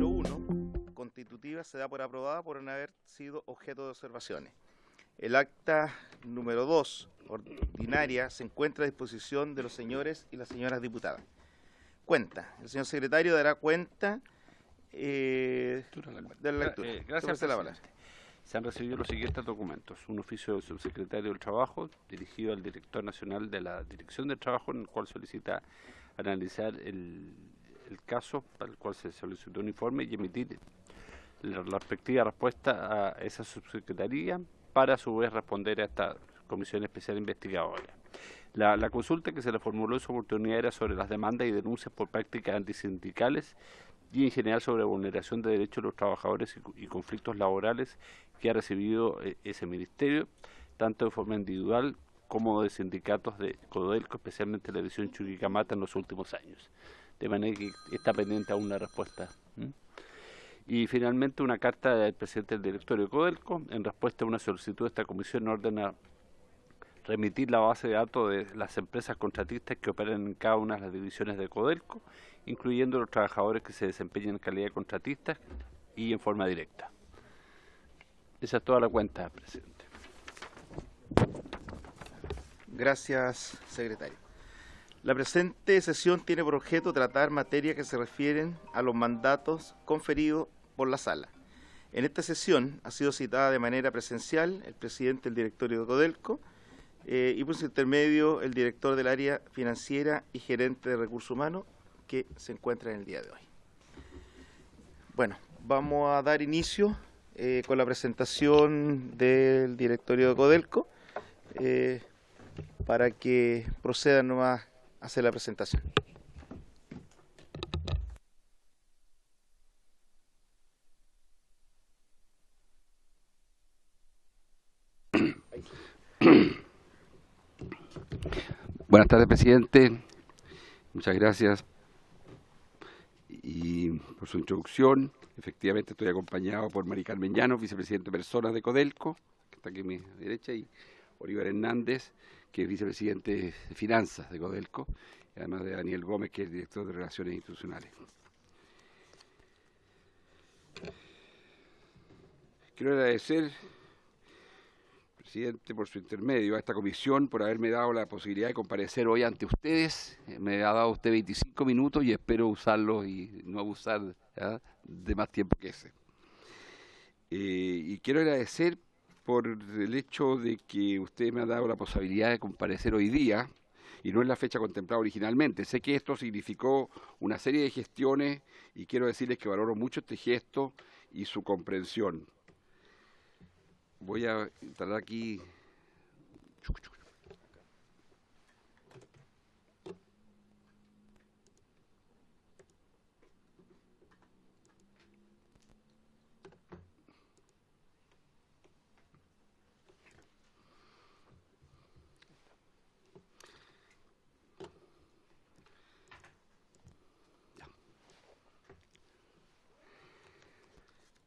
número 1, constitutiva, se da por aprobada por no haber sido objeto de observaciones. El acta número 2, ordinaria, se encuentra a disposición de los señores y las señoras diputadas. Cuenta. El señor secretario dará cuenta de la lectura. Gracias, presidente. Se han recibido los siguientes documentos. Un oficio del subsecretario del Trabajo dirigido al director nacional de la Dirección del Trabajo, en el cual solicita analizar el caso para el cual se solicitó un informe y emitir la respectiva respuesta a esa subsecretaría para a su vez responder a esta comisión especial investigadora. La consulta que se le formuló en su oportunidad era sobre las demandas y denuncias por prácticas antisindicales y en general sobre vulneración de derechos de los trabajadores y conflictos laborales que ha recibido ese ministerio, tanto de forma individual como de sindicatos de Codelco, especialmente la edición Chuquicamata en los últimos años. De manera que está pendiente aún la respuesta. Y finalmente una carta del presidente del directorio de Codelco, en respuesta a una solicitud de esta comisión, ordena remitir la base de datos de las empresas contratistas que operan en cada una de las divisiones de Codelco, incluyendo los trabajadores que se desempeñan en calidad de contratistas y en forma directa. Esa es toda la cuenta, presidente. Gracias, secretario. La presente sesión tiene por objeto tratar materias que se refieren a los mandatos conferidos por la sala. En esta sesión ha sido citada de manera presencial el presidente del directorio de Codelco y por su intermedio el director del área financiera y gerente de recursos humanos que se encuentra en el día de hoy. Bueno, vamos a dar inicio con la presentación del directorio de Codelco para que procedan nomás a hacer la presentación. Buenas tardes, presidente. Muchas gracias y por su introducción. Efectivamente estoy acompañado por Mari Carmen Llanos, vicepresidente de Personas de Codelco, que está aquí a mi derecha, y Oliver Hernández, que es vicepresidente de Finanzas de Codelco, y además de Daniel Gómez, que es director de Relaciones Institucionales. Quiero agradecer, presidente, por su intermedio a esta comisión, por haberme dado la posibilidad de comparecer hoy ante ustedes. Me ha dado usted 25 minutos y espero usarlos y no abusar de más tiempo que ese. Y quiero agradecer por el hecho de que usted me ha dado la posibilidad de comparecer hoy día, y no es la fecha contemplada originalmente. Sé que esto significó una serie de gestiones y quiero decirles que valoro mucho este gesto y su comprensión. Voy a instalar aquí.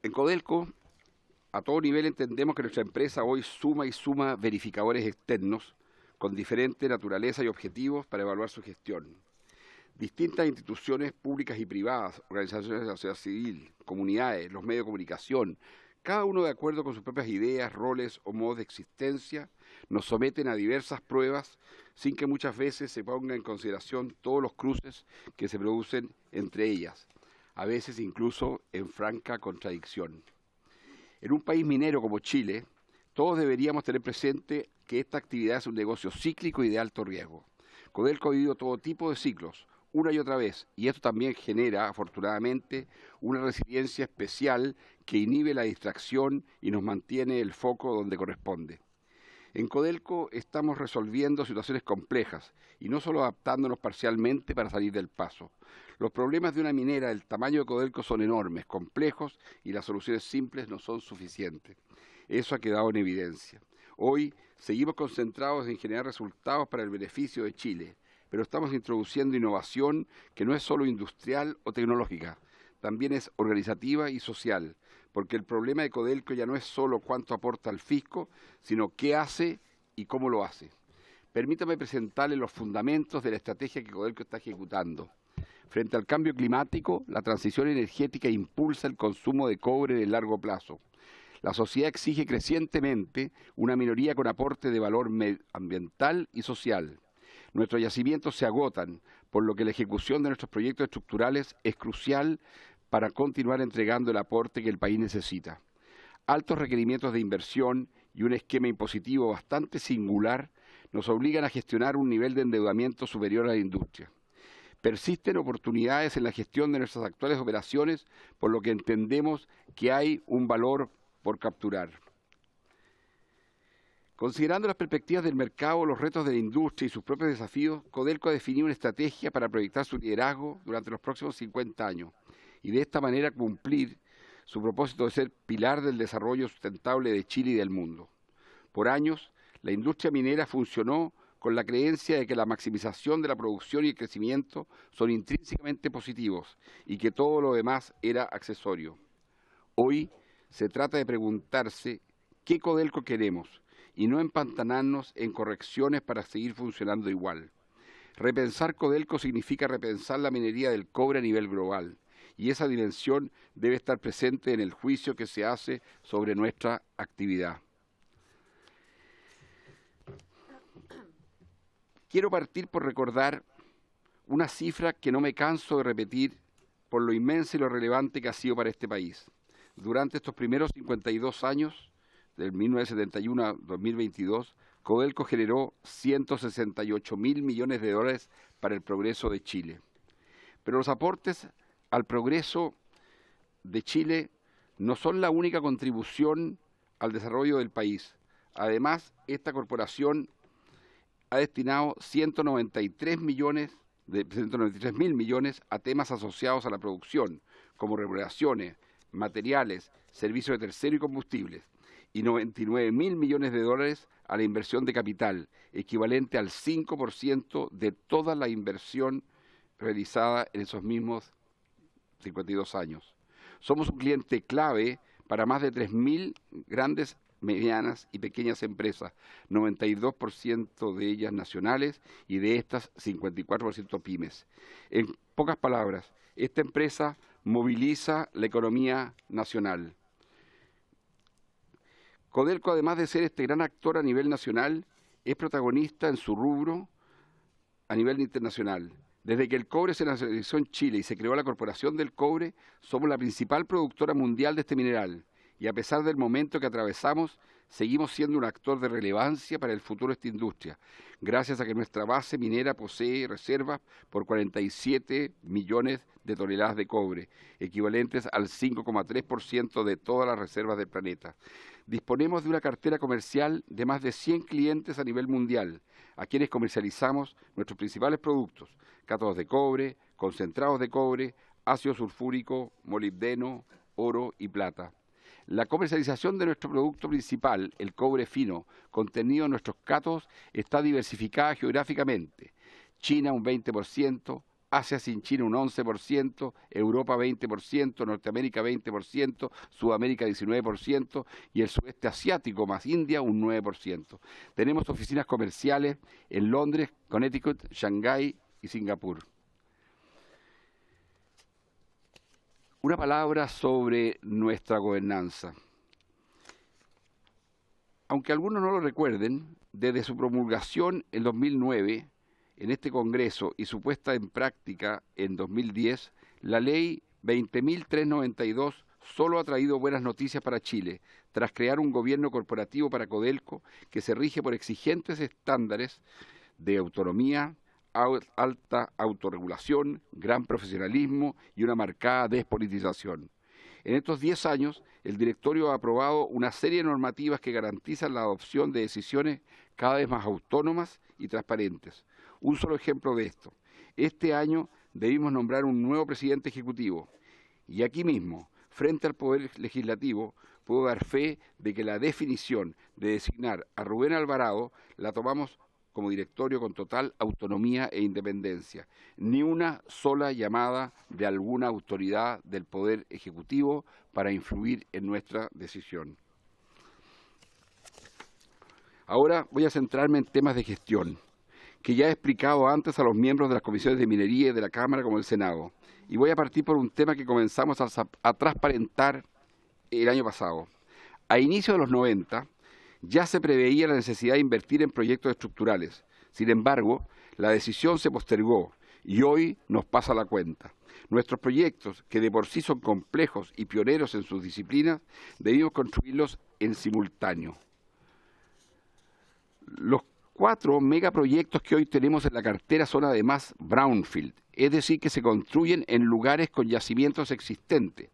En Codelco, a todo nivel entendemos que nuestra empresa hoy suma y suma verificadores externos con diferente naturaleza y objetivos para evaluar su gestión. Distintas instituciones públicas y privadas, organizaciones de la sociedad civil, comunidades, los medios de comunicación, cada uno de acuerdo con sus propias ideas, roles o modos de existencia, nos someten a diversas pruebas sin que muchas veces se ponga en consideración todos los cruces que se producen entre ellas, a veces incluso en franca contradicción. En un país minero como Chile, todos deberíamos tener presente que esta actividad es un negocio cíclico y de alto riesgo. Codelco ha vivido todo tipo de ciclos, una y otra vez, y esto también genera, afortunadamente, una resiliencia especial que inhibe la distracción y nos mantiene el foco donde corresponde. En Codelco estamos resolviendo situaciones complejas y no solo adaptándonos parcialmente para salir del paso. Los problemas de una minera del tamaño de Codelco son enormes, complejos y las soluciones simples no son suficientes. Eso ha quedado en evidencia. Hoy seguimos concentrados en generar resultados para el beneficio de Chile, pero estamos introduciendo innovación que no es solo industrial o tecnológica, también es organizativa y social, porque el problema de Codelco ya no es solo cuánto aporta al fisco, sino qué hace y cómo lo hace. Permítame presentarle los fundamentos de la estrategia que Codelco está ejecutando. Frente al cambio climático, la transición energética impulsa el consumo de cobre de largo plazo. La sociedad exige crecientemente una minoría con aporte de valor ambiental y social. Nuestros yacimientos se agotan, por lo que la ejecución de nuestros proyectos estructurales es crucial para continuar entregando el aporte que el país necesita. Altos requerimientos de inversión y un esquema impositivo bastante singular nos obligan a gestionar un nivel de endeudamiento superior a la industria. Persisten oportunidades en la gestión de nuestras actuales operaciones, por lo que entendemos que hay un valor por capturar. Considerando las perspectivas del mercado, los retos de la industria y sus propios desafíos, Codelco ha definido una estrategia para proyectar su liderazgo durante los próximos 50 años y de esta manera cumplir su propósito de ser pilar del desarrollo sustentable de Chile y del mundo. Por años, la industria minera funcionó con la creencia de que la maximización de la producción y el crecimiento son intrínsecamente positivos y que todo lo demás era accesorio. Hoy se trata de preguntarse qué Codelco queremos y no empantanarnos en correcciones para seguir funcionando igual. Repensar Codelco significa repensar la minería del cobre a nivel global, y esa dimensión debe estar presente en el juicio que se hace sobre nuestra actividad. Quiero partir por recordar una cifra que no me canso de repetir por lo inmenso y lo relevante que ha sido para este país. Durante estos primeros 52 años, del 1971 a 2022, Codelco generó 168.000 millones de dólares para el progreso de Chile. Pero los aportes al progreso de Chile no son la única contribución al desarrollo del país. Además, esta corporación ha destinado 193.000 millones a temas asociados a la producción, como reparaciones, materiales, servicios de tercero y combustibles, y 99.000 millones de dólares a la inversión de capital, equivalente al 5% de toda la inversión realizada en esos mismos 52 años. Somos un cliente clave para más de 3.000 grandes, medianas y pequeñas empresas, 92% de ellas nacionales y de estas 54% pymes. En pocas palabras, esta empresa moviliza la economía nacional. Codelco, además de ser este gran actor a nivel nacional, es protagonista en su rubro a nivel internacional. Desde que el cobre se nacionalizó en Chile y se creó la Corporación del Cobre, somos la principal productora mundial de este mineral. Y a pesar del momento que atravesamos, seguimos siendo un actor de relevancia para el futuro de esta industria, gracias a que nuestra base minera posee reservas por 47 millones de toneladas de cobre, equivalentes al 5,3% de todas las reservas del planeta. Disponemos de una cartera comercial de más de 100 clientes a nivel mundial, a quienes comercializamos nuestros principales productos: cátodos de cobre, concentrados de cobre, ácido sulfúrico, molibdeno, oro y plata. La comercialización de nuestro producto principal, el cobre fino, contenido en nuestros cátodos, está diversificada geográficamente. China un 20%, Asia sin China un 11%, Europa 20%, Norteamérica 20%, Sudamérica 19% y el sudeste asiático más India un 9%. Tenemos oficinas comerciales en Londres, Connecticut, Shanghái y Singapur. Una palabra sobre nuestra gobernanza. Aunque algunos no lo recuerden, desde su promulgación en 2009, en este Congreso, y su puesta en práctica en 2010, la Ley 20.392 solo ha traído buenas noticias para Chile, tras crear un gobierno corporativo para Codelco que se rige por exigentes estándares de autonomía, alta autorregulación, gran profesionalismo y una marcada despolitización. En estos 10 años, el directorio ha aprobado una serie de normativas que garantizan la adopción de decisiones cada vez más autónomas y transparentes. Un solo ejemplo de esto: este año debimos nombrar un nuevo presidente ejecutivo, y aquí mismo, frente al Poder Legislativo, puedo dar fe de que la definición de designar a Rubén Alvarado la tomamos como directorio con total autonomía e independencia. Ni una sola llamada de alguna autoridad del Poder Ejecutivo para influir en nuestra decisión. Ahora voy a centrarme en temas de gestión. que ya he explicado antes a los miembros de las comisiones de minería de la Cámara como del Senado. Y voy a partir por un tema que comenzamos a transparentar el año pasado. A inicios de los 90 ya se preveía la necesidad de invertir en proyectos estructurales. Sin embargo, la decisión se postergó y hoy nos pasa la cuenta. Nuestros proyectos, que de por sí son complejos y pioneros en sus disciplinas, debimos construirlos en simultáneo. Los 4 megaproyectos que hoy tenemos en la cartera son además brownfield, es decir, que se construyen en lugares con yacimientos existentes.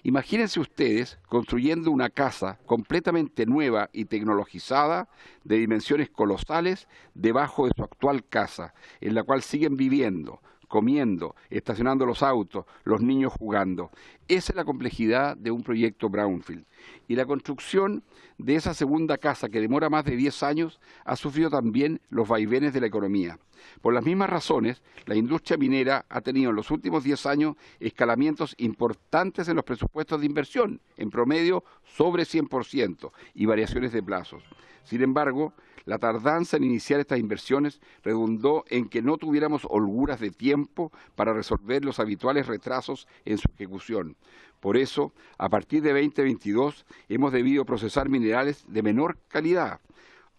Imagínense ustedes construyendo una casa completamente nueva y tecnologizada de dimensiones colosales debajo de su actual casa, en la cual siguen viviendo, comiendo, estacionando los autos, los niños jugando. Esa es la complejidad de un proyecto brownfield. Y la construcción de esa segunda casa, que demora más de 10 años, ha sufrido también los vaivenes de la economía. Por las mismas razones, la industria minera ha tenido en los últimos 10 años escalamientos importantes en los presupuestos de inversión, en promedio sobre 100%, y variaciones de plazos. Sin embargo, la tardanza en iniciar estas inversiones redundó en que no tuviéramos holguras de tiempo para resolver los habituales retrasos en su ejecución. Por eso, a partir de 2022, hemos debido procesar minerales de menor calidad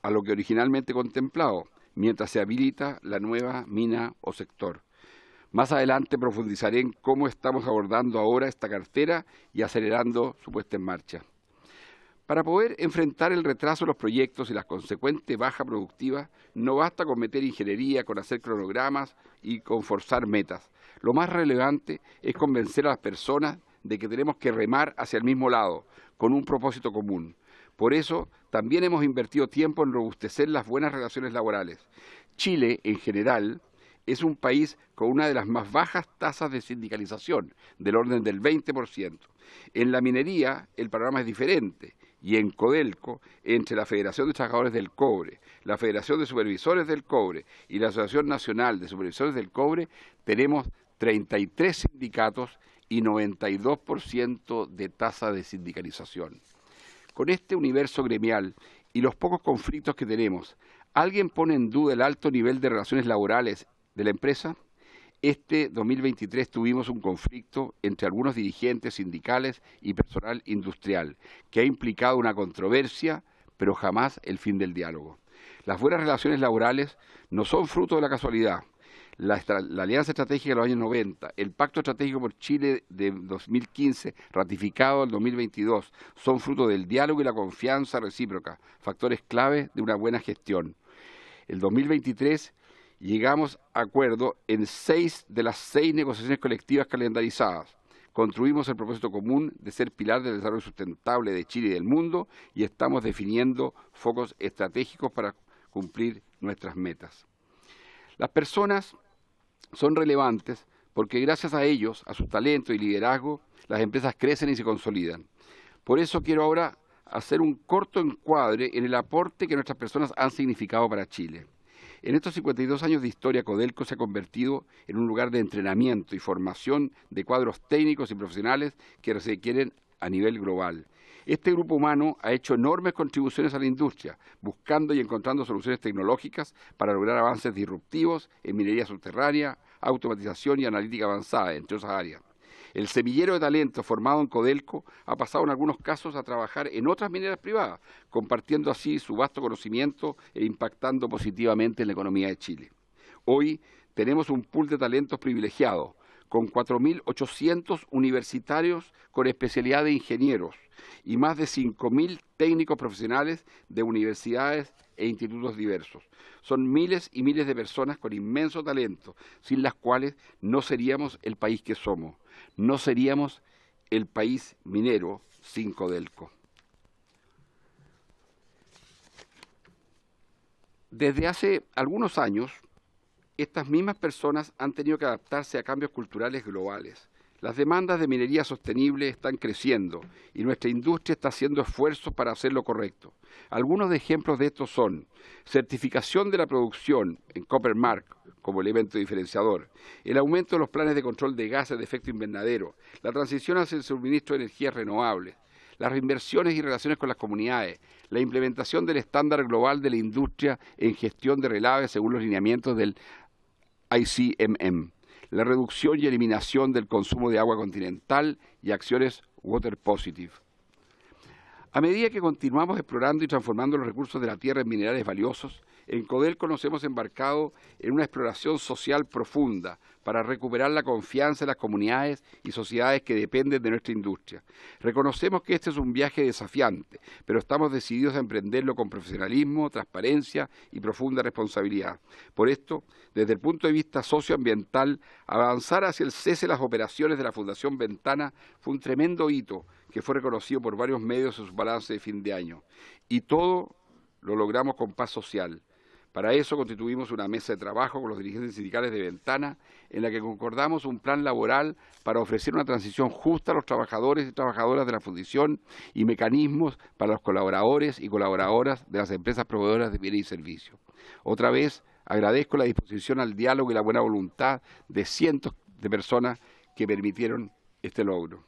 a lo que originalmente contemplado, mientras se habilita la nueva mina o sector. Más adelante profundizaré en cómo estamos abordando ahora esta cartera y acelerando su puesta en marcha. Para poder enfrentar el retraso de los proyectos y la consecuente baja productiva, no basta con meter ingeniería, con hacer cronogramas y con forzar metas. Lo más relevante es convencer a las personas de que tenemos que remar hacia el mismo lado, con un propósito común. Por eso, también hemos invertido tiempo en robustecer las buenas relaciones laborales. Chile, en general, es un país con una de las más bajas tasas de sindicalización, del orden del 20%. En la minería, el panorama es diferente. Y en Codelco, entre la Federación de Trabajadores del Cobre, la Federación de Supervisores del Cobre y la Asociación Nacional de Supervisores del Cobre, tenemos 33 sindicatos y 92% de tasa de sindicalización. Con este universo gremial y los pocos conflictos que tenemos, ¿alguien pone en duda el alto nivel de relaciones laborales de la empresa? Este 2023 tuvimos un conflicto entre algunos dirigentes sindicales y personal industrial, que ha implicado una controversia, pero jamás el fin del diálogo. Las buenas relaciones laborales no son fruto de la casualidad. La Alianza Estratégica de los años 90, el Pacto Estratégico por Chile de 2015, ratificado en 2022, son fruto del diálogo y la confianza recíproca, factores clave de una buena gestión. El 2023 llegamos a acuerdo en 6 de las 6 negociaciones colectivas calendarizadas. Construimos el propósito común de ser pilar del desarrollo sustentable de Chile y del mundo y estamos definiendo focos estratégicos para cumplir nuestras metas. Las personas son relevantes porque gracias a ellos, a su talento y liderazgo, las empresas crecen y se consolidan. Por eso quiero ahora hacer un corto encuadre en el aporte que nuestras personas han significado para Chile. En estos 52 años de historia, Codelco se ha convertido en un lugar de entrenamiento y formación de cuadros técnicos y profesionales que se requieren a nivel global. Este grupo humano ha hecho enormes contribuciones a la industria, buscando y encontrando soluciones tecnológicas para lograr avances disruptivos en minería subterránea, automatización y analítica avanzada, entre otras áreas. El semillero de talento formado en Codelco ha pasado en algunos casos a trabajar en otras mineras privadas, compartiendo así su vasto conocimiento e impactando positivamente en la economía de Chile. Hoy tenemos un pool de talentos privilegiados, con 4.800 universitarios con especialidad de ingenieros y más de 5.000 técnicos profesionales de universidades e institutos diversos. Son miles y miles de personas con inmenso talento, sin las cuales no seríamos el país que somos. No seríamos el país minero sin Codelco. Desde hace algunos años, estas mismas personas han tenido que adaptarse a cambios culturales globales. Las demandas de minería sostenible están creciendo y nuestra industria está haciendo esfuerzos para hacer lo correcto. Algunos ejemplos de estos son certificación de la producción en Copper Mark como elemento diferenciador, el aumento de los planes de control de gases de efecto invernadero, la transición hacia el suministro de energías renovables, las reinversiones y relaciones con las comunidades, la implementación del estándar global de la industria en gestión de relaves según los lineamientos del ICMM, la reducción y eliminación del consumo de agua continental y acciones Water Positive. A medida que continuamos explorando y transformando los recursos de la tierra en minerales valiosos, en Codelco nos hemos embarcado en una exploración social profunda para recuperar la confianza en las comunidades y sociedades que dependen de nuestra industria. Reconocemos que este es un viaje desafiante, pero estamos decididos a emprenderlo con profesionalismo, transparencia y profunda responsabilidad. Por esto, desde el punto de vista socioambiental, avanzar hacia el cese de las operaciones de la Fundación Ventana fue un tremendo hito que fue reconocido por varios medios en su balance de fin de año. Y todo lo logramos con paz social. Para eso constituimos una mesa de trabajo con los dirigentes sindicales de Ventana, en la que concordamos un plan laboral para ofrecer una transición justa a los trabajadores y trabajadoras de la Fundación y mecanismos para los colaboradores y colaboradoras de las empresas proveedoras de bienes y servicios. Otra vez, agradezco la disposición al diálogo y la buena voluntad de cientos de personas que permitieron este logro.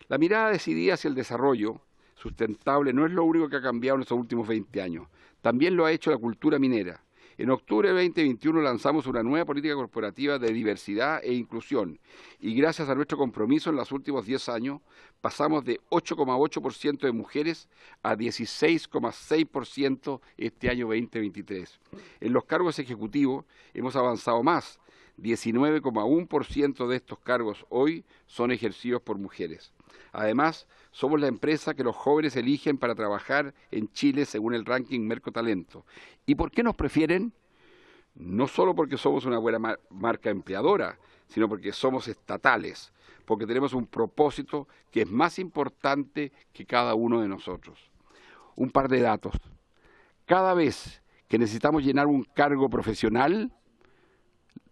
La mirada decidida hacia el desarrollo sustentable no es lo único que ha cambiado en estos últimos 20 años. También lo ha hecho la cultura minera. En octubre de 2021 lanzamos una nueva política corporativa de diversidad e inclusión y gracias a nuestro compromiso en los últimos 10 años pasamos de 8,8% de mujeres a 16,6% este año 2023. En los cargos ejecutivos hemos avanzado más. 19,1% de estos cargos hoy son ejercidos por mujeres. Además, somos la empresa que los jóvenes eligen para trabajar en Chile según el ranking Mercotalento. ¿Y por qué nos prefieren? No solo porque somos una buena marca empleadora, sino porque somos estatales, porque tenemos un propósito que es más importante que cada uno de nosotros. Un par de datos. Cada vez que necesitamos llenar un cargo profesional,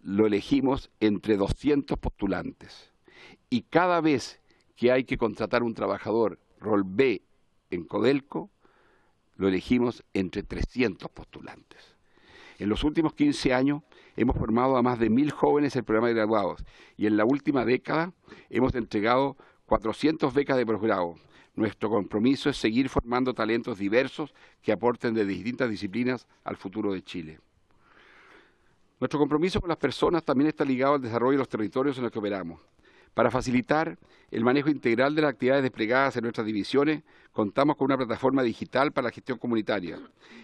lo elegimos entre 200 postulantes. Y cada vez que hay que contratar un trabajador rol B en Codelco, lo elegimos entre 300 postulantes. En los últimos 15 años hemos formado a más de 1.000 jóvenes en el programa de graduados y en la última década hemos entregado 400 becas de posgrado. Nuestro compromiso es seguir formando talentos diversos que aporten de distintas disciplinas al futuro de Chile. Nuestro compromiso con las personas también está ligado al desarrollo de los territorios en los que operamos. Para facilitar el manejo integral de las actividades desplegadas en nuestras divisiones, contamos con una plataforma digital para la gestión comunitaria.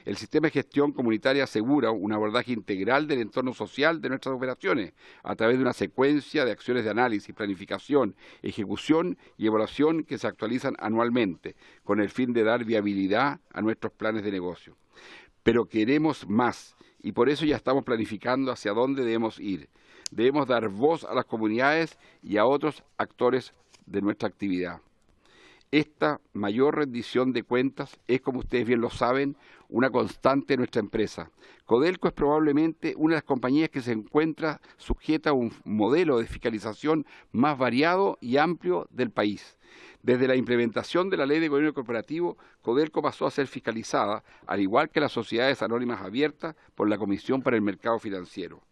El sistema de gestión comunitaria asegura un abordaje integral del entorno social de nuestras operaciones a través de una secuencia de acciones de análisis, planificación, ejecución y evaluación que se actualizan anualmente, con el fin de dar viabilidad a nuestros planes de negocio. Pero queremos más y por eso ya estamos planificando hacia dónde debemos ir. Debemos dar voz a las comunidades y a otros actores de nuestra actividad. Esta mayor rendición de cuentas es, como ustedes bien lo saben, una constante de nuestra empresa. Codelco es probablemente una de las compañías que se encuentra sujeta a un modelo de fiscalización más variado y amplio del país. Desde la implementación de la Ley de Gobierno Corporativo, Codelco pasó a ser fiscalizada, al igual que las sociedades anónimas abiertas, por la Comisión para el Mercado Financiero.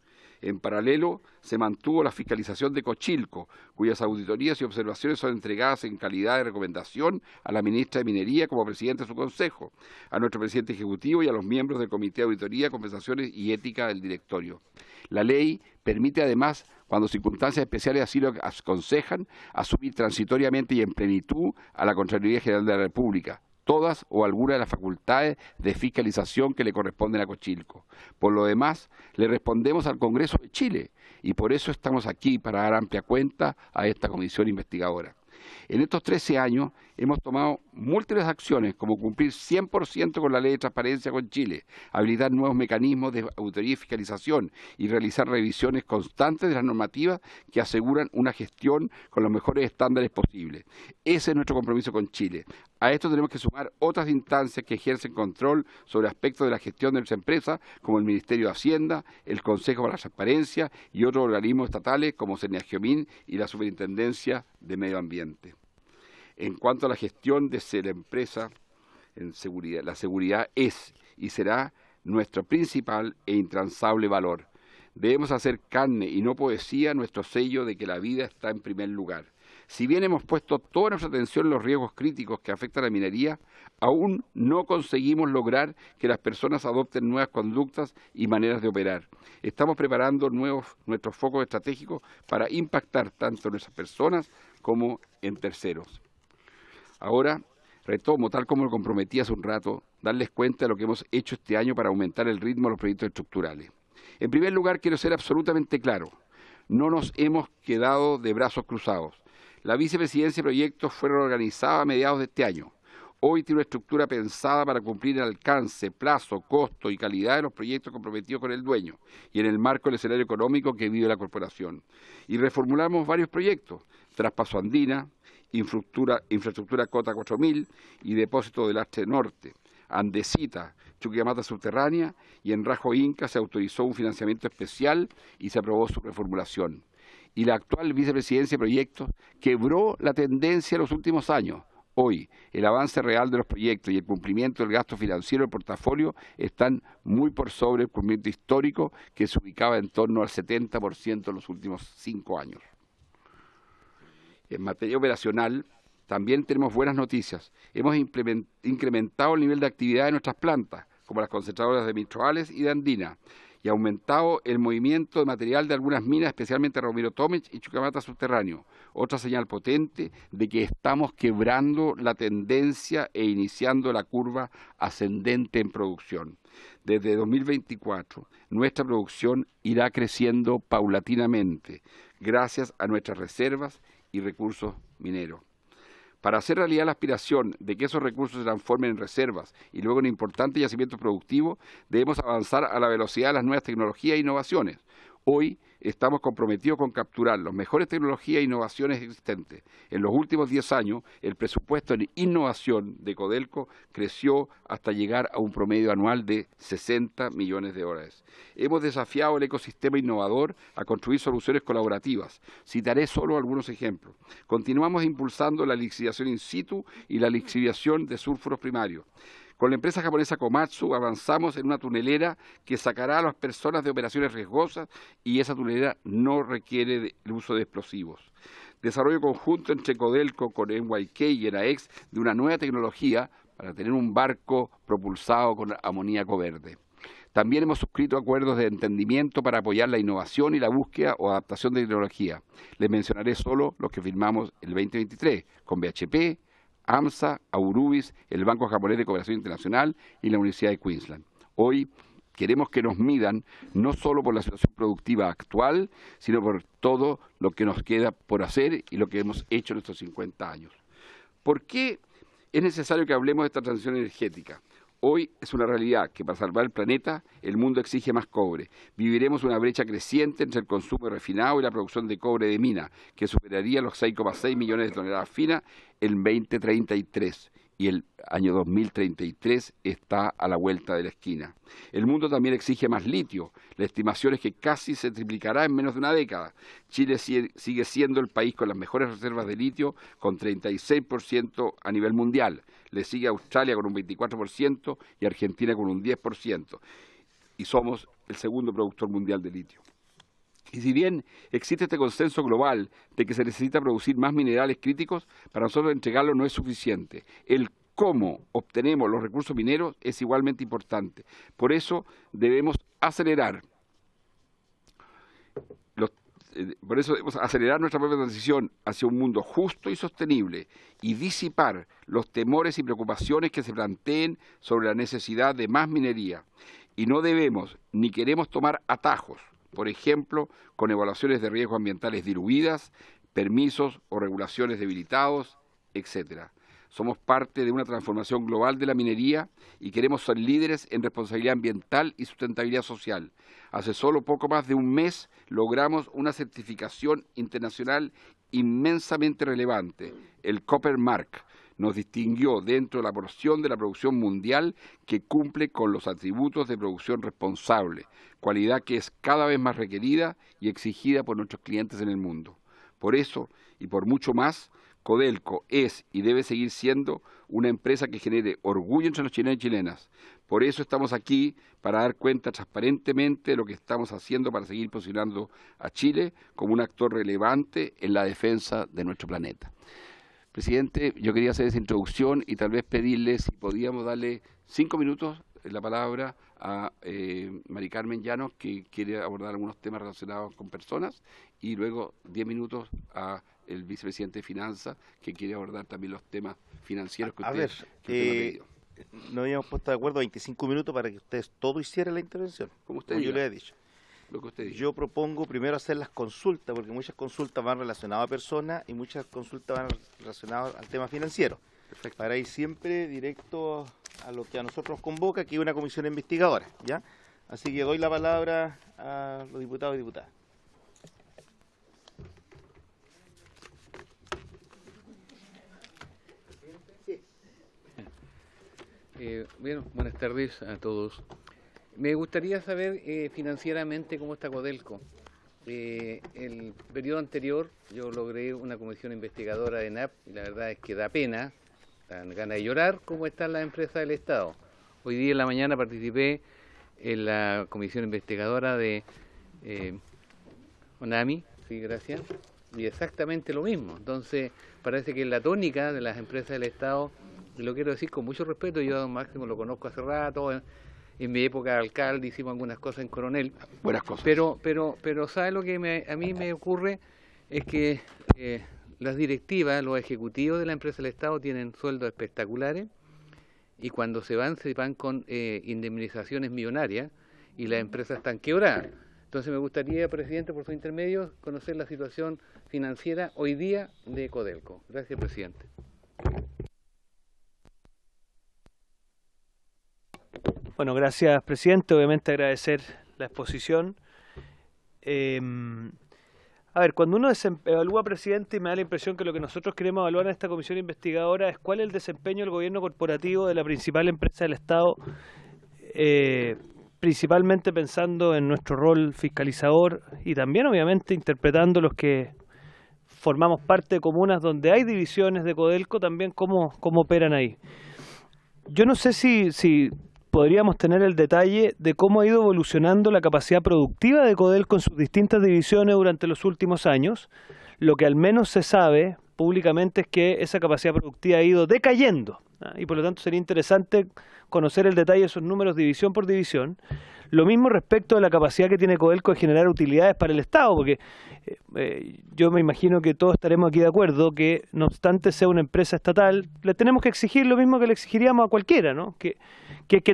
En paralelo, se mantuvo la fiscalización de Cochilco, cuyas auditorías y observaciones son entregadas en calidad de recomendación a la ministra de Minería como presidente de su consejo, a nuestro presidente ejecutivo y a los miembros del Comité de Auditoría, Compensaciones y Ética del Directorio. La ley permite además, cuando circunstancias especiales así lo aconsejan, asumir transitoriamente y en plenitud a la Contraloría General de la República todas o algunas de las facultades de fiscalización que le corresponden a Cochilco. Por lo demás, le respondemos al Congreso de Chile y por eso estamos aquí para dar amplia cuenta a esta comisión investigadora. En estos 13 años hemos tomado múltiples acciones, como cumplir 100% con la Ley de Transparencia con Chile, habilitar nuevos mecanismos de auditoría y fiscalización y realizar revisiones constantes de las normativas que aseguran una gestión con los mejores estándares posibles. Ese es nuestro compromiso con Chile. A esto tenemos que sumar otras instancias que ejercen control sobre aspectos de la gestión de nuestra empresa, como el Ministerio de Hacienda, el Consejo para la Transparencia y otros organismos estatales como Seneagiomin y la Superintendencia de Medio Ambiente. En cuanto a la gestión de la empresa en seguridad, la seguridad es y será nuestro principal e intransable valor. Debemos hacer carne y no poesía nuestro sello de que la vida está en primer lugar. Si bien hemos puesto toda nuestra atención en los riesgos críticos que afectan a la minería, aún no conseguimos lograr que las personas adopten nuevas conductas y maneras de operar. Estamos preparando nuestros focos estratégicos para impactar tanto en nuestras personas como en terceros. Ahora, retomo, tal como lo comprometí hace un rato, darles cuenta de lo que hemos hecho este año para aumentar el ritmo de los proyectos estructurales. En primer lugar, quiero ser absolutamente claro, no nos hemos quedado de brazos cruzados. La vicepresidencia de proyectos fue reorganizada a mediados de este año. Hoy tiene una estructura pensada para cumplir el alcance, plazo, costo y calidad de los proyectos comprometidos con el dueño y en el marco del escenario económico que vive la corporación. Y reformulamos varios proyectos, Traspaso Andina, infraestructura Cota 4000 y Depósito del Astre Norte, Andesita, Chuquicamata Subterránea, y en Rajo Inca se autorizó un financiamiento especial y se aprobó su reformulación. Y la actual vicepresidencia de proyectos quebró la tendencia de los últimos años. Hoy, el avance real de los proyectos y el cumplimiento del gasto financiero del portafolio están muy por sobre el cumplimiento histórico que se ubicaba en torno al 70% en los últimos 5 años. En materia operacional, también tenemos buenas noticias. Hemos incrementado el nivel de actividad de nuestras plantas, como las concentradoras de Mitroales y de Andina, y aumentado el movimiento de material de algunas minas, especialmente Ramiro Tomic y Chuquicamata Subterráneo. Otra señal potente de que estamos quebrando la tendencia e iniciando la curva ascendente en producción. Desde 2024, nuestra producción irá creciendo paulatinamente, gracias a nuestras reservas y recursos mineros. Para hacer realidad la aspiración de que esos recursos se transformen en reservas y luego en importantes yacimientos productivos, debemos avanzar a la velocidad de las nuevas tecnologías e innovaciones. Hoy estamos comprometidos con capturar las mejores tecnologías e innovaciones existentes. En los últimos 10 años, el presupuesto en innovación de Codelco creció hasta llegar a un promedio anual de 60 millones de dólares. Hemos desafiado el ecosistema innovador a construir soluciones colaborativas. Citaré solo algunos ejemplos. Continuamos impulsando la lixiviación in situ y la lixiviación de sulfuros primarios. Con la empresa japonesa Komatsu avanzamos en una tunelera que sacará a las personas de operaciones riesgosas y esa tunelera no requiere el uso de explosivos. Desarrollo conjunto entre Codelco con NYK y ENAEX de una nueva tecnología para tener un barco propulsado con amoníaco verde. También hemos suscrito acuerdos de entendimiento para apoyar la innovación y la búsqueda o adaptación de tecnología. Les mencionaré solo los que firmamos el 2023 con BHP, AMSA, Aurubis, el Banco Japonés de Cooperación Internacional y la Universidad de Queensland. Hoy queremos que nos midan no solo por la situación productiva actual, sino por todo lo que nos queda por hacer y lo que hemos hecho en estos 50 años. ¿Por qué es necesario que hablemos de esta transición energética? Hoy es una realidad que para salvar el planeta el mundo exige más cobre. Viviremos una brecha creciente entre el consumo refinado y la producción de cobre de mina, que superaría los 6,6 millones de toneladas finas en 2033. Y el año 2033 está a la vuelta de la esquina. El mundo también exige más litio. La estimación es que casi se triplicará en menos de una década. Chile sigue siendo el país con las mejores reservas de litio, con 36% a nivel mundial. Le sigue Australia con un 24% y Argentina con un 10%. Y somos el segundo productor mundial de litio. Y si bien existe este consenso global de que se necesita producir más minerales críticos, para nosotros entregarlo no es suficiente. El cómo obtenemos los recursos mineros es igualmente importante. Por eso debemos acelerar nuestra propia transición hacia un mundo justo y sostenible y disipar los temores y preocupaciones que se planteen sobre la necesidad de más minería. Y no debemos ni queremos tomar atajos, por ejemplo, con evaluaciones de riesgos ambientales diluidas, permisos o regulaciones debilitados, etc. Somos parte de una transformación global de la minería y queremos ser líderes en responsabilidad ambiental y sustentabilidad social. Hace solo poco más de un mes logramos una certificación internacional inmensamente relevante, el Copper Mark. Nos distinguió dentro de la porción de la producción mundial que cumple con los atributos de producción responsable, cualidad que es cada vez más requerida y exigida por nuestros clientes en el mundo. Por eso, y por mucho más, Codelco es y debe seguir siendo una empresa que genere orgullo entre los chilenos y chilenas. Por eso estamos aquí, para dar cuenta transparentemente de lo que estamos haciendo para seguir posicionando a Chile como un actor relevante en la defensa de nuestro planeta. Presidente, yo quería hacer esa introducción y tal vez pedirle si podíamos darle 5 minutos la palabra a Mari Carmen Llanos, que quiere abordar algunos temas relacionados con personas, y luego 10 minutos a el vicepresidente de Finanzas, que quiere abordar también los temas financieros que usted, que usted me ha pedido. No habíamos puesto de acuerdo 25 minutos para que ustedes todo hicieran la intervención, Como usted como yo diga, le he dicho. lo que usted diga. Yo propongo primero hacer las consultas, porque muchas consultas van relacionadas a personas y muchas consultas van relacionadas al tema financiero. Perfecto. Para ir siempre directo a lo que a nosotros nos convoca, que es una comisión investigadora, ¿ya? Así que doy la palabra a los diputados y diputadas. Bueno, buenas tardes a todos. Me gustaría saber financieramente cómo está Codelco. El periodo anterior yo logré una comisión investigadora de ENAP y la verdad es que da pena, dan ganas de llorar cómo están las empresas del Estado. Hoy día en la mañana participé en la comisión investigadora de ONAMI, sí, gracias, y exactamente lo mismo. Entonces parece que la tónica de las empresas del Estado, y lo quiero decir con mucho respeto, yo a don Máximo lo conozco hace rato, en mi época de alcalde hicimos algunas cosas en Coronel. Buenas cosas. Pero ¿sabe lo que a mí me ocurre? Es que las directivas, los ejecutivos de la empresa del Estado tienen sueldos espectaculares y cuando se van con indemnizaciones millonarias y las empresas están quebradas. Entonces me gustaría, presidente, por su intermedio, conocer la situación financiera hoy día de Codelco. Gracias, presidente. Bueno, gracias, presidente. Obviamente agradecer la exposición. A ver, cuando uno evalúa, presidente, y me da la impresión que lo que nosotros queremos evaluar en esta comisión investigadora es cuál es el desempeño del gobierno corporativo de la principal empresa del Estado, principalmente pensando en nuestro rol fiscalizador y también, obviamente, interpretando los que formamos parte de comunas donde hay divisiones de Codelco, también cómo operan ahí. Yo no sé si podríamos tener el detalle de cómo ha ido evolucionando la capacidad productiva de Codelco en sus distintas divisiones durante los últimos años. Lo que al menos se sabe públicamente es que esa capacidad productiva ha ido decayendo, y por lo tanto sería interesante conocer el detalle de esos números división por división. Lo mismo respecto de la capacidad que tiene Codelco de generar utilidades para el Estado, porque yo me imagino que todos estaremos aquí de acuerdo que, no obstante sea una empresa estatal, le tenemos que exigir lo mismo que le exigiríamos a cualquiera, ¿no? Que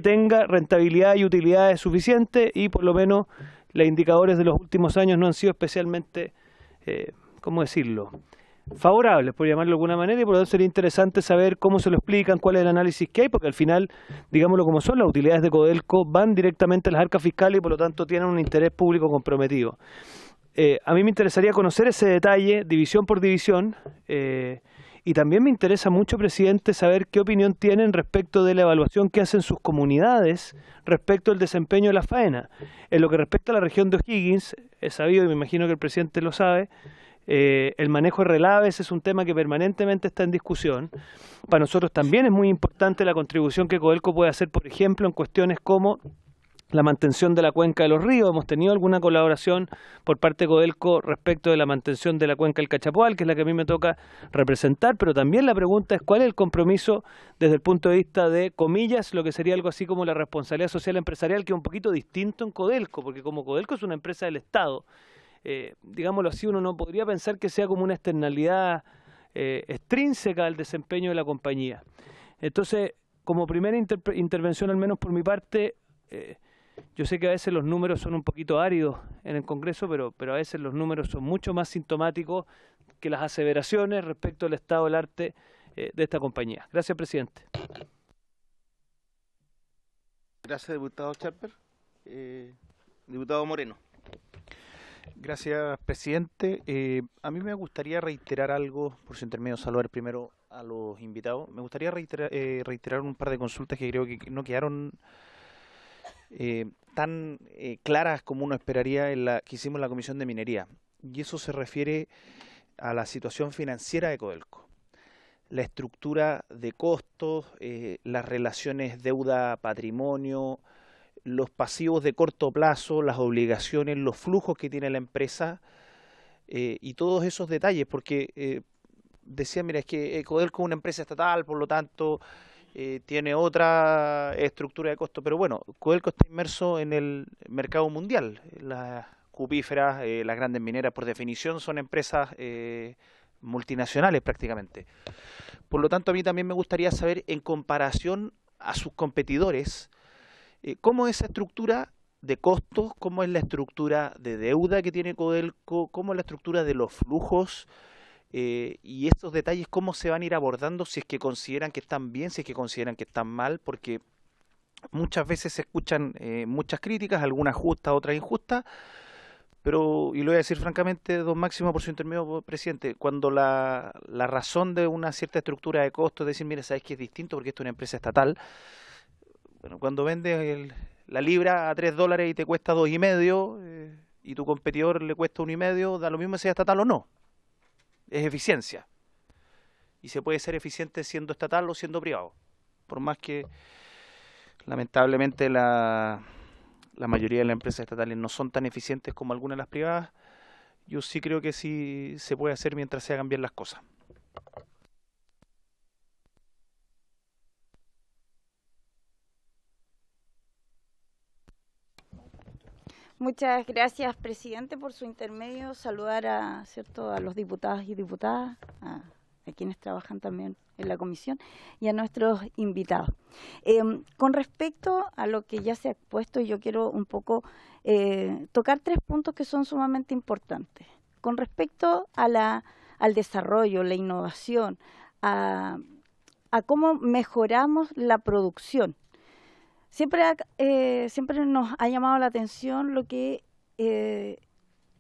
tenga rentabilidad y utilidades suficientes, y por lo menos los indicadores de los últimos años no han sido especialmente, ¿cómo decirlo?, favorables, por llamarlo de alguna manera, y por lo tanto sería interesante saber cómo se lo explican, cuál es el análisis que hay, porque al final, digámoslo como son, las utilidades de Codelco van directamente a las arcas fiscales y por lo tanto tienen un interés público comprometido. A mí me interesaría conocer ese detalle, división por división, y también me interesa mucho, presidente, saber qué opinión tienen respecto de la evaluación que hacen sus comunidades respecto al desempeño de la faena. En lo que respecta a la región de O'Higgins, es sabido, y me imagino que el presidente lo sabe, el manejo de relaves es un tema que permanentemente está en discusión. Para nosotros también es muy importante la contribución que Codelco puede hacer, por ejemplo, en cuestiones como la mantención de la cuenca de los ríos. Hemos tenido alguna colaboración por parte de Codelco respecto de la mantención de la cuenca del Cachapoal, que es la que a mí me toca representar, pero también la pregunta es cuál es el compromiso desde el punto de vista de, comillas, lo que sería algo así como la responsabilidad social empresarial, que es un poquito distinto en Codelco, porque como Codelco es una empresa del Estado, digámoslo así, uno no podría pensar que sea como una externalidad extrínseca al desempeño de la compañía. Entonces, como primera intervención, al menos por mi parte, yo sé que a veces los números son un poquito áridos en el Congreso, pero a veces los números son mucho más sintomáticos que las aseveraciones respecto al estado del arte de esta compañía. Gracias, presidente. Gracias, diputado Charper. Diputado Moreno. Gracias, presidente. A mí me gustaría reiterar algo, por su intermedio, saludar primero a los invitados. Me gustaría reiterar un par de consultas que creo que no quedaron tan claras como uno esperaría que hicimos en la Comisión de Minería. Y eso se refiere a la situación financiera de Codelco. la estructura de costos, las relaciones deuda-patrimonio, los pasivos de corto plazo, las obligaciones, los flujos que tiene la empresa y todos esos detalles, porque decía, mira, es que Codelco es una empresa estatal, por lo tanto tiene otra estructura de costo, pero bueno, Codelco está inmerso en el mercado mundial. Las cupíferas, las grandes mineras, por definición, son empresas multinacionales prácticamente. Por lo tanto, a mí también me gustaría saber, en comparación a sus competidores, cómo es esa estructura de costos, cómo es la estructura de deuda que tiene Codelco, cómo es la estructura de los flujos, y estos detalles cómo se van a ir abordando, si es que consideran que están bien, si es que consideran que están mal, porque muchas veces se escuchan muchas críticas, algunas justas, otras injustas, pero, y lo voy a decir francamente, don Máximo, por su intermedio, presidente, cuando la razón de una cierta estructura de costos es decir, mire, sabes que es distinto porque esto es una empresa estatal, bueno, cuando vendes la libra a $3 y te cuesta 2,5, y tu competidor le cuesta 1,5, da lo mismo si es estatal o no. Es eficiencia. Y se puede ser eficiente siendo estatal o siendo privado. Por más que, lamentablemente, la mayoría de las empresas estatales no son tan eficientes como algunas de las privadas, yo sí creo que sí se puede hacer mientras se hagan bien las cosas. Muchas gracias, presidente, por su intermedio. Saludar a los diputados y diputadas, a quienes trabajan también en la comisión y a nuestros invitados. Con respecto a lo que ya se ha expuesto, yo quiero un poco tocar 3 puntos que son sumamente importantes. Con respecto a al desarrollo, la innovación, a cómo mejoramos la producción. Siempre nos ha llamado la atención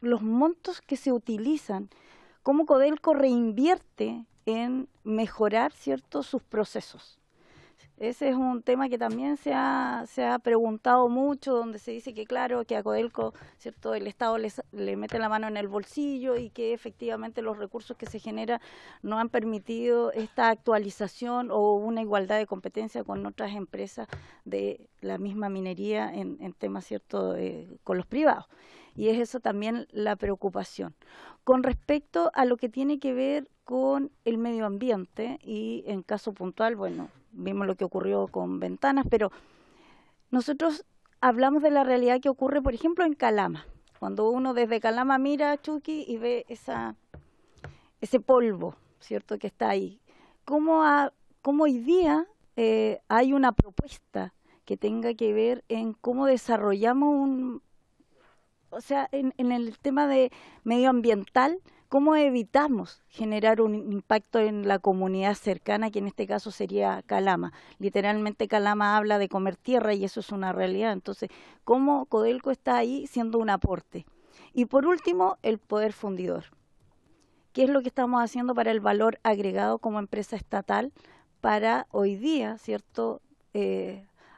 los montos que se utilizan, cómo Codelco reinvierte en mejorar, ¿cierto?, sus procesos. Ese es un tema que también se ha preguntado mucho, donde se dice que claro, que a Codelco, ¿cierto?, el Estado le mete la mano en el bolsillo y que efectivamente los recursos que se generan no han permitido esta actualización o una igualdad de competencia con otras empresas de la misma minería en temas, ¿cierto?, con los privados. Y es eso también la preocupación. Con respecto a lo que tiene que ver con el medio ambiente y en caso puntual, bueno, vimos lo que ocurrió con Ventanas, pero nosotros hablamos de la realidad que ocurre, por ejemplo, en Calama. Cuando uno desde Calama mira, Chucky, y ve ese polvo, ¿cierto?, que está ahí. ¿Cómo hoy día hay una propuesta que tenga que ver en cómo desarrollamos en el tema de medioambiental, cómo evitamos generar un impacto en la comunidad cercana, que en este caso sería Calama? Literalmente Calama habla de comer tierra y eso es una realidad. Entonces, ¿cómo Codelco está ahí siendo un aporte? Y por último, el poder fundidor. ¿Qué es lo que estamos haciendo para el valor agregado como empresa estatal para hoy día, ¿cierto?,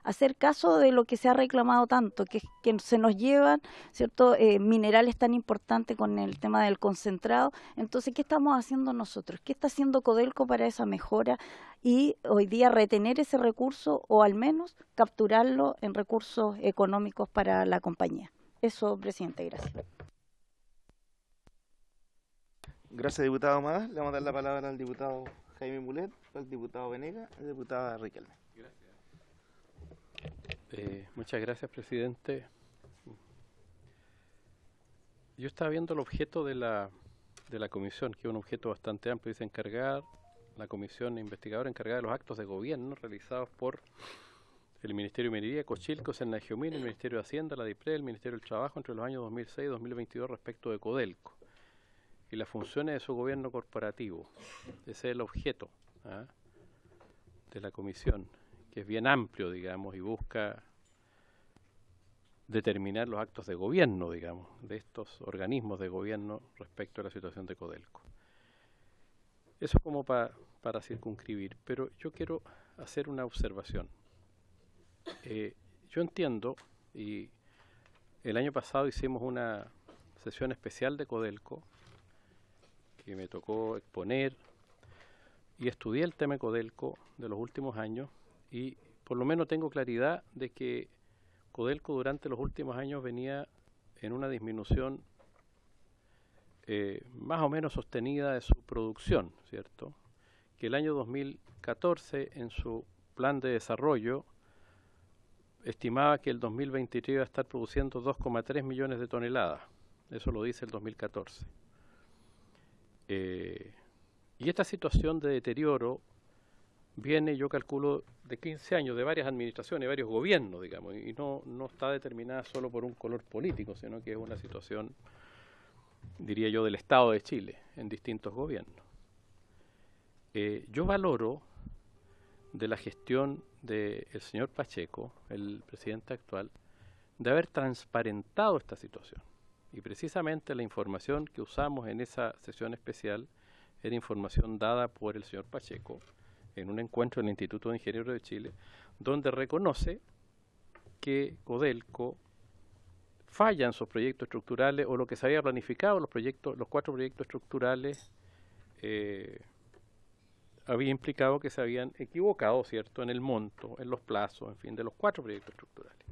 hacer caso de lo que se ha reclamado tanto, que se nos llevan, ¿cierto?, minerales tan importantes con el tema del concentrado? Entonces, ¿qué estamos haciendo nosotros? ¿Qué está haciendo Codelco para esa mejora y hoy día retener ese recurso o al menos capturarlo en recursos económicos para la compañía? Eso, presidente, gracias. Gracias, diputado Más. Le vamos a dar la palabra al diputado Jaime Mulet, al diputado Venegas y a la diputada Riquelme. Muchas gracias, presidente. Yo estaba viendo el objeto de la comisión, que es un objeto bastante amplio. Dice encargar, la comisión investigadora encargada de los actos de gobierno realizados por el Ministerio de Minería, Cochilco, Senagiomin, el Ministerio de Hacienda, la DIPRE, el Ministerio del Trabajo entre los años 2006 y 2022 respecto de Codelco y las funciones de su gobierno corporativo. Ese es el objeto de la comisión, que es bien amplio, digamos, y busca determinar los actos de gobierno, digamos, de estos organismos de gobierno respecto a la situación de Codelco. Eso como para circunscribir, pero yo quiero hacer una observación. Yo entiendo, y el año pasado hicimos una sesión especial de Codelco, que me tocó exponer, y estudié el tema de Codelco de los últimos años y por lo menos tengo claridad de que Codelco durante los últimos años venía en una disminución más o menos sostenida de su producción, ¿cierto? Que el año 2014 en su plan de desarrollo estimaba que el 2023 iba a estar produciendo 2,3 millones de toneladas. Eso lo dice el 2014. Y esta situación de deterioro viene, yo calculo, de 15 años, de varias administraciones, varios gobiernos, digamos, y no está determinada solo por un color político, sino que es una situación, diría yo, del Estado de Chile, en distintos gobiernos. Yo valoro de la gestión del señor Pacheco, el presidente actual, de haber transparentado esta situación. Y precisamente la información que usamos en esa sesión especial era información dada por el señor Pacheco en un encuentro en el Instituto de Ingenieros de Chile, donde reconoce que Codelco falla en sus proyectos estructurales, o lo que se había planificado, los 4 proyectos estructurales, había implicado que se habían equivocado, ¿cierto?, en el monto, en los plazos, en fin, de los 4 proyectos estructurales.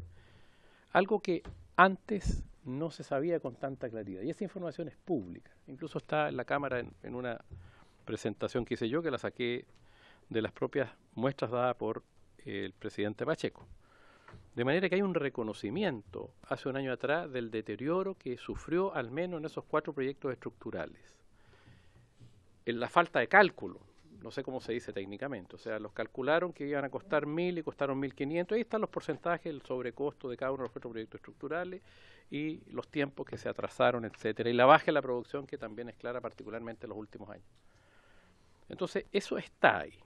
Algo que antes no se sabía con tanta claridad, y esa información es pública. Incluso está en la Cámara en una presentación que hice yo, que la saqué de las propias muestras dadas por el presidente Pacheco. De manera que hay un reconocimiento hace un año atrás del deterioro que sufrió al menos en esos 4 proyectos estructurales. En la falta de cálculo, no sé cómo se dice técnicamente, o sea, los calcularon que iban a costar 1.000 y costaron 1.500, ahí están los porcentajes, el sobrecosto de cada uno de los 4 proyectos estructurales y los tiempos que se atrasaron, etcétera, y la baja en la producción que también es clara, particularmente en los últimos años. Entonces, eso está ahí.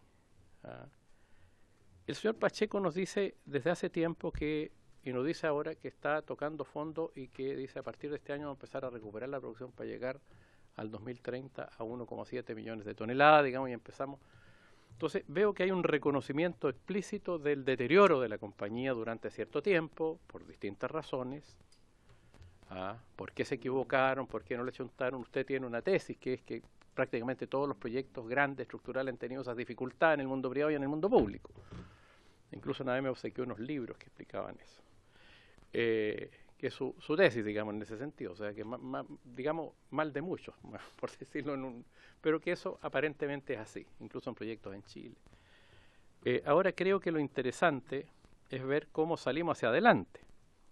El señor Pacheco nos dice desde hace tiempo que, y nos dice ahora que está tocando fondo y que dice a partir de este año vamos a empezar a recuperar la producción para llegar al 2030 a 1,7 millones de toneladas, digamos, y empezamos. Entonces veo que hay un reconocimiento explícito del deterioro de la compañía durante cierto tiempo, por distintas razones. ¿Por qué se equivocaron? ¿Por qué no le chuntaron? Usted tiene una tesis que es que prácticamente todos los proyectos grandes, estructurales, han tenido esas dificultades en el mundo privado y en el mundo público. Incluso una vez me obsequió unos libros que explicaban eso. Que es su tesis, digamos, en ese sentido. O sea, que digamos, mal de muchos, por decirlo pero que eso aparentemente es así, incluso en proyectos en Chile. Ahora creo que lo interesante es ver cómo salimos hacia adelante.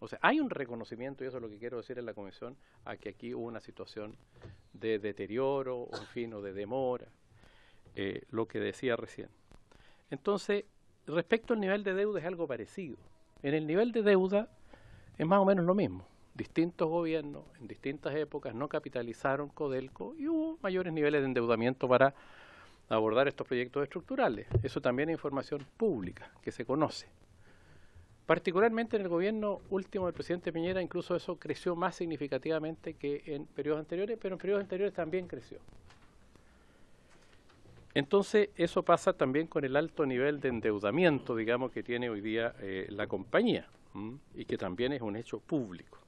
O sea, hay un reconocimiento, y eso es lo que quiero decir en la comisión, a que aquí hubo una situación de deterioro, o en fin, o de demora, lo que decía recién. Entonces, respecto al nivel de deuda es algo parecido. En el nivel de deuda es más o menos lo mismo. Distintos gobiernos en distintas épocas no capitalizaron Codelco y hubo mayores niveles de endeudamiento para abordar estos proyectos estructurales. Eso también es información pública que se conoce. Particularmente en el gobierno último del presidente Piñera, incluso eso creció más significativamente que en periodos anteriores, pero en periodos anteriores también creció. Entonces, eso pasa también con el alto nivel de endeudamiento, digamos, que tiene hoy día la compañía, y que también es un hecho público.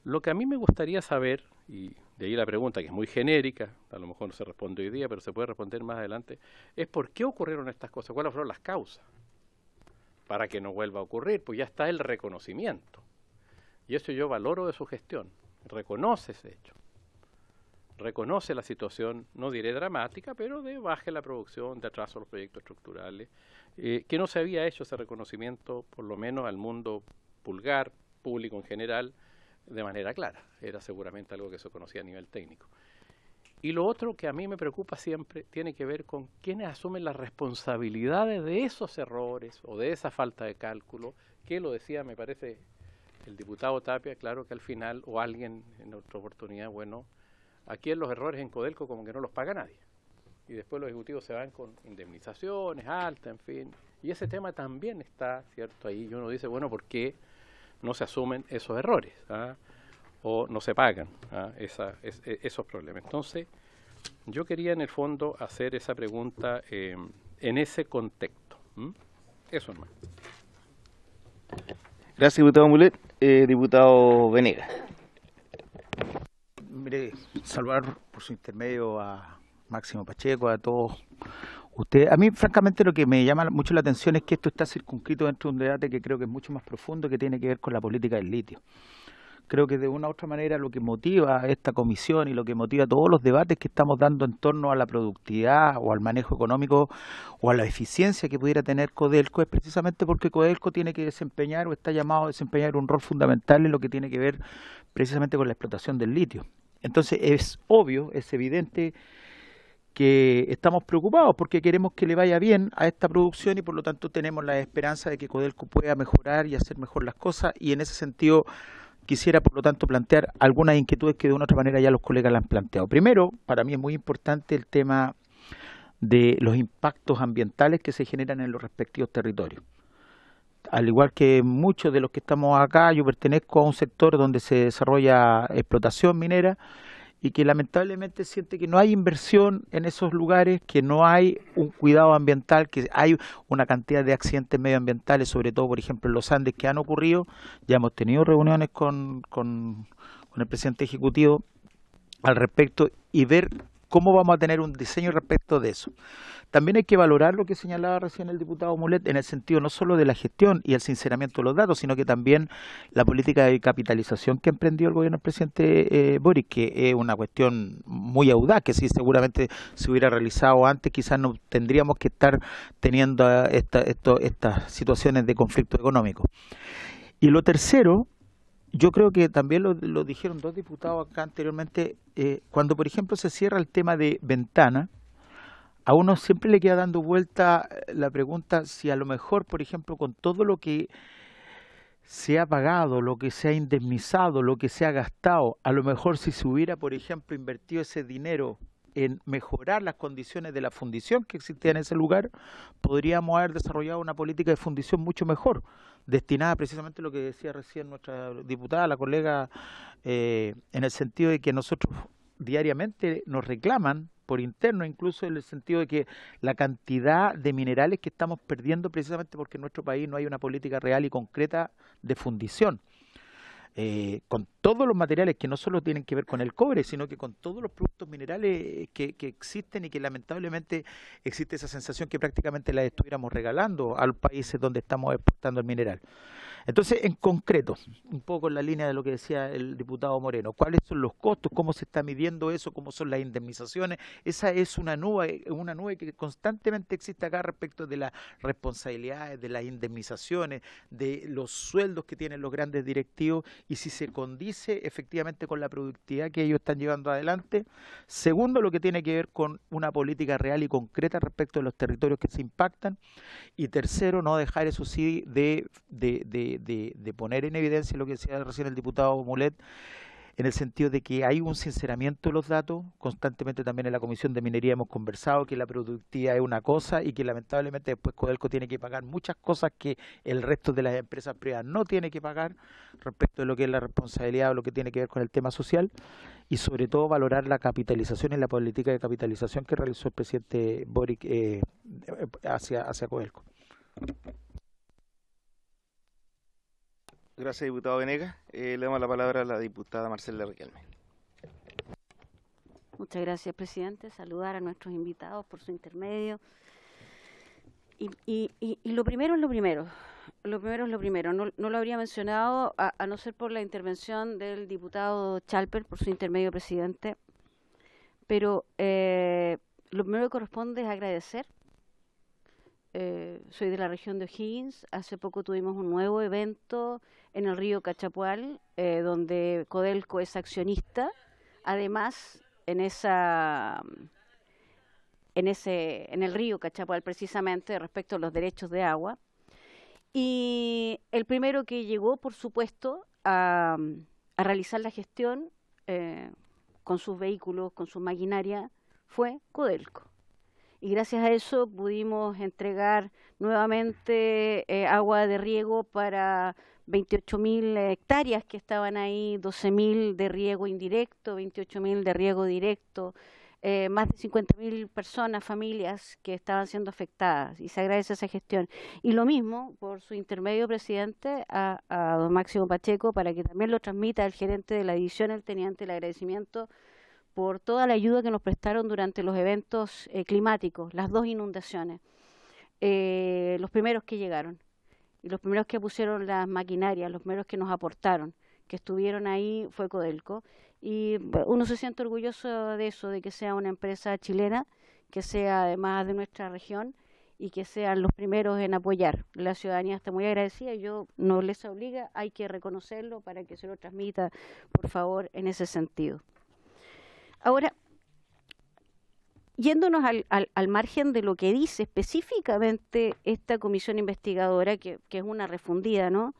Lo que a mí me gustaría saber, y de ahí la pregunta que es muy genérica, a lo mejor no se responde hoy día, pero se puede responder más adelante, es por qué ocurrieron estas cosas, cuáles fueron las causas, para que no vuelva a ocurrir, pues ya está el reconocimiento. Y eso yo valoro de su gestión, reconoce ese hecho. Reconoce la situación, no diré dramática, pero de baja en la producción, de atraso a los proyectos estructurales, que no se había hecho ese reconocimiento, por lo menos al mundo vulgar, público en general, de manera clara. Era seguramente algo que se conocía a nivel técnico. Y lo otro que a mí me preocupa siempre tiene que ver con quiénes asumen las responsabilidades de esos errores o de esa falta de cálculo, que lo decía, me parece, el diputado Tapia, claro que al final, o alguien en otra oportunidad, bueno, aquí en los errores en Codelco como que no los paga nadie. Y después los ejecutivos se van con indemnizaciones altas, en fin. Y ese tema también está, ¿cierto? Ahí y uno dice, bueno, ¿por qué no se asumen esos errores? O no se pagan esos problemas. Entonces, yo quería en el fondo hacer esa pregunta en ese contexto. Eso nomás. Gracias, diputado Mulet. Diputado Venegas. Mire, saludar por su intermedio a Máximo Pacheco, a todos A mí, francamente, lo que me llama mucho la atención es que esto está circunscrito dentro de un debate que creo que es mucho más profundo, que tiene que ver con la política del litio. Creo que de una u otra manera lo que motiva a esta comisión y lo que motiva todos los debates que estamos dando en torno a la productividad o al manejo económico o a la eficiencia que pudiera tener Codelco es precisamente porque Codelco tiene que desempeñar o está llamado a desempeñar un rol fundamental en lo que tiene que ver precisamente con la explotación del litio. Entonces es obvio, es evidente que estamos preocupados porque queremos que le vaya bien a esta producción y por lo tanto tenemos la esperanza de que Codelco pueda mejorar y hacer mejor las cosas, y en ese sentido quisiera, por lo tanto, plantear algunas inquietudes que de una u otra manera ya los colegas la han planteado. Primero, para mí es muy importante el tema de los impactos ambientales que se generan en los respectivos territorios. Al igual que muchos de los que estamos acá, yo pertenezco a un sector donde se desarrolla explotación minera y que lamentablemente siente que no hay inversión en esos lugares, que no hay un cuidado ambiental, que hay una cantidad de accidentes medioambientales, sobre todo, por ejemplo, en los Andes, que han ocurrido. Ya hemos tenido reuniones con el presidente ejecutivo al respecto y ver cómo vamos a tener un diseño respecto de eso. También hay que valorar lo que señalaba recién el diputado Mulet en el sentido no solo de la gestión y el sinceramiento de los datos, sino que también la política de capitalización que emprendió el gobierno del presidente Boric, que es una cuestión muy audaz, que si seguramente se hubiera realizado antes, quizás no tendríamos que estar teniendo estas situaciones de conflicto económico. Y lo tercero, yo creo que también lo dijeron dos diputados acá anteriormente, cuando por ejemplo se cierra el tema de Ventana, a uno siempre le queda dando vuelta la pregunta si a lo mejor, por ejemplo, con todo lo que se ha pagado, lo que se ha indemnizado, lo que se ha gastado, a lo mejor si se hubiera, por ejemplo, invertido ese dinero en mejorar las condiciones de la fundición que existía en ese lugar, podríamos haber desarrollado una política de fundición mucho mejor, destinada precisamente a lo que decía recién nuestra diputada, la colega, en el sentido de que nosotros diariamente nos reclaman por interno, incluso en el sentido de que la cantidad de minerales que estamos perdiendo precisamente porque en nuestro país no hay una política real y concreta de fundición. Con todos los materiales que no solo tienen que ver con el cobre, sino que con todos los productos minerales que existen y que lamentablemente existe esa sensación que prácticamente las estuviéramos regalando a los países donde estamos exportando el mineral. Entonces, en concreto, un poco en la línea de lo que decía el diputado Moreno, ¿cuáles son los costos? ¿Cómo se está midiendo eso? ¿Cómo son las indemnizaciones? Esa es una nube que constantemente existe acá respecto de las responsabilidades, de las indemnizaciones, de los sueldos que tienen los grandes directivos y si se condice efectivamente con la productividad que ellos están llevando adelante. Segundo, lo que tiene que ver con una política real y concreta respecto de los territorios que se impactan. Y tercero, no dejar eso sí de poner en evidencia lo que decía recién el diputado Mulet, en el sentido de que hay un sinceramiento de los datos. Constantemente también en la Comisión de Minería hemos conversado que la productividad es una cosa y que lamentablemente después Codelco tiene que pagar muchas cosas que el resto de las empresas privadas no tiene que pagar respecto de lo que es la responsabilidad o lo que tiene que ver con el tema social, y sobre todo valorar la capitalización y la política de capitalización que realizó el presidente Boric hacia Codelco. Gracias, diputado Venegas. Le damos la palabra a la diputada Marcela Riquelme. Muchas gracias, presidente. Saludar a nuestros invitados por su intermedio. Y lo primero es lo primero. Lo primero es lo primero. No lo habría mencionado a no ser por la intervención del diputado Chalper, por su intermedio, presidente. Pero lo primero que corresponde es agradecer. Soy de la región de O'Higgins. Hace poco tuvimos un nuevo evento en el río Cachapual, donde Codelco es accionista. Además, en el río Cachapual, precisamente respecto a los derechos de agua. Y el primero que llegó, por supuesto, a realizar la gestión con sus vehículos, con su maquinaria, fue Codelco. Y gracias a eso pudimos entregar nuevamente agua de riego para 28.000 hectáreas que estaban ahí, 12.000 de riego indirecto, 28.000 de riego directo, más de 50.000 personas, familias que estaban siendo afectadas, y se agradece esa gestión. Y lo mismo, por su intermedio, presidente, a don Máximo Pacheco, para que también lo transmita al gerente de la división, el teniente, el agradecimiento por toda la ayuda que nos prestaron durante los eventos climáticos, las 2 inundaciones, los primeros que llegaron, y los primeros que pusieron las maquinarias, los primeros que nos aportaron, que estuvieron ahí, fue Codelco. Y uno se siente orgulloso de eso, de que sea una empresa chilena, que sea además de nuestra región, y que sean los primeros en apoyar. La ciudadanía está muy agradecida y yo no les obliga, hay que reconocerlo para que se lo transmita, por favor, en ese sentido. Ahora, yéndonos al margen de lo que dice específicamente esta comisión investigadora, que es una refundida, ¿no?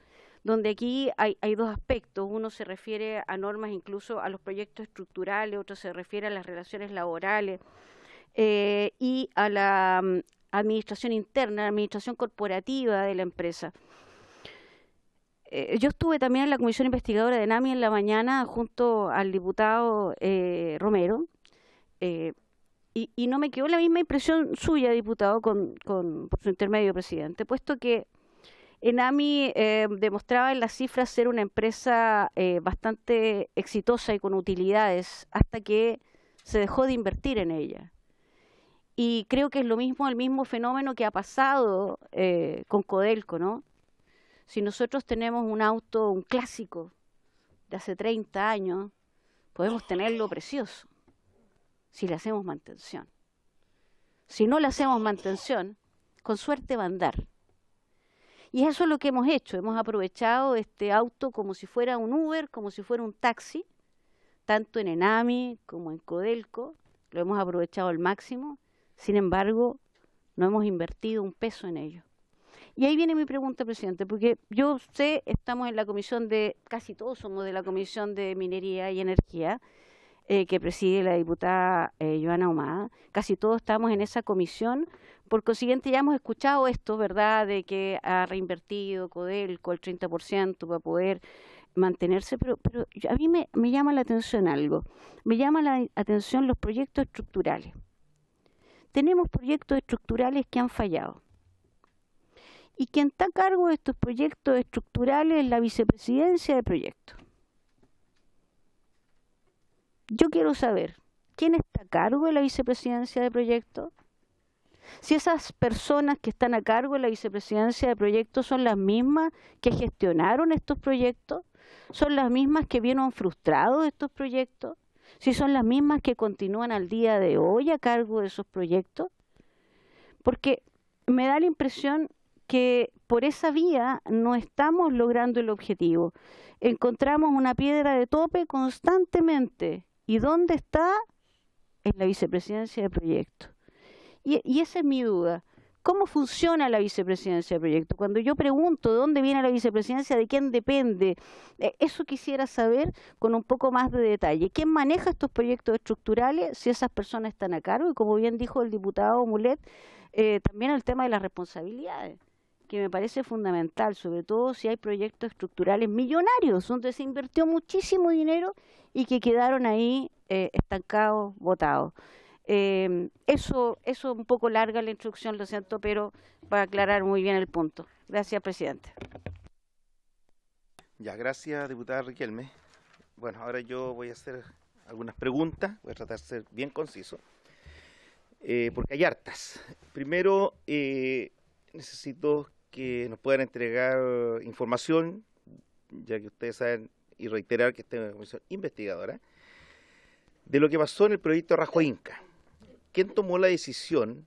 Donde aquí hay 2 aspectos. Uno se refiere a normas, incluso a los proyectos estructurales, otro se refiere a las relaciones laborales y a la administración interna, la administración corporativa de la empresa. Yo estuve también en la comisión investigadora de ENAMI en la mañana junto al diputado Romero, y no me quedó la misma impresión suya, diputado, por su intermedio, presidente, puesto que ENAMI demostraba en las cifras ser una empresa bastante exitosa y con utilidades hasta que se dejó de invertir en ella. Y creo que es lo mismo, el mismo fenómeno que ha pasado con Codelco, ¿no? Si nosotros tenemos un auto, un clásico de hace 30 años, podemos tenerlo precioso si le hacemos mantención. Si no le hacemos mantención, con suerte va a andar. Y eso es lo que hemos hecho. Hemos aprovechado este auto como si fuera un Uber, como si fuera un taxi, tanto en ENAMI como en Codelco. Lo hemos aprovechado al máximo. Sin embargo, no hemos invertido un peso en ello. Y ahí viene mi pregunta, presidente, porque yo sé, estamos en la comisión casi todos somos de la Comisión de Minería y Energía, que preside la diputada Joana Ahumada. Casi todos estamos en esa comisión. Por consiguiente, ya hemos escuchado esto, ¿verdad?, de que ha reinvertido Codelco el 30% para poder mantenerse, pero a mí me llama la atención algo. Me llama la atención los proyectos estructurales. Tenemos proyectos estructurales que han fallado. Y quien está a cargo de estos proyectos estructurales es la vicepresidencia de proyectos. Yo quiero saber, ¿quién está a cargo de la vicepresidencia de proyectos? Si esas personas que están a cargo de la vicepresidencia de proyectos son las mismas que gestionaron estos proyectos, son las mismas que vieron frustrados estos proyectos, si son las mismas que continúan al día de hoy a cargo de esos proyectos, porque me da la impresión que por esa vía no estamos logrando el objetivo. Encontramos una piedra de tope constantemente. ¿Y dónde está? En la vicepresidencia de proyectos. Y esa es mi duda. ¿Cómo funciona la vicepresidencia de proyectos? Cuando yo pregunto de dónde viene la vicepresidencia, de quién depende, eso quisiera saber con un poco más de detalle. ¿Quién maneja estos proyectos estructurales si esas personas están a cargo? Y como bien dijo el diputado Mulet, también el tema de las responsabilidades, que me parece fundamental, sobre todo si hay proyectos estructurales millonarios, donde se invirtió muchísimo dinero y que quedaron ahí estancados, botados. Eso un poco larga la instrucción, lo siento, pero para aclarar muy bien el punto. Gracias, presidente. Ya, gracias, diputada Riquelme. Bueno, ahora yo voy a hacer algunas preguntas, voy a tratar de ser bien conciso, porque hay hartas. Primero, necesito que nos puedan entregar información, ya que ustedes saben, y reiterar que esta es una comisión investigadora, de lo que pasó en el proyecto Rajo Inca. ¿Quién tomó la decisión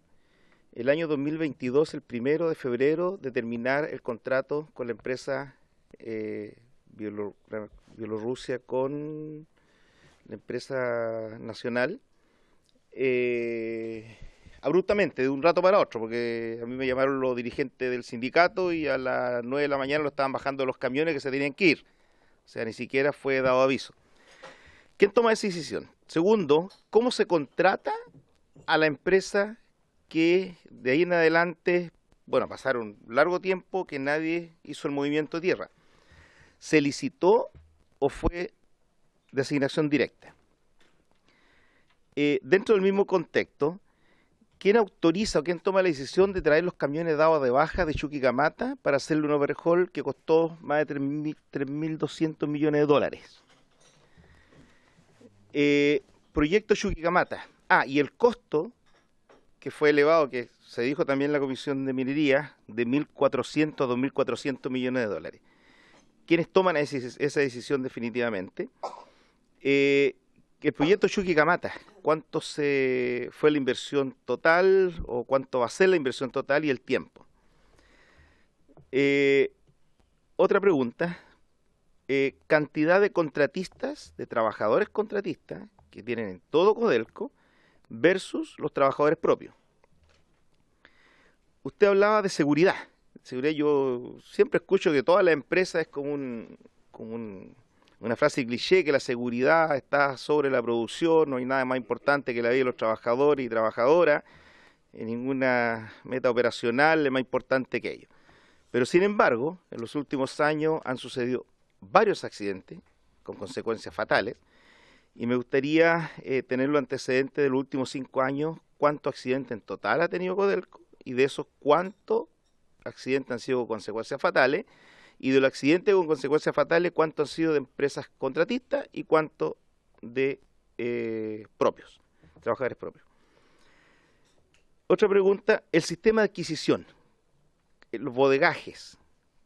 el año 2022, el 1 de febrero, de terminar el contrato con la empresa Bielorrusia con la empresa nacional? Abruptamente, de un rato para otro, porque a mí me llamaron los dirigentes del sindicato y a las 9 de la mañana lo estaban bajando los camiones que se tenían que ir. O sea, ni siquiera fue dado aviso. ¿Quién toma esa decisión? Segundo, ¿cómo se contrata a la empresa que de ahí en adelante, bueno, pasaron largo tiempo que nadie hizo el movimiento de tierra? ¿Se licitó o fue de asignación directa? Dentro del mismo contexto, ¿quién autoriza o quién toma la decisión de traer los camiones dados de baja de Chuquicamata para hacerle un overhaul que costó más de 3.200 millones de dólares? proyecto Chuquicamata. Y el costo, que fue elevado, que se dijo también en la Comisión de Minería, de 1.400 a 2.400 millones de dólares. ¿Quiénes toman esa decisión definitivamente? El proyecto Chuquicamata, ¿cuánto fue la inversión total o cuánto va a ser la inversión total y el tiempo? Otra pregunta, cantidad de contratistas, de trabajadores contratistas que tienen en todo Codelco versus los trabajadores propios. Usted hablaba de seguridad. Yo siempre escucho que toda la empresa es como una frase cliché, que la seguridad está sobre la producción, no hay nada más importante que la vida de los trabajadores y trabajadoras, ninguna meta operacional es más importante que ello. Pero sin embargo, en los últimos años han sucedido varios accidentes con consecuencias fatales, y me gustaría tener los antecedentes de los últimos 5 años, cuántos accidentes en total ha tenido Codelco, y de esos cuántos accidentes han sido con consecuencias fatales, y de los accidentes con consecuencias fatales, cuántos han sido de empresas contratistas y cuántos de propios, trabajadores propios. Otra pregunta, el sistema de adquisición, los bodegajes.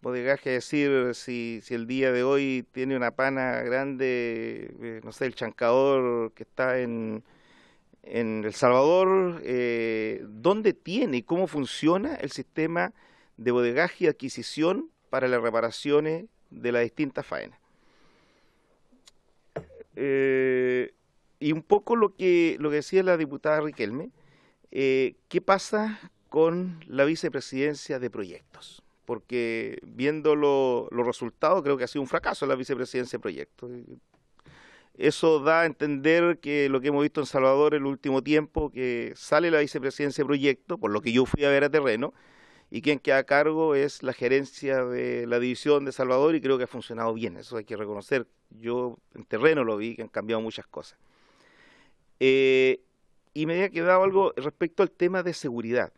Bodegaje, es decir, si el día de hoy tiene una pana grande, no sé, el chancador que está en El Salvador, ¿dónde tiene y cómo funciona el sistema de bodegaje y adquisición para las reparaciones de las distintas faenas? Y un poco lo que decía la diputada Riquelme, ¿qué pasa con la vicepresidencia de proyectos? Porque viendo los resultados, creo que ha sido un fracaso la vicepresidencia de proyectos. Eso da a entender que lo que hemos visto en Salvador en el último tiempo, que sale la vicepresidencia de proyectos, por lo que yo fui a ver a terreno, y quien queda a cargo es la gerencia de la división de Salvador, y creo que ha funcionado bien, eso hay que reconocer. Yo en terreno lo vi, que han cambiado muchas cosas. Y me había quedado algo respecto al tema de seguridad.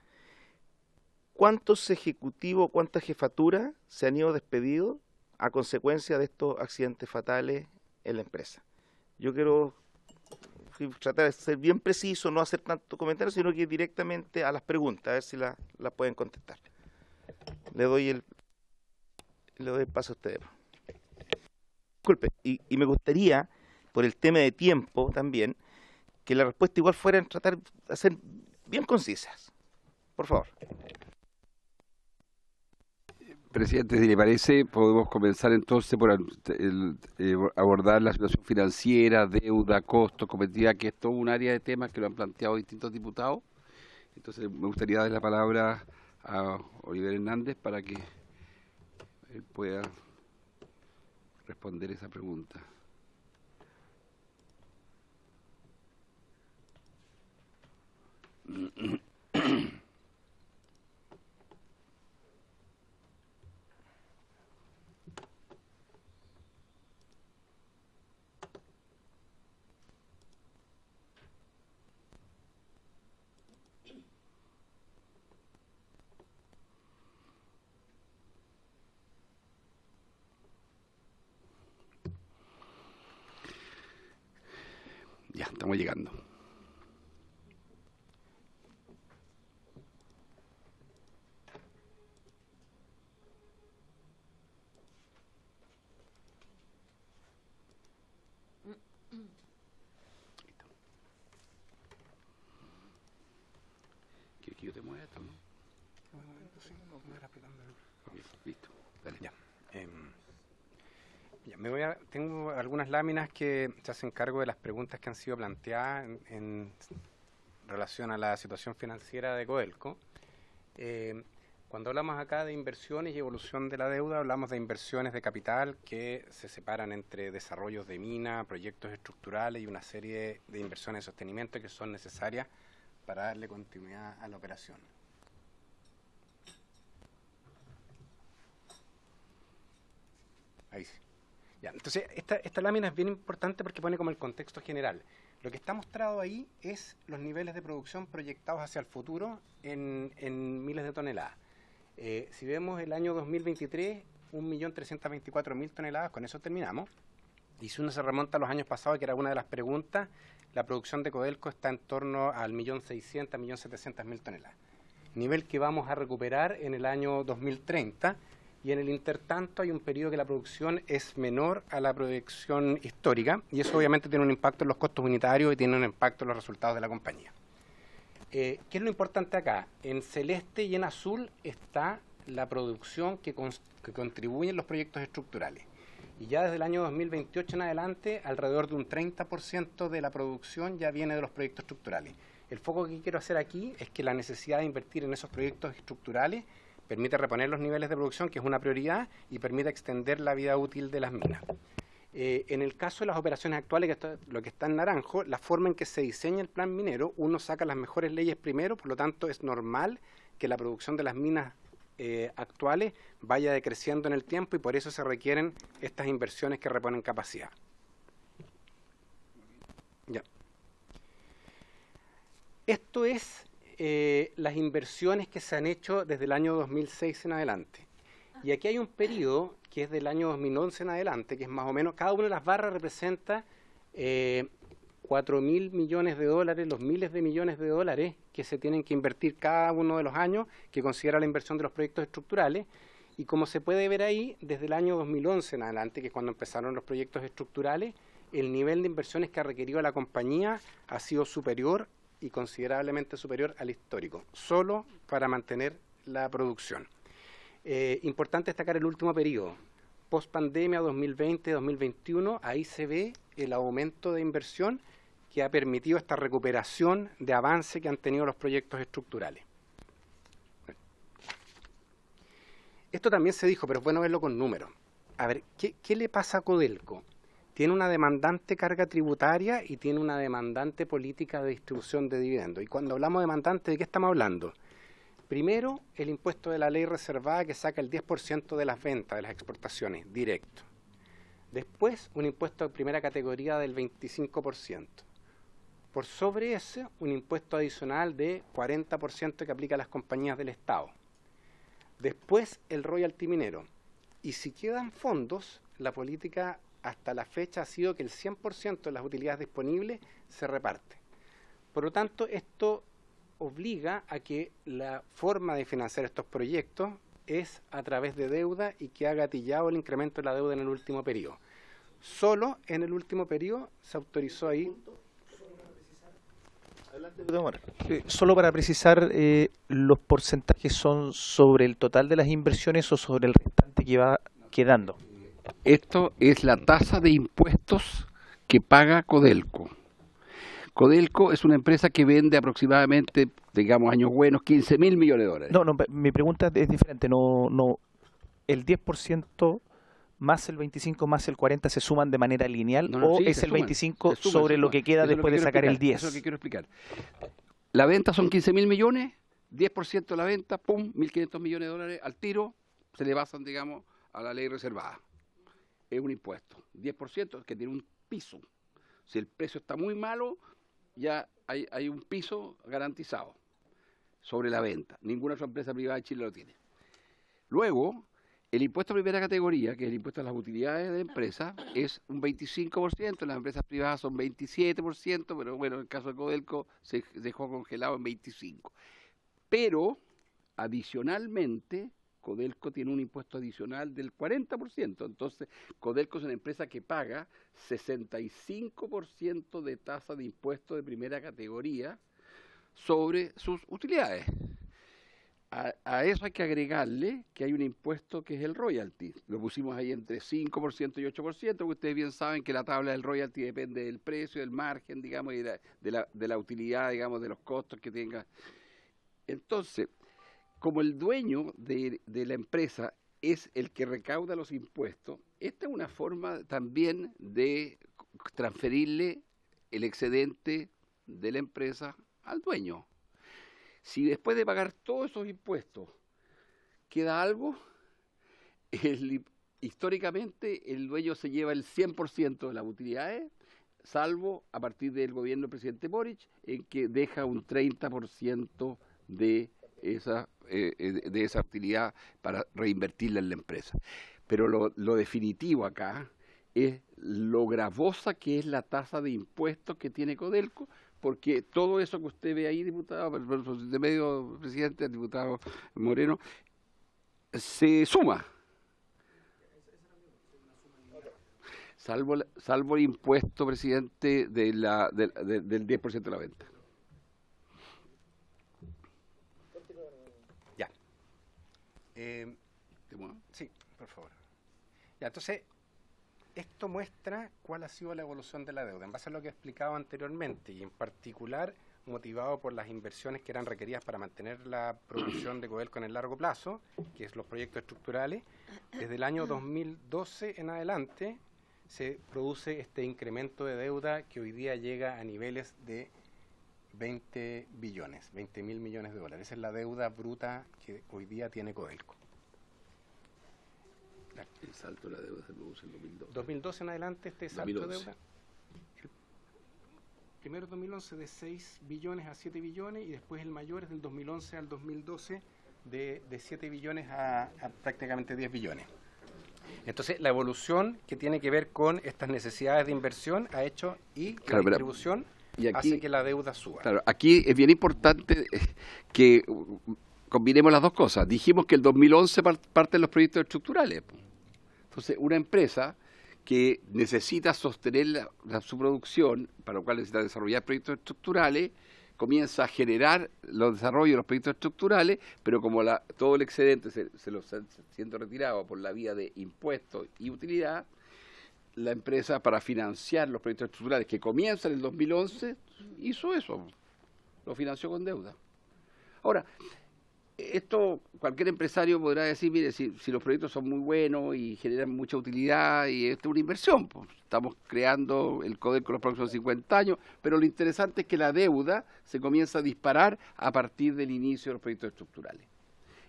¿Cuántos ejecutivos, cuántas jefaturas se han ido despedidos a consecuencia de estos accidentes fatales en la empresa? Yo quiero tratar de ser bien preciso, no hacer tanto comentario, sino que ir directamente a las preguntas, a ver si las pueden contestar. Le doy el paso a ustedes. Disculpe, y me gustaría, por el tema de tiempo también, que la respuesta igual fuera en tratar de ser bien concisas. Por favor. Presidente, si le parece, podemos comenzar entonces por abordar la situación financiera, deuda, costos, competitividad, que es todo un área de temas que lo han planteado distintos diputados. Entonces me gustaría dar la palabra a Oliver Hernández para que él pueda responder esa pregunta. Ya, estamos llegando. ¿Quieres que yo te mueva esto, no? Listo, dale. Ya. Tengo algunas láminas que se hacen cargo de las preguntas que han sido planteadas en relación a la situación financiera de Codelco. Cuando hablamos acá de inversiones y evolución de la deuda, hablamos de inversiones de capital que se separan entre desarrollos de mina, proyectos estructurales y una serie de inversiones de sostenimiento que son necesarias para darle continuidad a la operación. Ahí sí. Ya, entonces, esta lámina es bien importante porque pone como el contexto general. Lo que está mostrado ahí es los niveles de producción proyectados hacia el futuro en miles de toneladas. Si vemos el año 2023, 1.324.000 toneladas, con eso terminamos. Y si uno se remonta a los años pasados, que era una de las preguntas, la producción de Codelco está en torno al 1.600.000, 1.700.000 toneladas. Nivel que vamos a recuperar en el año 2030, y en el intertanto hay un periodo que la producción es menor a la producción histórica, y eso obviamente tiene un impacto en los costos unitarios y tiene un impacto en los resultados de la compañía. ¿Qué es lo importante acá? En celeste y en azul está la producción que contribuye en los proyectos estructurales. Y ya desde el año 2028 en adelante, alrededor de un 30% de la producción ya viene de los proyectos estructurales. El foco que quiero hacer aquí es que la necesidad de invertir en esos proyectos estructurales permite reponer los niveles de producción, que es una prioridad, y permite extender la vida útil de las minas. En el caso de las operaciones actuales, lo que está en naranjo, la forma en que se diseña el plan minero, uno saca las mejores leyes primero, por lo tanto es normal que la producción de las minas actuales vaya decreciendo en el tiempo, y por eso se requieren estas inversiones que reponen capacidad. Ya. Esto es las inversiones que se han hecho desde el año 2006 en adelante. Y aquí hay un periodo que es del año 2011 en adelante, que es más o menos, cada una de las barras representa 4.000 millones de dólares, los miles de millones de dólares que se tienen que invertir cada uno de los años, que considera la inversión de los proyectos estructurales. Y como se puede ver ahí, desde el año 2011 en adelante, que es cuando empezaron los proyectos estructurales, el nivel de inversiones que ha requerido la compañía ha sido superior y considerablemente superior al histórico, solo para mantener la producción. Importante destacar el último periodo, post pandemia 2020-2021, ahí se ve el aumento de inversión que ha permitido esta recuperación de avance que han tenido los proyectos estructurales. Esto también se dijo, pero es bueno verlo con números. A ver, ¿qué le pasa a Codelco? Tiene una demandante carga tributaria y tiene una demandante política de distribución de dividendos. Y cuando hablamos de demandante, ¿de qué estamos hablando? Primero, el impuesto de la ley reservada, que saca el 10% de las ventas, de las exportaciones, directo. Después, un impuesto de primera categoría del 25%. Por sobre ese, un impuesto adicional de 40% que aplica a las compañías del Estado. Después, el royalty minero. Y si quedan fondos, la política hasta la fecha ha sido que el 100% de las utilidades disponibles se reparte. Por lo tanto, esto obliga a que la forma de financiar estos proyectos es a través de deuda, y que ha gatillado el incremento de la deuda en el último periodo. Solo en el último periodo se autorizó ahí. Solo para precisar, ¿los porcentajes son sobre el total de las inversiones o sobre el restante que va quedando? Esto es la tasa de impuestos que paga Codelco. Codelco es una empresa que vende aproximadamente, digamos, años buenos, 15.000 millones de dólares. No, mi pregunta es diferente. No, el 10% más el 25 más el 40 se suman de manera lineal, o sí, es el 25 sobre lo que queda después de sacar el 10. Eso es lo que quiero explicar. La venta son 15.000 millones, 10% de la venta, pum, 1.500 millones de dólares al tiro, se le basan, digamos, a la ley reservada. Es un impuesto, 10% que tiene un piso. Si el precio está muy malo, ya hay un piso garantizado sobre la venta. Ninguna otra empresa privada de Chile lo tiene. Luego, el impuesto de primera categoría, que es el impuesto a las utilidades de empresa, es un 25%, las empresas privadas son 27%, pero bueno, en el caso de Codelco se dejó congelado en 25%. Pero, adicionalmente, Codelco tiene un impuesto adicional del 40%, entonces Codelco es una empresa que paga 65% de tasa de impuesto de primera categoría sobre sus utilidades. A eso hay que agregarle que hay un impuesto que es el royalty. Lo pusimos ahí entre 5% y 8%, porque ustedes bien saben que la tabla del royalty depende del precio, del margen, digamos, y de la utilidad, digamos, de los costos que tenga. Entonces, como el dueño de la empresa es el que recauda los impuestos, esta es una forma también de transferirle el excedente de la empresa al dueño. Si después de pagar todos esos impuestos queda algo, históricamente el dueño se lleva el 100% de las utilidades, salvo a partir del gobierno del presidente Boric, en que deja un 30% de esa utilidad para reinvertirla en la empresa. Pero lo definitivo acá es lo gravosa que es la tasa de impuestos que tiene Codelco, porque todo eso que usted ve ahí, diputado, de medio presidente, el diputado Moreno, se suma. Salvo el impuesto, presidente, del 10% de la venta. Ya. Sí, por favor. Ya, entonces, esto muestra cuál ha sido la evolución de la deuda, en base a lo que he explicado anteriormente, y en particular motivado por las inversiones que eran requeridas para mantener la producción de Codelco en el largo plazo, que es los proyectos estructurales. Desde el año 2012 en adelante se produce este incremento de deuda que hoy día llega a niveles de 20 mil millones de dólares. Esa es la deuda bruta que hoy día tiene Codelco. El salto de la deuda se produce en 2012. 2012 en adelante este salto 2011. de deuda. El primero 2011 de 6 billones a 7 billones y después el mayor es del 2011 al 2012 de 7 billones a prácticamente 10 billones. Entonces, la evolución que tiene que ver con estas necesidades de inversión ha hecho y la distribución y aquí, hace que la deuda suba. Claro, aquí es bien importante que combinemos las dos cosas. Dijimos que el 2011 parten los proyectos estructurales. Entonces, una empresa que necesita sostener su producción, para lo cual necesita desarrollar proyectos estructurales, comienza a generar los desarrollos de los proyectos estructurales, pero como todo el excedente se lo está siendo retirado por la vía de impuestos y utilidad, la empresa, para financiar los proyectos estructurales que comienzan en el 2011, hizo eso, lo financió con deuda. Ahora, esto cualquier empresario podrá decir, mire, si los proyectos son muy buenos y generan mucha utilidad y esto es una inversión, pues estamos creando el Codelco los próximos 50 años, pero lo interesante es que la deuda se comienza a disparar a partir del inicio de los proyectos estructurales.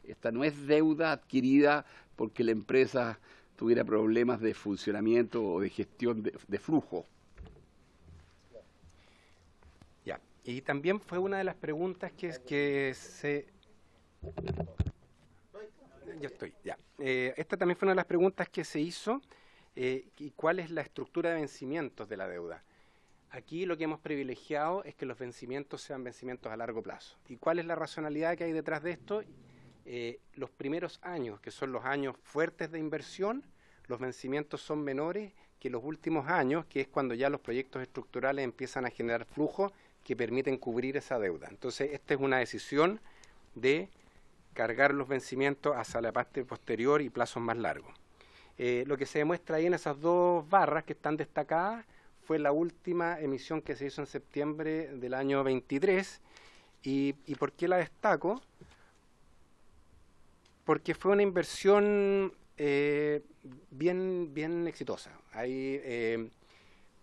Esta no es deuda adquirida porque la empresa tuviera problemas de funcionamiento o de gestión de flujo. Ya, y también fue una de las preguntas que se... Ya estoy, ya. Esta también fue una de las preguntas que se hizo, y cuál es la estructura de vencimientos de la deuda. Aquí lo que hemos privilegiado es que los vencimientos sean vencimientos a largo plazo. ¿Y cuál es la racionalidad que hay detrás de esto? Los primeros años, que son los años fuertes de inversión, los vencimientos son menores que los últimos años, que es cuando ya los proyectos estructurales empiezan a generar flujos que permiten cubrir esa deuda. Entonces, esta es una decisión de cargar los vencimientos hacia la parte posterior y plazos más largos. Lo que se demuestra ahí en esas dos barras que están destacadas fue la última emisión que se hizo en septiembre del año 23. ¿Y por qué la destaco? Porque fue una inversión bien exitosa. Ahí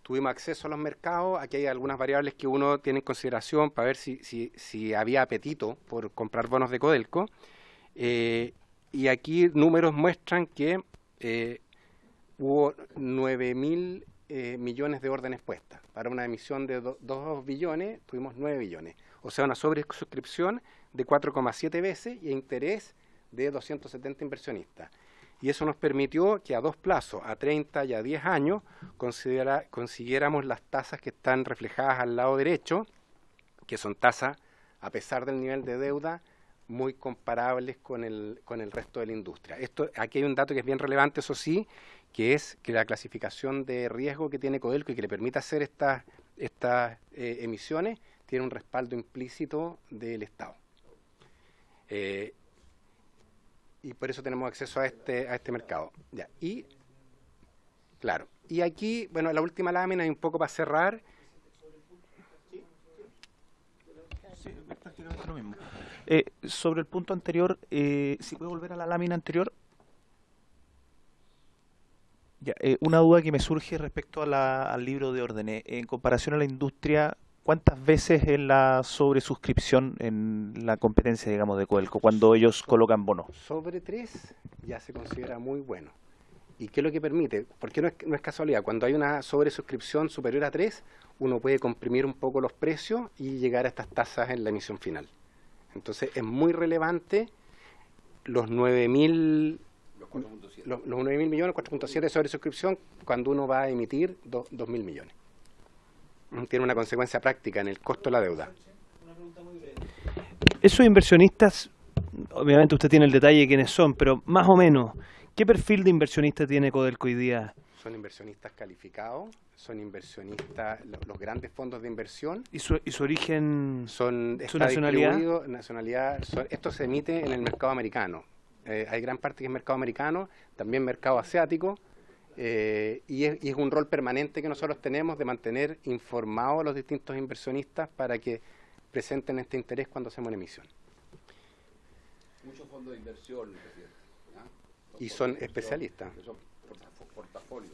tuvimos acceso a los mercados. Aquí hay algunas variables que uno tiene en consideración para ver si había apetito por comprar bonos de Codelco. Y aquí números muestran que hubo 9.000 millones de órdenes puestas. Para una emisión de 2 billones, tuvimos 9 billones. O sea, una sobresuscripción de 4,7 veces y interés de 270 inversionistas. Y eso nos permitió que a dos plazos, a 30 y a 10 años, consiguiéramos las tasas que están reflejadas al lado derecho, que son tasas, a pesar del nivel de deuda, muy comparables con el resto de la industria. Aquí hay un dato que es bien relevante, eso sí, que es que la clasificación de riesgo que tiene Codelco y que le permite hacer estas emisiones, tiene un respaldo implícito del Estado. Y por eso tenemos acceso a este mercado. Ya, y claro, y aquí, bueno, la última lámina y un poco para cerrar. Sí, es prácticamente lo mismo. Sobre el punto anterior, si puedo volver a la lámina anterior. Ya, una duda que me surge respecto al libro de órdenes. En comparación a la industria, ¿cuántas veces es la sobresuscripción en la competencia, digamos, de Codelco, cuando ellos colocan bonos? Sobre 3 ya se considera muy bueno. ¿Y qué es lo que permite? Porque no es casualidad. Cuando hay una sobresuscripción superior a 3, uno puede comprimir un poco los precios y llegar a estas tasas en la emisión final. Entonces, es muy relevante los 9.000... 4.7. Los 9.000 millones, 4.7 sobre suscripción, cuando uno va a emitir 2.000 millones. Tiene una consecuencia práctica en el costo de la deuda. Esos inversionistas, obviamente usted tiene el detalle de quiénes son, pero más o menos, ¿qué perfil de inversionista tiene Codelco hoy día? Son inversionistas calificados, son inversionistas, los grandes fondos de inversión. ¿Y su origen, su nacionalidad? Esto se emite en el mercado americano. Hay gran parte que es mercado americano, también mercado asiático, y es un rol permanente que nosotros tenemos de mantener informados a los distintos inversionistas para que presenten este interés cuando hacemos una emisión. Muchos fondos de inversión, presidente, y son especialistas. Son portafolios.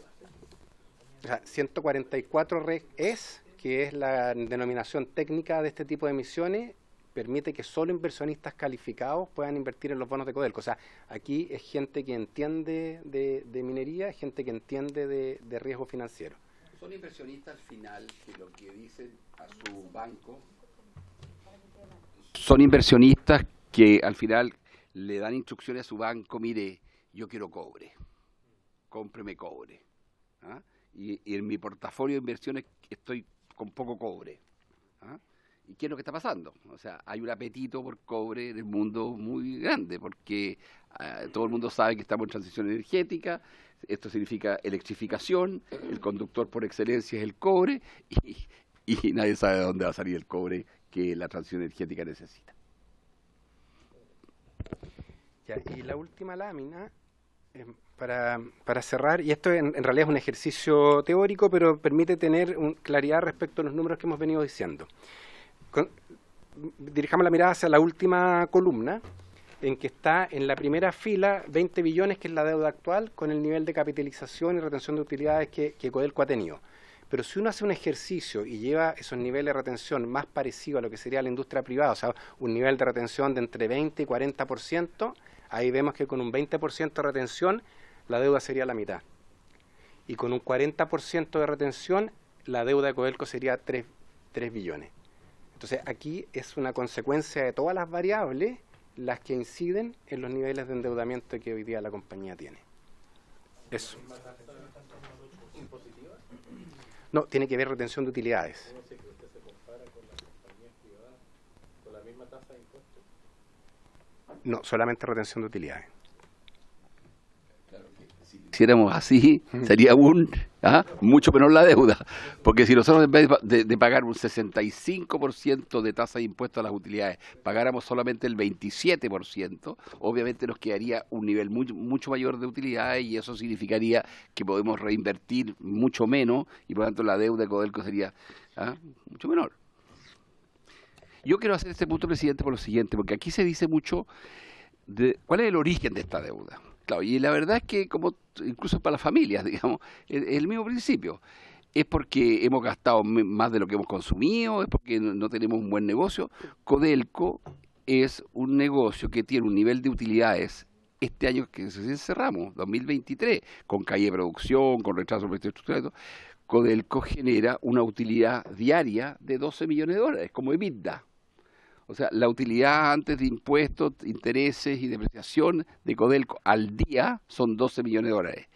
O sea, 144 Reg S, que es la denominación técnica de este tipo de emisiones, permite que solo inversionistas calificados puedan invertir en los bonos de Codelco. O sea, aquí es gente que entiende de minería, gente que entiende de riesgo financiero. Son inversionistas al final que lo que dicen a su banco, son inversionistas que al final le dan instrucciones a su banco, mire, yo quiero cobre, cómpreme cobre. ¿Ah? Y en mi portafolio de inversiones estoy con poco cobre. ¿Ah? ¿Y qué es lo que está pasando? O sea, hay un apetito por cobre en el mundo muy grande, porque todo el mundo sabe que estamos en transición energética, esto significa electrificación, el conductor por excelencia es el cobre, y nadie sabe de dónde va a salir el cobre que la transición energética necesita. Ya, y la última lámina, para cerrar, y esto en realidad es un ejercicio teórico, pero permite tener claridad respecto a los números que hemos venido diciendo. Dirijamos la mirada hacia la última columna, en que está en la primera fila 20 billones, que es la deuda actual, con el nivel de capitalización y retención de utilidades que Codelco ha tenido. Pero si uno hace un ejercicio y lleva esos niveles de retención más parecidos a lo que sería la industria privada, o sea, un nivel de retención de entre 20 y 40%, ahí vemos que con un 20% de retención la deuda sería la mitad. Y con un 40% de retención, la deuda de Codelco sería 3 billones. Entonces, aquí es una consecuencia de todas las variables las que inciden en los niveles de endeudamiento que hoy día la compañía tiene. Eso. No, tiene que ver retención de utilidades. No, solamente retención de utilidades. Si hiciéramos así, sería mucho menor la deuda, porque si nosotros en vez de pagar un 65% de tasa de impuesto a las utilidades, pagáramos solamente el 27%, obviamente nos quedaría un nivel mucho mayor de utilidades, y eso significaría que podemos reinvertir mucho menos, y por lo tanto la deuda de Codelco sería mucho menor. Yo quiero hacer este punto, presidente, por lo siguiente, porque aquí se dice mucho de cuál es el origen de esta deuda. Claro, y la verdad es que, como incluso para las familias, digamos, es el mismo principio. Es porque hemos gastado más de lo que hemos consumido, es porque no tenemos un buen negocio. Codelco es un negocio que tiene un nivel de utilidades este año que cerramos, 2023, con caída de producción, con retraso de proyectos estructurales. Codelco genera una utilidad diaria de 12 millones de dólares, como EBITDA. O sea, la utilidad antes de impuestos, intereses y depreciación de Codelco al día son 12 millones de dólares.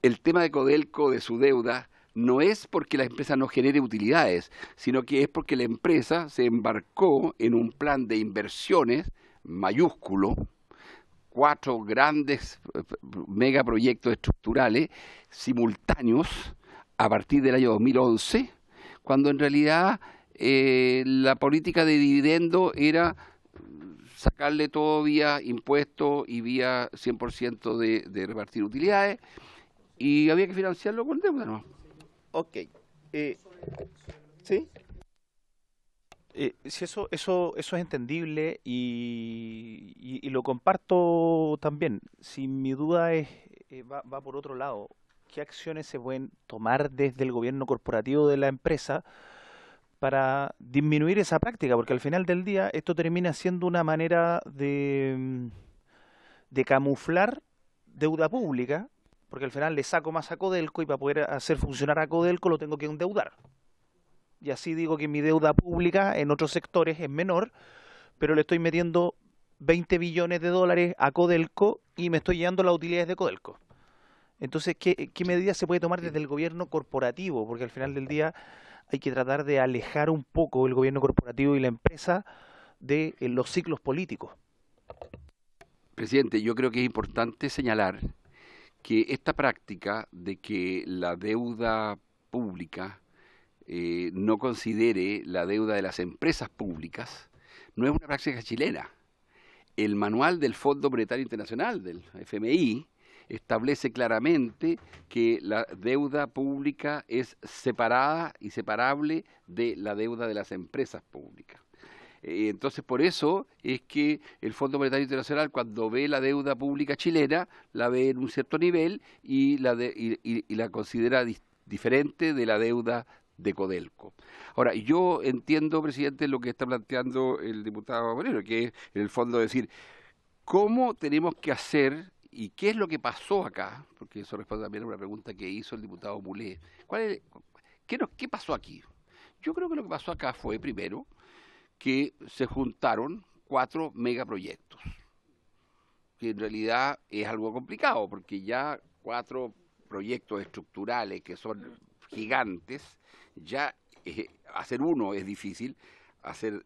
El tema de Codelco, de su deuda, no es porque la empresa no genere utilidades, sino que es porque la empresa se embarcó en un plan de inversiones mayúsculo, 4 grandes megaproyectos estructurales simultáneos a partir del año 2011, cuando en realidad la política de dividendo era sacarle todo vía impuestos y vía 100% de repartir utilidades, y había que financiarlo con deuda, ¿no? Ok. ¿Sí? Si eso es entendible y lo comparto también. Si mi duda va por otro lado, ¿qué acciones se pueden tomar desde el gobierno corporativo de la empresa para disminuir esa práctica? Porque al final del día esto termina siendo una manera de camuflar deuda pública, porque al final le saco más a Codelco, y para poder hacer funcionar a Codelco lo tengo que endeudar. Y así digo que mi deuda pública en otros sectores es menor, pero le estoy metiendo 20 billones de dólares a Codelco y me estoy llevando las utilidades de Codelco. Entonces, ¿qué medidas se puede tomar desde el gobierno corporativo? Porque al final del día hay que tratar de alejar un poco el gobierno corporativo y la empresa de los ciclos políticos. Presidente, yo creo que es importante señalar que esta práctica de que la deuda pública no considere la deuda de las empresas públicas no es una práctica chilena. El manual del Fondo Monetario Internacional, del FMI, establece claramente que la deuda pública es separada y separable de la deuda de las empresas públicas. Entonces, por eso es que el Fondo Monetario Internacional, cuando ve la deuda pública chilena, la ve en un cierto nivel y la considera diferente de la deuda de Codelco. Ahora, yo entiendo, presidente, lo que está planteando el diputado Moreno, que es, en el fondo, decir, ¿cómo tenemos que hacer y qué es lo que pasó acá? Porque eso responde también a una pregunta que hizo el diputado Mulé. ¿Qué pasó aquí? Yo creo que lo que pasó acá fue, primero, que se juntaron 4 megaproyectos, que en realidad es algo complicado, porque ya 4 proyectos estructurales que son gigantes, ya hacer uno es difícil, hacer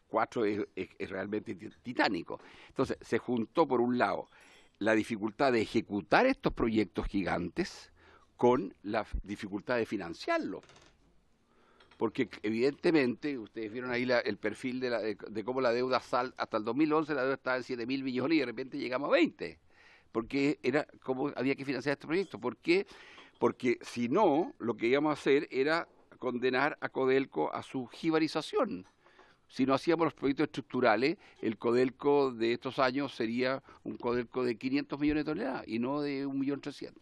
4 es realmente titánico. Entonces, se juntó por un lado la dificultad de ejecutar estos proyectos gigantes con la dificultad de financiarlos. Porque evidentemente, ustedes vieron ahí el perfil de cómo la deuda hasta el 2011 la deuda estaba en 7.000 millones y de repente llegamos a 20. Porque era cómo había que financiar este proyecto. ¿Por qué? Porque si no, lo que íbamos a hacer era condenar a Codelco a su jibarización. Si no hacíamos los proyectos estructurales, el Codelco de estos años sería un Codelco de 500 millones de toneladas y no de 1.300.000.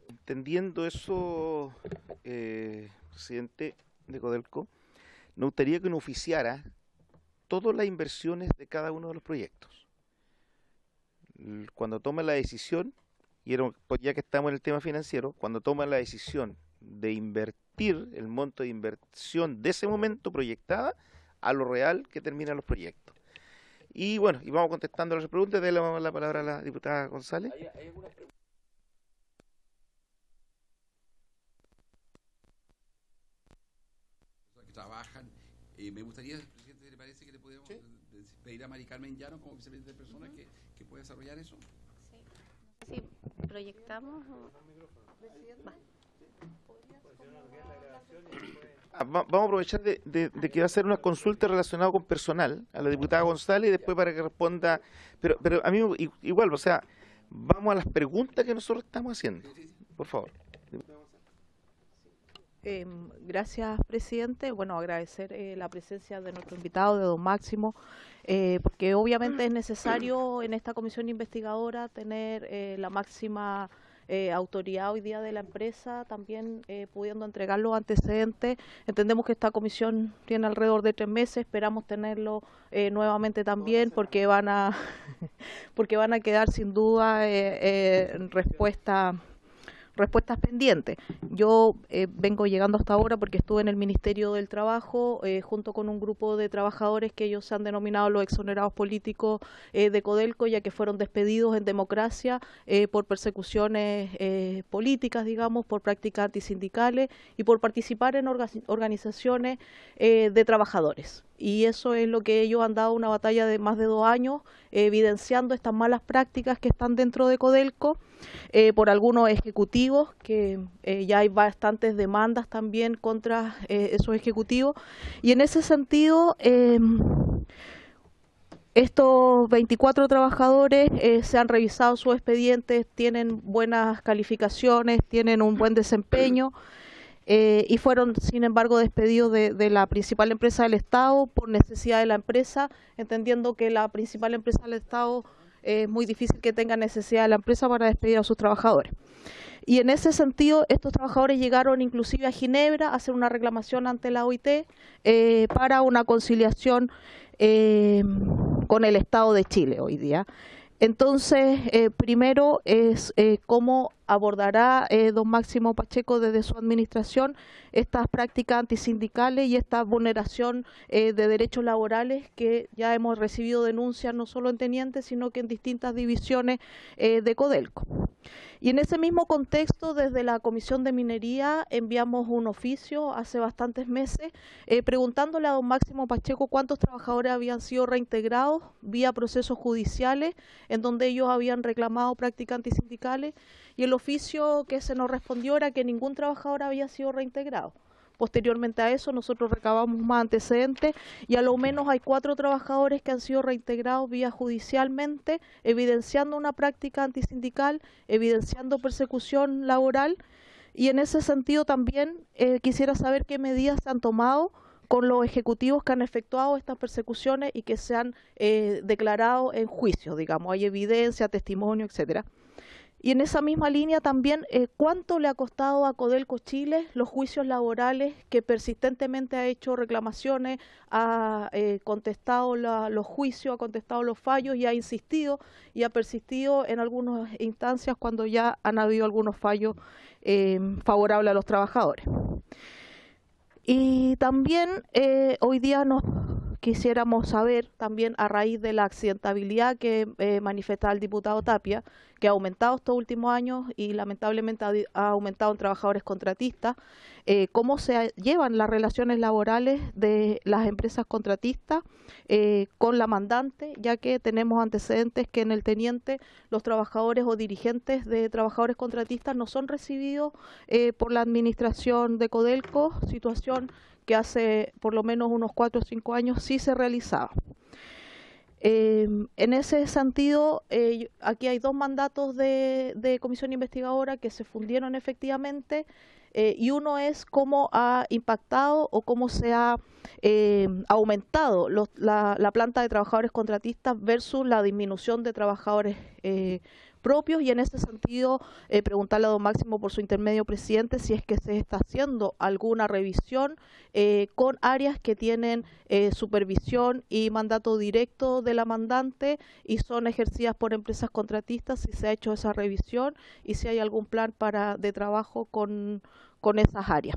Entendiendo eso, presidente de Codelco, nos gustaría que nos oficiara todas las inversiones de cada uno de los proyectos. Cuando toma la decisión, pues ya que estamos en el tema financiero, cuando toma la decisión de invertir el monto de inversión de ese momento proyectada a lo real que terminan los proyectos. Y bueno, y vamos contestando las preguntas. De la palabra a la diputada González. ¿Hay alguna pregunta? Que trabajan. Me gustaría, presidente, ¿le parece que le podemos pedir a Mari Carmen Llano como vicepresidente de personas que pueda desarrollar eso? Sí, proyectamos. Vamos a aprovechar de que va a ser una consulta relacionada con personal a la diputada González y después para que responda, pero a mí igual, o sea, vamos a las preguntas que nosotros estamos haciendo, por favor. Gracias, presidente. Bueno, agradecer la presencia de nuestro invitado, de don Máximo, porque obviamente es necesario en esta comisión investigadora tener la máxima autoridad hoy día de la empresa, también pudiendo entregar los antecedentes. Entendemos que esta comisión tiene alrededor de 3 meses, esperamos tenerlo nuevamente también, porque van a quedar sin duda respuestas pendientes. Yo vengo llegando hasta ahora porque estuve en el Ministerio del Trabajo junto con un grupo de trabajadores que ellos se han denominado los exonerados políticos de Codelco, ya que fueron despedidos en democracia por persecuciones políticas, digamos, por prácticas antisindicales y por participar en organizaciones de trabajadores. Y eso es lo que ellos han dado una batalla de más de 2 años, evidenciando estas malas prácticas que están dentro de Codelco, por algunos ejecutivos, que ya hay bastantes demandas también contra esos ejecutivos. Y en ese sentido, estos 24 trabajadores se han revisado sus expedientes, tienen buenas calificaciones, tienen un buen desempeño, y fueron, sin embargo, despedidos de la principal empresa del Estado por necesidad de la empresa, entendiendo que la principal empresa del Estado es muy difícil que tenga necesidad de la empresa para despedir a sus trabajadores. Y en ese sentido, estos trabajadores llegaron inclusive a Ginebra a hacer una reclamación ante la OIT para una conciliación con el Estado de Chile hoy día. Entonces, primero es cómo abordará don Máximo Pacheco desde su administración estas prácticas antisindicales y esta vulneración de derechos laborales que ya hemos recibido denuncias no solo en Teniente, sino que en distintas divisiones de Codelco. Y en ese mismo contexto, desde la Comisión de Minería enviamos un oficio hace bastantes meses preguntándole a don Máximo Pacheco cuántos trabajadores habían sido reintegrados vía procesos judiciales en donde ellos habían reclamado prácticas antisindicales, y el oficio que se nos respondió era que ningún trabajador había sido reintegrado. Posteriormente a eso nosotros recabamos más antecedentes y a lo menos hay 4 trabajadores que han sido reintegrados vía judicialmente, evidenciando una práctica antisindical, evidenciando persecución laboral, y en ese sentido también quisiera saber qué medidas se han tomado con los ejecutivos que han efectuado estas persecuciones y que se han declarado en juicio, digamos, hay evidencia, testimonio, etcétera. Y en esa misma línea también, ¿cuánto le ha costado a Codelco Chile los juicios laborales que persistentemente ha hecho reclamaciones, ha contestado los juicios, ha contestado los fallos y ha insistido y ha persistido en algunas instancias cuando ya han habido algunos fallos favorables a los trabajadores? Y también hoy día nos quisiéramos saber, también a raíz de la accidentabilidad que manifestaba el diputado Tapia, que ha aumentado estos últimos años y lamentablemente ha aumentado en trabajadores contratistas, cómo se llevan las relaciones laborales de las empresas contratistas con la mandante, ya que tenemos antecedentes que en el Teniente los trabajadores o dirigentes de trabajadores contratistas no son recibidos por la administración de Codelco, situación que hace por lo menos unos 4 o 5 años sí se realizaba. En ese sentido, aquí hay 2 mandatos de comisión investigadora que se fundieron efectivamente, y uno es cómo ha impactado o cómo se ha aumentado la planta de trabajadores contratistas versus la disminución de trabajadores propios, y en ese sentido preguntarle a don Máximo por su intermedio presidente si es que se está haciendo alguna revisión con áreas que tienen supervisión y mandato directo de la mandante y son ejercidas por empresas contratistas, si se ha hecho esa revisión y si hay algún plan de trabajo con esas áreas.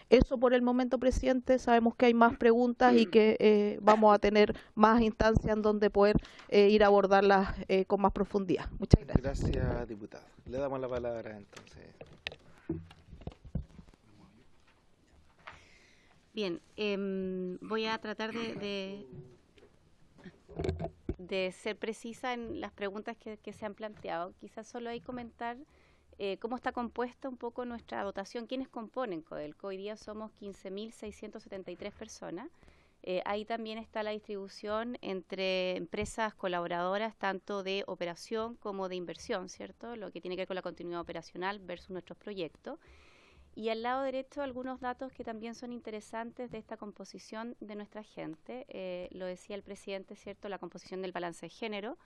Eso por el momento, presidente. Sabemos que hay más preguntas y que vamos a tener más instancias en donde poder ir a abordarlas con más profundidad. Muchas gracias. Gracias, diputado. Le damos la palabra entonces. Bien, voy a tratar de ser precisa en las preguntas que se han planteado. Quizás solo hay comentar cómo está compuesta un poco nuestra dotación, quiénes componen Codelco. Hoy día somos 15.673 personas. Ahí también está la distribución entre empresas colaboradoras, tanto de operación como de inversión, ¿cierto? Lo que tiene que ver con la continuidad operacional versus nuestros proyectos. Y al lado derecho algunos datos que también son interesantes de esta composición de nuestra gente. Lo decía el presidente, ¿cierto? La composición del balance de género.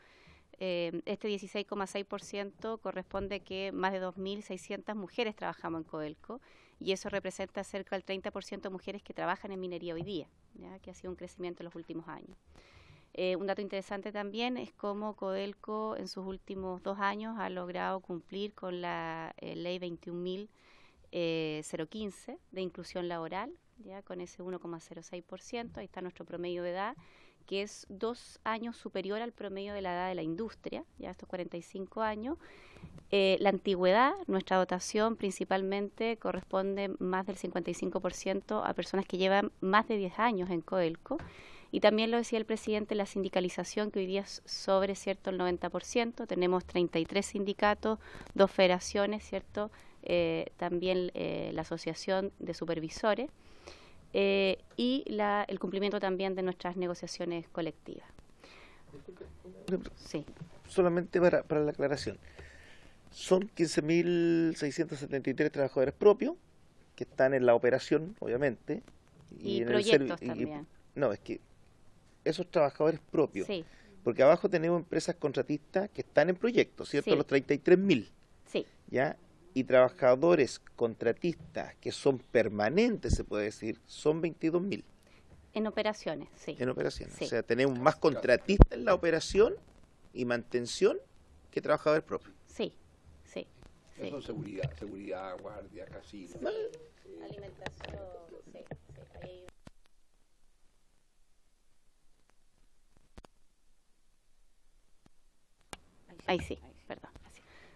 Este 16,6% corresponde a que más de 2.600 mujeres trabajamos en Codelco, y eso representa cerca del 30% de mujeres que trabajan en minería hoy día, ¿ya? Que ha sido un crecimiento en los últimos años. Un dato interesante también es cómo Codelco en sus últimos 2 años ha logrado cumplir con la ley 21.015 de inclusión laboral, ya con ese 1,06%, ahí está nuestro promedio de edad, que es 2 años superior al promedio de la edad de la industria, ya estos 45 años. La antigüedad, nuestra dotación principalmente corresponde más del 55% a personas que llevan más de 10 años en Codelco, y también lo decía el presidente, la sindicalización que hoy día es sobre, ¿cierto?, el 90%, tenemos 33 sindicatos, 2 federaciones, ¿cierto?, también la asociación de supervisores, y el cumplimiento también de nuestras negociaciones colectivas. Sí. Solamente para la aclaración, son 15.673 trabajadores propios que están en la operación, obviamente. Y en proyectos también. No, es que esos trabajadores propios, sí, porque abajo tenemos empresas contratistas que están en proyectos, ¿cierto? Sí. Los 33.000. Sí. ¿Ya? Y trabajadores contratistas que son permanentes, se puede decir, son 22.000. En operaciones, sí. En operaciones. Sí. O sea, tenemos más contratistas en la operación y mantención que trabajadores propios. Sí, sí. Sí. Eso es seguridad, guardia, casino. Alimentación, sí. Ahí sí, perdón.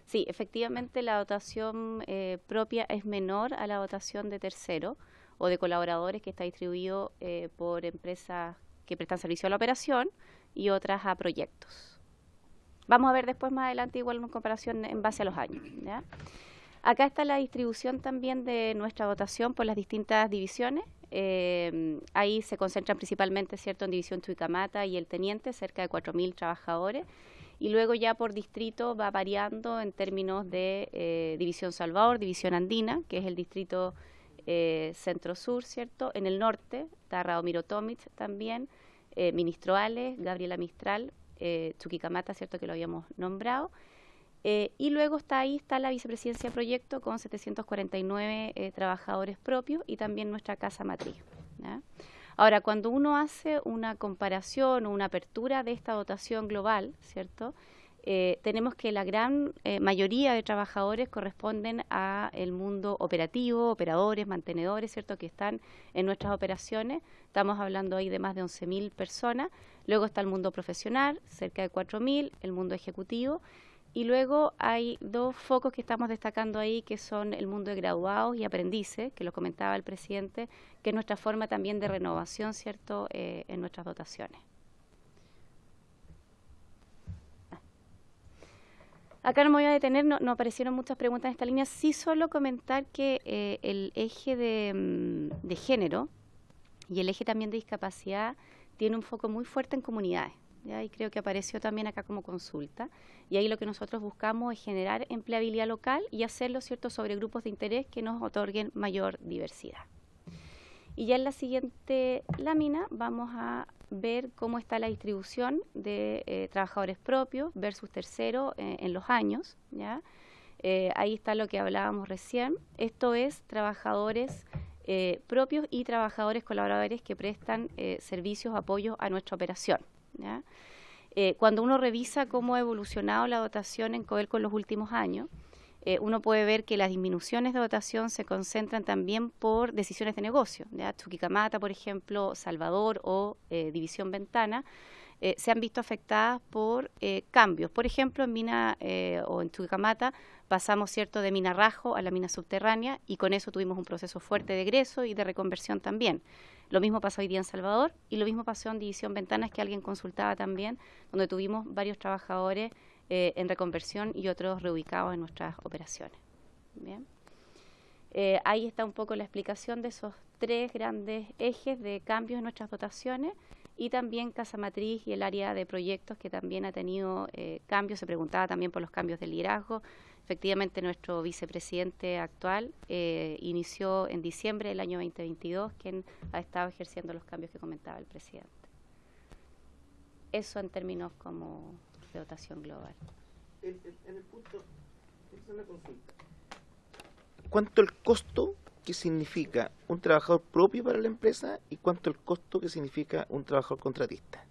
Sí, efectivamente la dotación propia es menor a la dotación de tercero o de colaboradores que está distribuido por empresas que prestan servicio a la operación y otras a proyectos. Vamos a ver después más adelante igual una comparación en base a los años, ¿ya? Acá está la distribución también de nuestra dotación por las distintas divisiones. Ahí se concentran principalmente, ¿cierto?, en División Chuquicamata y el Teniente, cerca de 4.000 trabajadores. Y luego ya por distrito va variando en términos de División Salvador, División Andina, que es el distrito centro-sur, ¿cierto? En el norte está Radomiro Tomic también, Ministro Ales, Gabriela Mistral, Chuquicamata, ¿cierto?, que lo habíamos nombrado. Y luego está la vicepresidencia de proyecto con 749 trabajadores propios y también nuestra casa matriz, ¿ya? Ahora, cuando uno hace una comparación o una apertura de esta dotación global, ¿cierto? Tenemos que la gran mayoría de trabajadores corresponden a el mundo operativo, operadores, mantenedores, ¿cierto?, que están en nuestras operaciones. Estamos hablando ahí de más de 11.000 personas. Luego está el mundo profesional, cerca de 4.000, el mundo ejecutivo. Y luego hay dos focos que estamos destacando ahí, que son el mundo de graduados y aprendices, que lo comentaba el presidente, que es nuestra forma también de renovación, ¿cierto?, en nuestras dotaciones. Acá no me voy a detener, no aparecieron muchas preguntas en esta línea. Sí solo comentar que el eje de género y el eje también de discapacidad tiene un foco muy fuerte en comunidades, ¿ya? Y creo que apareció también acá como consulta. Y ahí lo que nosotros buscamos es generar empleabilidad local y hacerlo, ¿cierto?, sobre grupos de interés que nos otorguen mayor diversidad. Y ya en la siguiente lámina vamos a ver cómo está la distribución de trabajadores propios versus terceros en los años, ¿ya? Ahí está lo que hablábamos recién. Esto es trabajadores propios y trabajadores colaboradores que prestan servicios, apoyos a nuestra operación, ¿ya? Cuando uno revisa cómo ha evolucionado la dotación en Codelco en los últimos años, uno puede ver que las disminuciones de dotación se concentran también por decisiones de negocio, ¿ya? Chuquicamata, por ejemplo, Salvador o División Ventana, se han visto afectadas por cambios. Por ejemplo, en Mina o en Chuquicamata pasamos, ¿cierto?, de mina rajo a la mina subterránea y con eso tuvimos un proceso fuerte de egreso y de reconversión también. Lo mismo pasó hoy día en Salvador y lo mismo pasó en División Ventanas, que alguien consultaba también, donde tuvimos varios trabajadores en reconversión y otros reubicados en nuestras operaciones. Bien. Ahí está un poco la explicación de esos tres grandes ejes de cambios en nuestras dotaciones y también Casa Matriz y el área de proyectos, que también ha tenido cambios. Se preguntaba también por los cambios de liderazgo. Efectivamente, nuestro vicepresidente actual inició en diciembre del año 2022, quien ha estado ejerciendo los cambios que comentaba el presidente. Eso en términos como de dotación global. En el punto, esa es una consulta. ¿Cuánto el costo que significa un trabajador propio para la empresa y cuánto el costo que significa un trabajador contratista?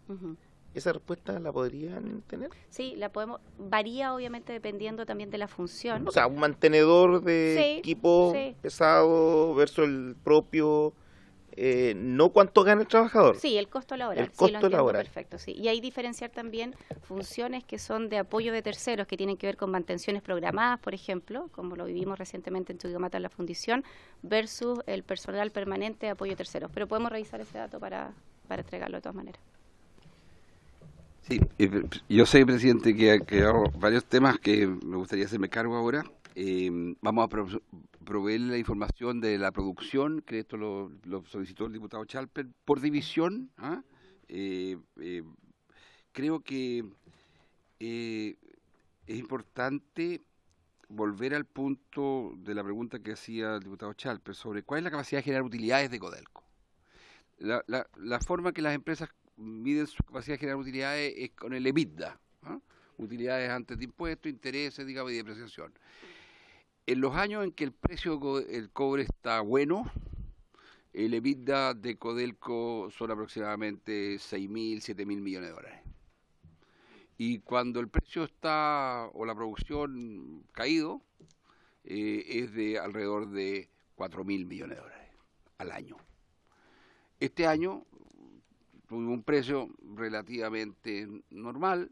¿Esa respuesta la podrían tener? Sí, la podemos. Varía obviamente dependiendo también de la función. O sea, un mantenedor de equipo pesado versus el propio. No cuánto gana el trabajador. Sí, el costo laboral. El costo laboral. Perfecto, sí. Y ahí diferenciar también funciones que son de apoyo de terceros, que tienen que ver con mantenciones programadas, por ejemplo, como lo vivimos recientemente en Chuquicamata en la fundición, versus el personal permanente de apoyo de terceros. Pero podemos revisar ese dato para entregarlo de todas maneras. Sí, yo sé, presidente, que ha quedado varios temas que me gustaría hacerme cargo ahora. Vamos a proveer la información de la producción, que esto lo solicitó el diputado Chalper, por división. Creo que es importante volver al punto de la pregunta que hacía el diputado Chalper sobre cuál es la capacidad de generar utilidades de Codelco. La forma que las empresas miden su capacidad de generar utilidades es con el EBITDA, utilidades antes de impuestos, intereses, digamos, y depreciación. En los años en que el precio del cobre está bueno, el EBITDA de Codelco son aproximadamente 6.000, 7.000 millones de dólares. Y cuando el precio está o la producción caído, es de alrededor de 4.000 millones de dólares al año. Este año tuvimos un precio relativamente normal,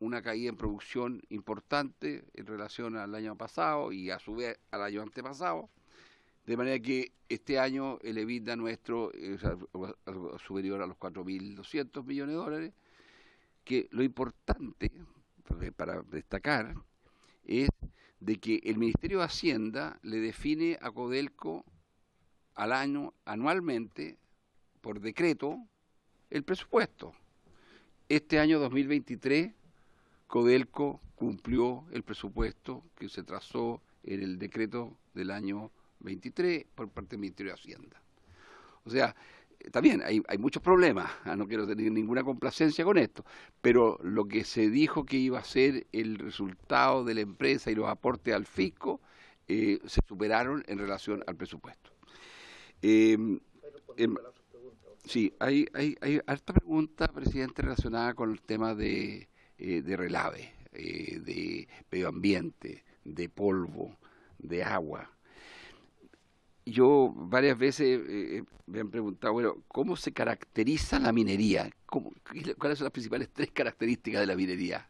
una caída en producción importante en relación al año pasado y a su vez al año antepasado, de manera que este año el EBITDA nuestro es algo superior a los 4.200 millones de dólares, que lo importante para destacar es de que el Ministerio de Hacienda le define a Codelco al año, anualmente, por decreto, el presupuesto. Este año 2023, Codelco cumplió el presupuesto que se trazó en el decreto del año 23 por parte del Ministerio de Hacienda. O sea, también hay muchos problemas, no quiero tener ninguna complacencia con esto, pero lo que se dijo que iba a ser el resultado de la empresa y los aportes al fisco se superaron en relación al presupuesto. Sí, hay harta pregunta, presidente, relacionada con el tema de relave, de medio ambiente, de polvo, de agua. Yo varias veces me han preguntado, bueno, ¿cómo se caracteriza la minería? ¿Cuáles son las principales 3 características de la minería?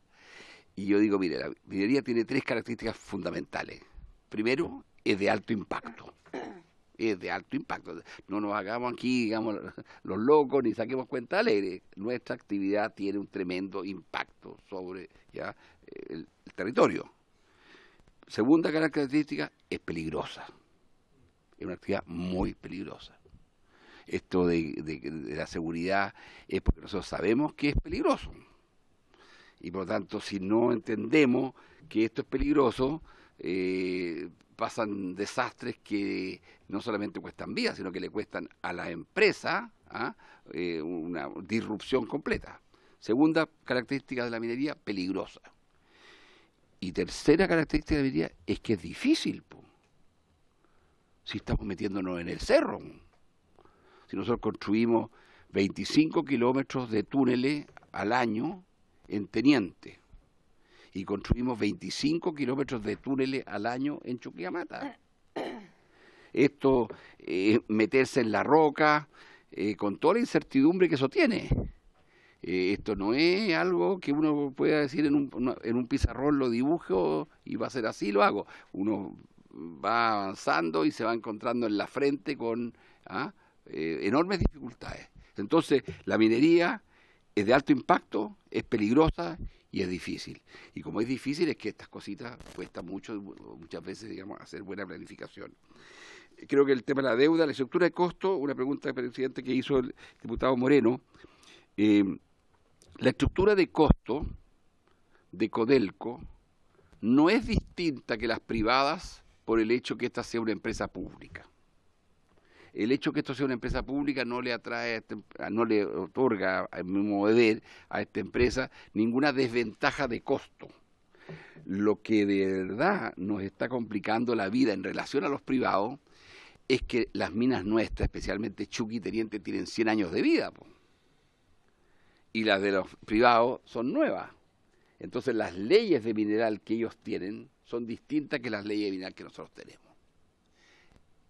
Y yo digo, mire, la minería tiene 3 características fundamentales. Primero, es de alto impacto. Es de alto impacto. No nos hagamos aquí, digamos, los locos, ni saquemos cuenta alegre. Nuestra actividad tiene un tremendo impacto sobre el territorio. Segunda característica, es peligrosa. Es una actividad muy peligrosa. Esto de la seguridad es porque nosotros sabemos que es peligroso. Y por lo tanto, si no entendemos que esto es peligroso, pasan desastres que no solamente cuestan vidas, sino que le cuestan a la empresa una disrupción completa. Segunda característica de la minería, peligrosa. Y tercera característica de la minería es que es difícil, si estamos metiéndonos en el cerro. Si nosotros construimos 25 kilómetros de túneles al año en Teniente y construimos 25 kilómetros de túneles al año en Chuquicamata. Esto meterse en la roca con toda la incertidumbre que eso tiene. Esto no es algo que uno pueda decir en un pizarrón, lo dibujo y va a ser así, lo hago. Uno va avanzando y se va encontrando en la frente con enormes dificultades. Entonces, la minería es de alto impacto, es peligrosa y es difícil. Y como es difícil, es que estas cositas cuestan mucho, muchas veces, digamos, hacer buena planificación. Creo que el tema de la deuda, la estructura de costo, una pregunta del presidente que hizo el diputado Moreno. La estructura de costo de Codelco no es distinta que las privadas por el hecho que esta sea una empresa pública. El hecho que esto sea una empresa pública no le no le otorga, a mi modo de ver, a esta empresa ninguna desventaja de costo. Lo que de verdad nos está complicando la vida en relación a los privados es que las minas nuestras, especialmente Chuqui y Teniente, tienen 100 años de vida, y las de los privados son nuevas. Entonces las leyes de mineral que ellos tienen son distintas que las leyes de mineral que nosotros tenemos.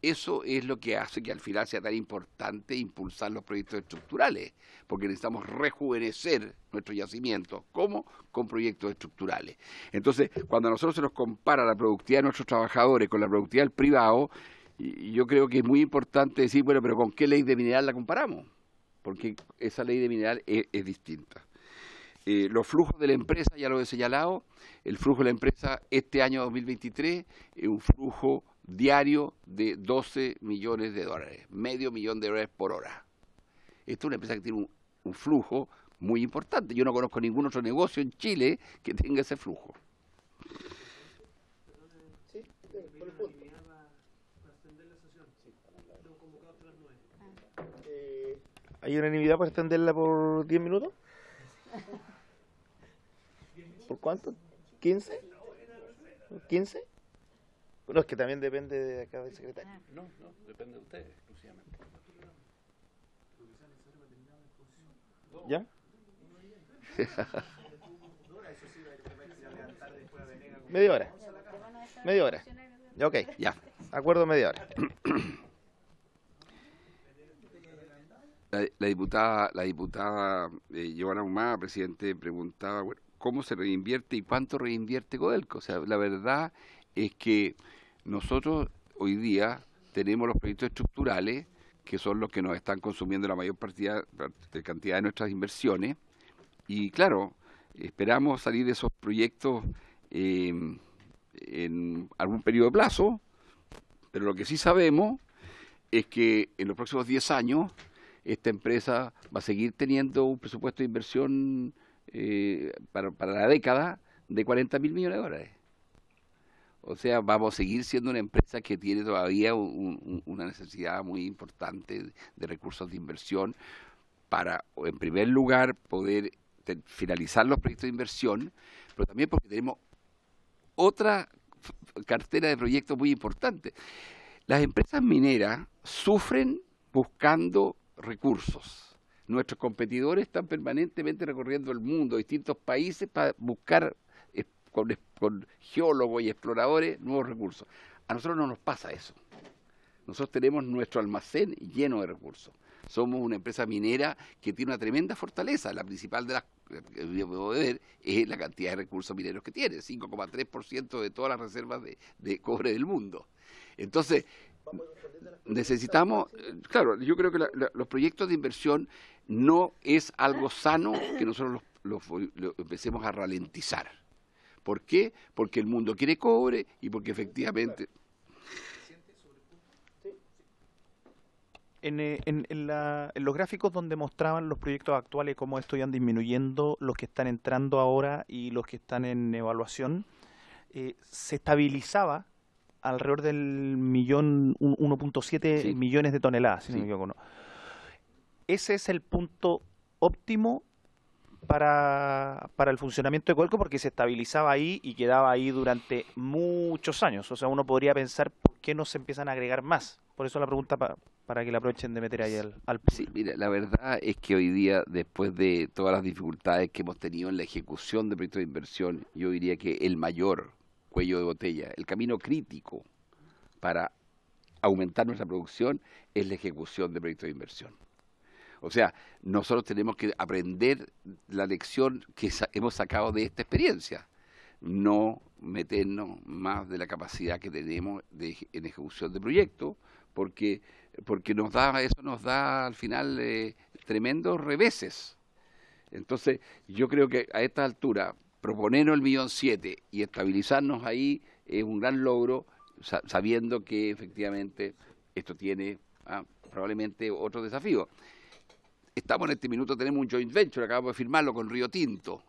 Eso es lo que hace que al final sea tan importante impulsar los proyectos estructurales, porque necesitamos rejuvenecer nuestros yacimientos, ¿cómo? Con proyectos estructurales. Entonces, cuando a nosotros se nos compara la productividad de nuestros trabajadores con la productividad del privado, yo creo que es muy importante decir, bueno, pero ¿con qué ley de mineral la comparamos? Porque esa ley de mineral es distinta. Los flujos de la empresa, ya lo he señalado, el flujo de la empresa este año 2023 es un flujo diario de 12 millones de dólares, medio millón de dólares por hora. Esta es una empresa que tiene un flujo muy importante. Yo no conozco ningún otro negocio en Chile que tenga ese flujo. ¿Hay unanimidad para extenderla por 10 minutos? ¿Por cuánto? ¿15? ¿15? No, es que también depende de acá del secretario. No, depende de ustedes exclusivamente. ¿Ya? Media hora. Media hora. Ya, ok. Ya. Acuerdo, media hora. La diputada Giovanna Ahumada, presidente, preguntaba, bueno, ¿cómo se reinvierte y cuánto reinvierte Codelco? O sea, la verdad es que nosotros hoy día tenemos los proyectos estructurales, que son los que nos están consumiendo la mayor cantidad de nuestras inversiones, y claro, esperamos salir de esos proyectos en algún periodo de plazo, pero lo que sí sabemos es que en los próximos 10 años esta empresa va a seguir teniendo un presupuesto de inversión para la década de 40.000 millones de dólares. O sea, vamos a seguir siendo una empresa que tiene todavía una necesidad muy importante de recursos de inversión para, en primer lugar, poder finalizar los proyectos de inversión, pero también porque tenemos otra cartera de proyectos muy importante. Las empresas mineras sufren buscando recursos. Nuestros competidores están permanentemente recorriendo el mundo, distintos países, para buscar con geólogos y exploradores nuevos recursos. A nosotros no nos pasa eso. Nosotros tenemos nuestro almacén lleno de recursos. Somos una empresa minera que tiene una tremenda fortaleza. La principal de las que debo ver es la cantidad de recursos mineros que tiene, 5,3% de todas las reservas de cobre del mundo. Entonces, necesitamos, claro, yo creo que los proyectos de inversión no es algo sano que nosotros lo empecemos a ralentizar. ¿Por qué? Porque el mundo quiere cobre y porque efectivamente... En los gráficos donde mostraban los proyectos actuales, cómo estos iban disminuyendo, los que están entrando ahora y los que están en evaluación, se estabilizaba alrededor del 1.7 Sí. millones de toneladas, si no Sí. me equivoco, ¿no? Ese es el punto óptimo para el funcionamiento de Codelco, porque se estabilizaba ahí y quedaba ahí durante muchos años. O sea, uno podría pensar por qué no se empiezan a agregar más. Por eso la pregunta para que la aprovechen de meter ahí al Sí, mira, la verdad es que hoy día, después de todas las dificultades que hemos tenido en la ejecución de proyectos de inversión, yo diría que el mayor cuello de botella, el camino crítico para aumentar nuestra producción es la ejecución de proyectos de inversión. O sea, nosotros tenemos que aprender la lección que hemos sacado de esta experiencia, no meternos más de la capacidad que tenemos en ejecución de proyectos, porque eso nos da al final tremendos reveses. Entonces, yo creo que a esta altura, proponernos el 1.7 millones y estabilizarnos ahí es un gran logro, sabiendo que efectivamente esto tiene probablemente otro desafío. Estamos en este minuto, tenemos un joint venture, acabamos de firmarlo con Río Tinto,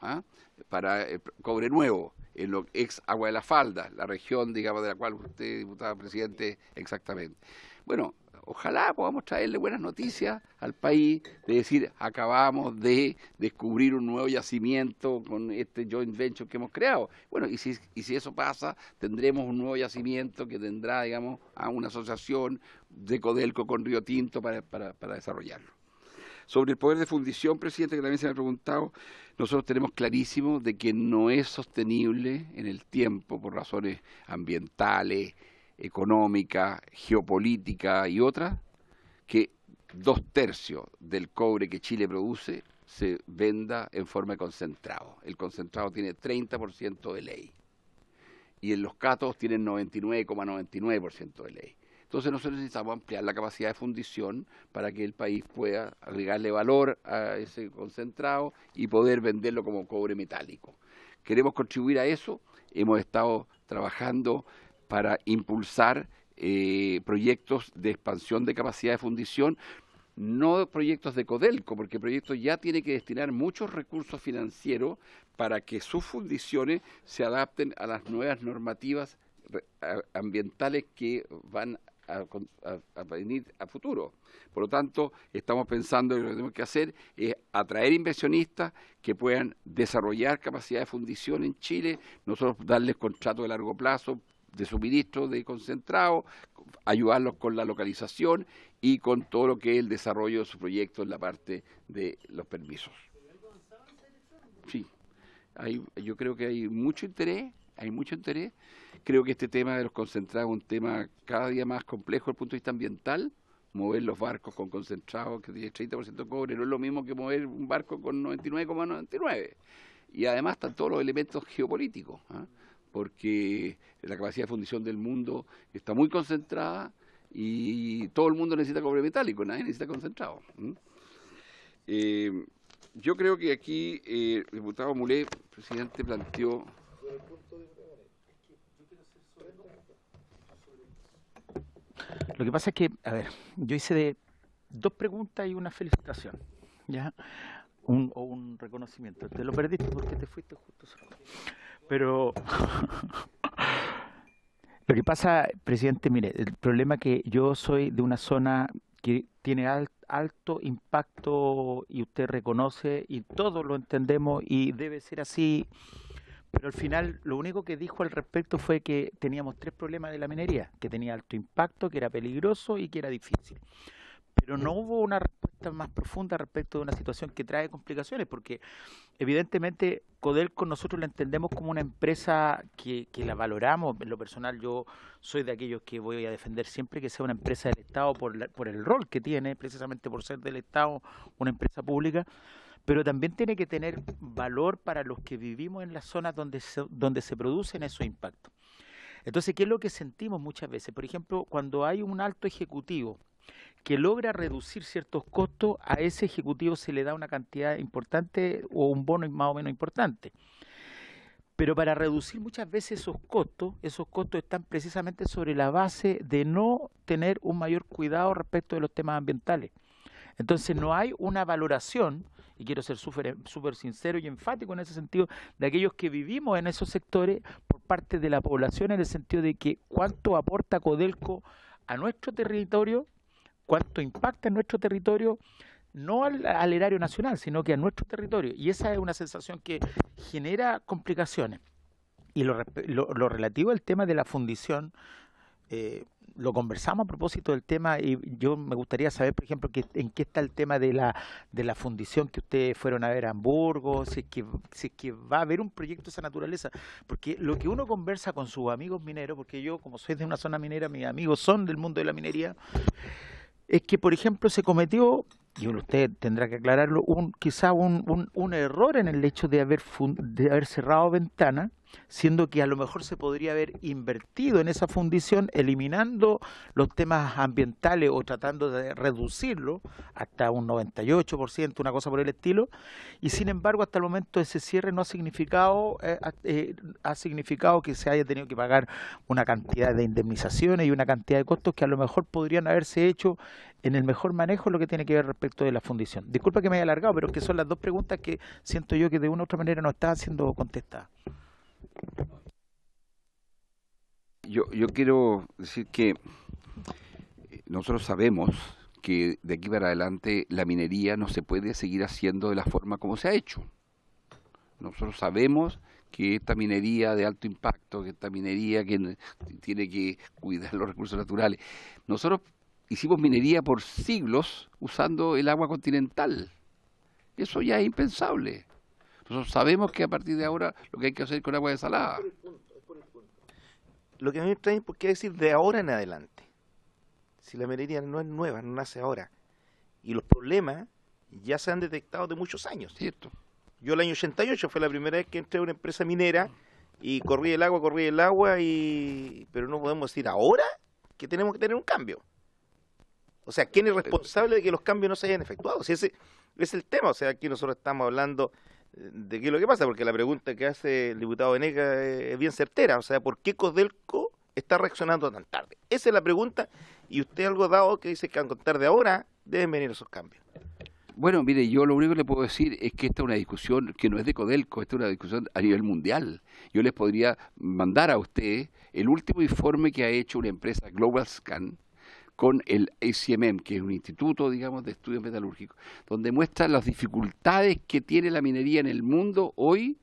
para cobre nuevo, en lo ex Agua de la Falda, la región, digamos, de la cual usted, diputada presidente, exactamente. Bueno, ojalá podamos traerle buenas noticias al país, de decir, acabamos de descubrir un nuevo yacimiento con este joint venture que hemos creado. Bueno, y si eso pasa, tendremos un nuevo yacimiento que tendrá, digamos, a una asociación de Codelco con Río Tinto para desarrollarlo. Sobre el poder de fundición, presidente, que también se me ha preguntado, nosotros tenemos clarísimo de que no es sostenible en el tiempo por razones ambientales, económicas, geopolíticas y otras, que 2/3 del cobre que Chile produce se venda en forma de concentrado. El concentrado tiene 30% de ley y en los cátodos tienen 99,99% de ley. Entonces nosotros necesitamos ampliar la capacidad de fundición para que el país pueda agregarle valor a ese concentrado y poder venderlo como cobre metálico. Queremos contribuir a eso, hemos estado trabajando para impulsar proyectos de expansión de capacidad de fundición, no proyectos de Codelco, porque el proyecto ya tiene que destinar muchos recursos financieros para que sus fundiciones se adapten a las nuevas normativas ambientales que van a venir a futuro. Por lo tanto, estamos pensando que lo que tenemos que hacer es atraer inversionistas que puedan desarrollar capacidad de fundición en Chile, nosotros darles contratos de largo plazo de suministro de concentrado, ayudarlos con la localización y con todo lo que es el desarrollo de su proyecto en la parte de los permisos. Sí. Yo creo que hay mucho interés, Creo que este tema de los concentrados es un tema cada día más complejo desde el punto de vista ambiental. Mover los barcos con concentrados que tiene 30% cobre no es lo mismo que mover un barco con 99,99. Y además están todos los elementos geopolíticos, ¿eh? Porque la capacidad de fundición del mundo está muy concentrada y todo el mundo necesita cobre metálico, nadie necesita concentrado. Yo creo que aquí el diputado Mulé, presidente, planteó... Lo que pasa es que, a ver, yo hice dos preguntas y una felicitación, ¿ya? O un reconocimiento. Te lo perdiste porque te fuiste justo solo. Pero lo que pasa, presidente, mire, el problema es que yo soy de una zona que tiene alto impacto y usted reconoce y todos lo entendemos y debe ser así. Pero al final lo único que dijo al respecto fue que teníamos tres problemas de la minería, que tenía alto impacto, que era peligroso y que era difícil. Pero no hubo una respuesta más profunda respecto de una situación que trae complicaciones, porque evidentemente Codelco nosotros la entendemos como una empresa que la valoramos. En lo personal yo soy de aquellos que voy a defender siempre que sea una empresa del Estado por el rol que tiene, precisamente por ser del Estado una empresa pública. Pero también tiene que tener valor para los que vivimos en las zonas donde se producen esos impactos. Entonces, ¿qué es lo que sentimos muchas veces? Por ejemplo, cuando hay un alto ejecutivo que logra reducir ciertos costos, a ese ejecutivo se le da una cantidad importante o un bono más o menos importante. Pero para reducir muchas veces esos costos están precisamente sobre la base de no tener un mayor cuidado respecto de los temas ambientales. Entonces no hay una valoración, y quiero ser súper sincero y enfático en ese sentido, de aquellos que vivimos en esos sectores por parte de la población, en el sentido de que cuánto aporta Codelco a nuestro territorio, cuánto impacta en nuestro territorio, no al erario nacional, sino que a nuestro territorio. Y esa es una sensación que genera complicaciones. Y lo relativo al tema de la fundición, lo conversamos a propósito del tema y yo me gustaría saber, por ejemplo, en qué está el tema de la fundición que ustedes fueron a ver a Hamburgo, si es que va a haber un proyecto de esa naturaleza, porque lo que uno conversa con sus amigos mineros, porque yo como soy de una zona minera, mis amigos son del mundo de la minería, es que, por ejemplo, se cometió, y usted tendrá que aclararlo, quizá un error en el hecho de haber cerrado ventana, siendo que a lo mejor se podría haber invertido en esa fundición, eliminando los temas ambientales o tratando de reducirlo hasta un 98%, una cosa por el estilo, y sin embargo hasta el momento ese cierre no ha significado que se haya tenido que pagar una cantidad de indemnizaciones y una cantidad de costos que a lo mejor podrían haberse hecho en el mejor manejo lo que tiene que ver respecto de la fundición. Disculpa que me haya alargado, pero es que son las dos preguntas que siento yo que de una u otra manera no están siendo contestadas. Yo quiero decir que nosotros sabemos que de aquí para adelante la minería no se puede seguir haciendo de la forma como se ha hecho. Nosotros sabemos que esta minería de alto impacto, que esta minería que tiene que cuidar los recursos naturales, nosotros hicimos minería por siglos usando el agua continental. Eso ya es impensable. Nosotros sabemos que a partir de ahora lo que hay que hacer con agua desalada. Lo que a mí me extraña es por qué decir de ahora en adelante. Si la minería no es nueva, no nace ahora. Y los problemas ya se han detectado de muchos años. Cierto. Yo el año 88 fue la primera vez que entré a una empresa minera y corrí el agua, pero no podemos decir ahora que tenemos que tener un cambio. O sea, ¿quién es responsable de que los cambios no se hayan efectuado? Si ese es el tema. O sea, aquí nosotros estamos hablando de qué es lo que pasa, porque la pregunta que hace el diputado Venegas es bien certera. O sea, ¿por qué Codelco está reaccionando tan tarde? Esa es la pregunta, y usted algo dado que dice que a contar de ahora deben venir esos cambios. Bueno, mire, yo lo único que le puedo decir es que esta es una discusión que no es de Codelco, esta es una discusión a nivel mundial. Yo les podría mandar a usted el último informe que ha hecho una empresa, Global Scan, con el ACMM, que es un instituto, digamos, de estudios metalúrgicos, donde muestra las dificultades que tiene la minería en el mundo hoy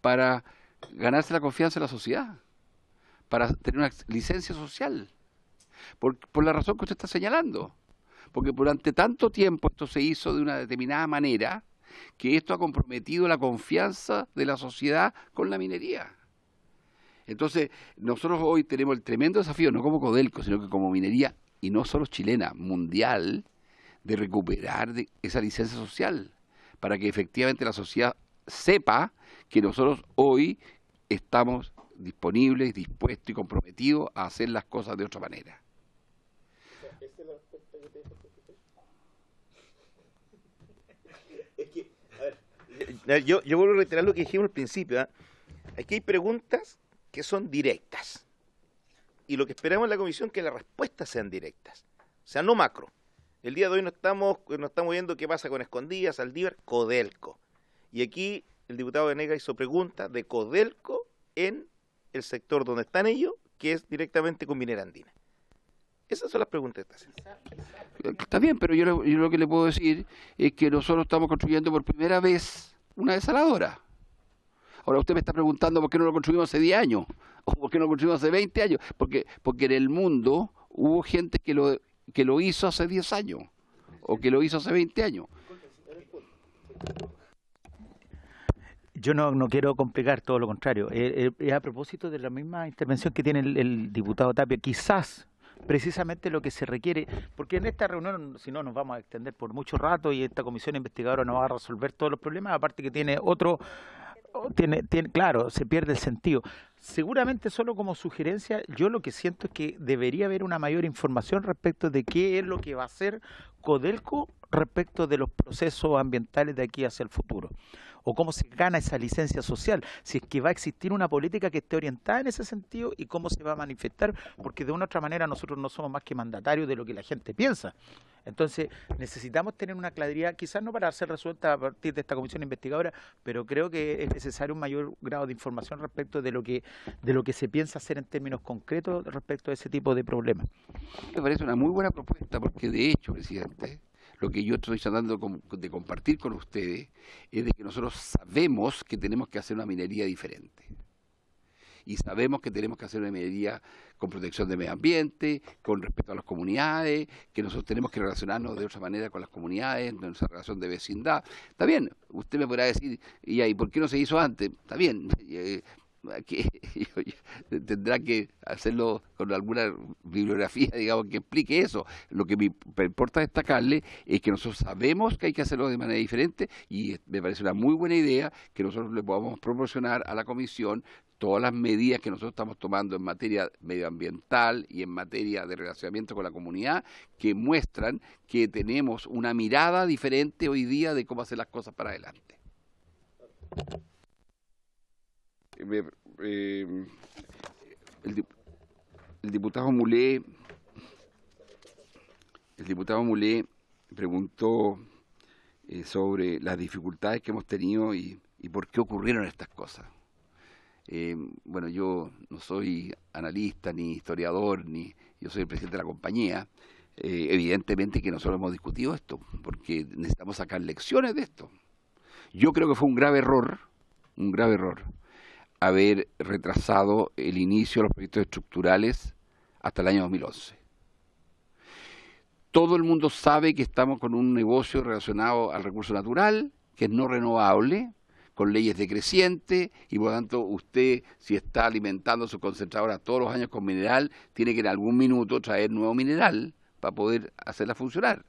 para ganarse la confianza de la sociedad, para tener una licencia social, por la razón que usted está señalando. Porque durante tanto tiempo esto se hizo de una determinada manera que esto ha comprometido la confianza de la sociedad con la minería. Entonces, nosotros hoy tenemos el tremendo desafío, no como Codelco, sino que como minería, y no solo chilena, mundial, de recuperar esa licencia social, para que efectivamente la sociedad sepa que nosotros hoy estamos disponibles, dispuestos y comprometidos a hacer las cosas de otra manera. Es que, a ver, yo vuelvo a reiterar lo que dijimos al principio. Aquí hay preguntas que son directas. Y lo que esperamos en la comisión es que las respuestas sean directas. O sea, no macro. El día de hoy no estamos viendo qué pasa con Escondidas, Saldívar, Codelco. Y aquí el diputado Venegas hizo preguntas de Codelco en el sector donde están ellos, que es directamente con Minera Andina. Esas son las preguntas que está haciendo. Está bien, pero yo lo que le puedo decir es que nosotros estamos construyendo por primera vez una desaladora. Ahora usted me está preguntando por qué no lo construimos hace 10 años, o por qué no lo construimos hace 20 años, porque en el mundo hubo gente que lo hizo hace 10 años, o que lo hizo hace 20 años. Yo no quiero complicar, todo lo contrario. A propósito de la misma intervención que tiene el diputado Tapia, quizás precisamente lo que se requiere, porque en esta reunión, si no, nos vamos a extender por mucho rato y esta comisión investigadora no va a resolver todos los problemas, aparte que tiene otro, claro, se pierde el sentido. Seguramente solo como sugerencia, yo lo que siento es que debería haber una mayor información respecto de qué es lo que va a hacer Codelco respecto de los procesos ambientales de aquí hacia el futuro, o cómo se gana esa licencia social, si es que va a existir una política que esté orientada en ese sentido y cómo se va a manifestar, porque de una u otra manera nosotros no somos más que mandatarios de lo que la gente piensa. Entonces necesitamos tener una claridad, quizás no para ser resuelta a partir de esta comisión investigadora, pero creo que es necesario un mayor grado de información respecto de lo que se piensa hacer en términos concretos respecto a ese tipo de problemas. Me parece una muy buena propuesta, porque de hecho, presidente, lo que yo estoy tratando de compartir con ustedes es de que nosotros sabemos que tenemos que hacer una minería diferente. Y sabemos que tenemos que hacer una minería con protección del medio ambiente, con respeto a las comunidades, que nosotros tenemos que relacionarnos de otra manera con las comunidades, en nuestra relación de vecindad. Está bien, usted me podrá decir, ¿y por qué no se hizo antes? Está bien, tendrá que hacerlo con alguna bibliografía, digamos, que explique eso. Lo que me importa destacarle es que nosotros sabemos que hay que hacerlo de manera diferente, y me parece una muy buena idea que nosotros le podamos proporcionar a la comisión todas las medidas que nosotros estamos tomando en materia medioambiental y en materia de relacionamiento con la comunidad, que muestran que tenemos una mirada diferente hoy día de cómo hacer las cosas para adelante. El diputado Mulé preguntó sobre las dificultades que hemos tenido y por qué ocurrieron estas cosas. Bueno, yo no soy analista ni historiador, yo soy el presidente de la compañía. Evidentemente que nosotros hemos discutido esto, porque necesitamos sacar lecciones de esto. Yo creo que fue un grave error, haber retrasado el inicio de los proyectos estructurales hasta el año 2011. Todo el mundo sabe que estamos con un negocio relacionado al recurso natural, que es no renovable, con leyes decrecientes, y por lo tanto usted, si está alimentando su concentradora todos los años con mineral, tiene que en algún minuto traer nuevo mineral para poder hacerla funcionar.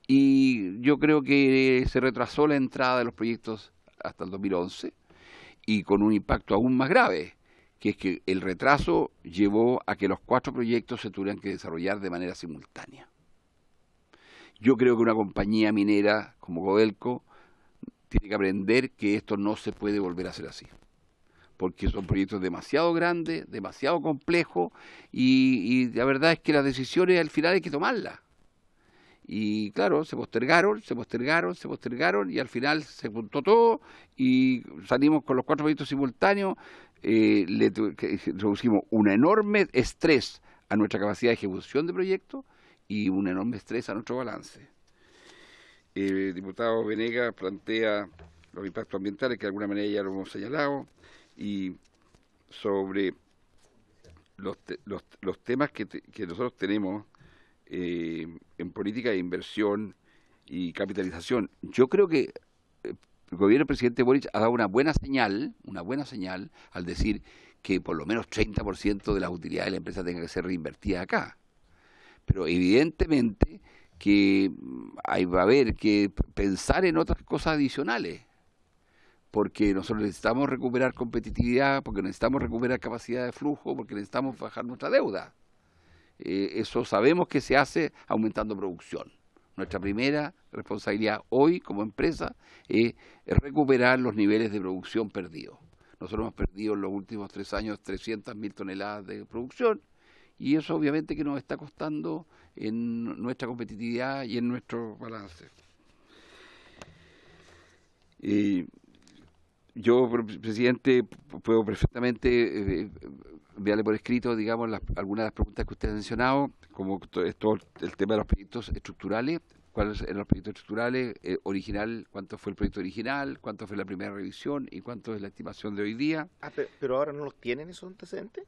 Y yo creo que se retrasó la entrada de los proyectos hasta el 2011, y con un impacto aún más grave, que es que el retraso llevó a que los 4 proyectos se tuvieran que desarrollar de manera simultánea. Yo creo que una compañía minera como Codelco tiene que aprender que esto no se puede volver a hacer así, porque son proyectos demasiado grandes, demasiado complejos, y la verdad es que las decisiones al final hay que tomarlas. Y claro, se postergaron, y al final se juntó todo y salimos con los 4 proyectos simultáneos. Le introducimos un enorme estrés a nuestra capacidad de ejecución de proyectos y un enorme estrés a nuestro balance. El diputado Venegas plantea los impactos ambientales, que de alguna manera ya lo hemos señalado, y sobre los temas que nosotros tenemos en política de inversión y capitalización. Yo creo que el gobierno del presidente Boric ha dado una buena señal al decir que por lo menos 30% de las utilidades de la empresa tenga que ser reinvertida acá. Pero evidentemente que ahí va a haber que pensar en otras cosas adicionales, porque nosotros necesitamos recuperar competitividad, porque necesitamos recuperar capacidad de flujo, porque necesitamos bajar nuestra deuda. Eso sabemos que se hace aumentando producción. Nuestra primera responsabilidad hoy como empresa es recuperar los niveles de producción perdidos. Nosotros hemos perdido en los últimos 3 años 300.000 toneladas de producción y eso obviamente que nos está costando en nuestra competitividad y en nuestro balance. Yo, presidente, puedo perfectamente enviarle por escrito, digamos, algunas de las preguntas que usted ha mencionado, como todo el tema de los proyectos estructurales, cuáles eran los proyectos estructurales, original, cuánto fue el proyecto original, cuánto fue la primera revisión y cuánto es la estimación de hoy día. ¿Pero ahora no los tienen esos antecedentes?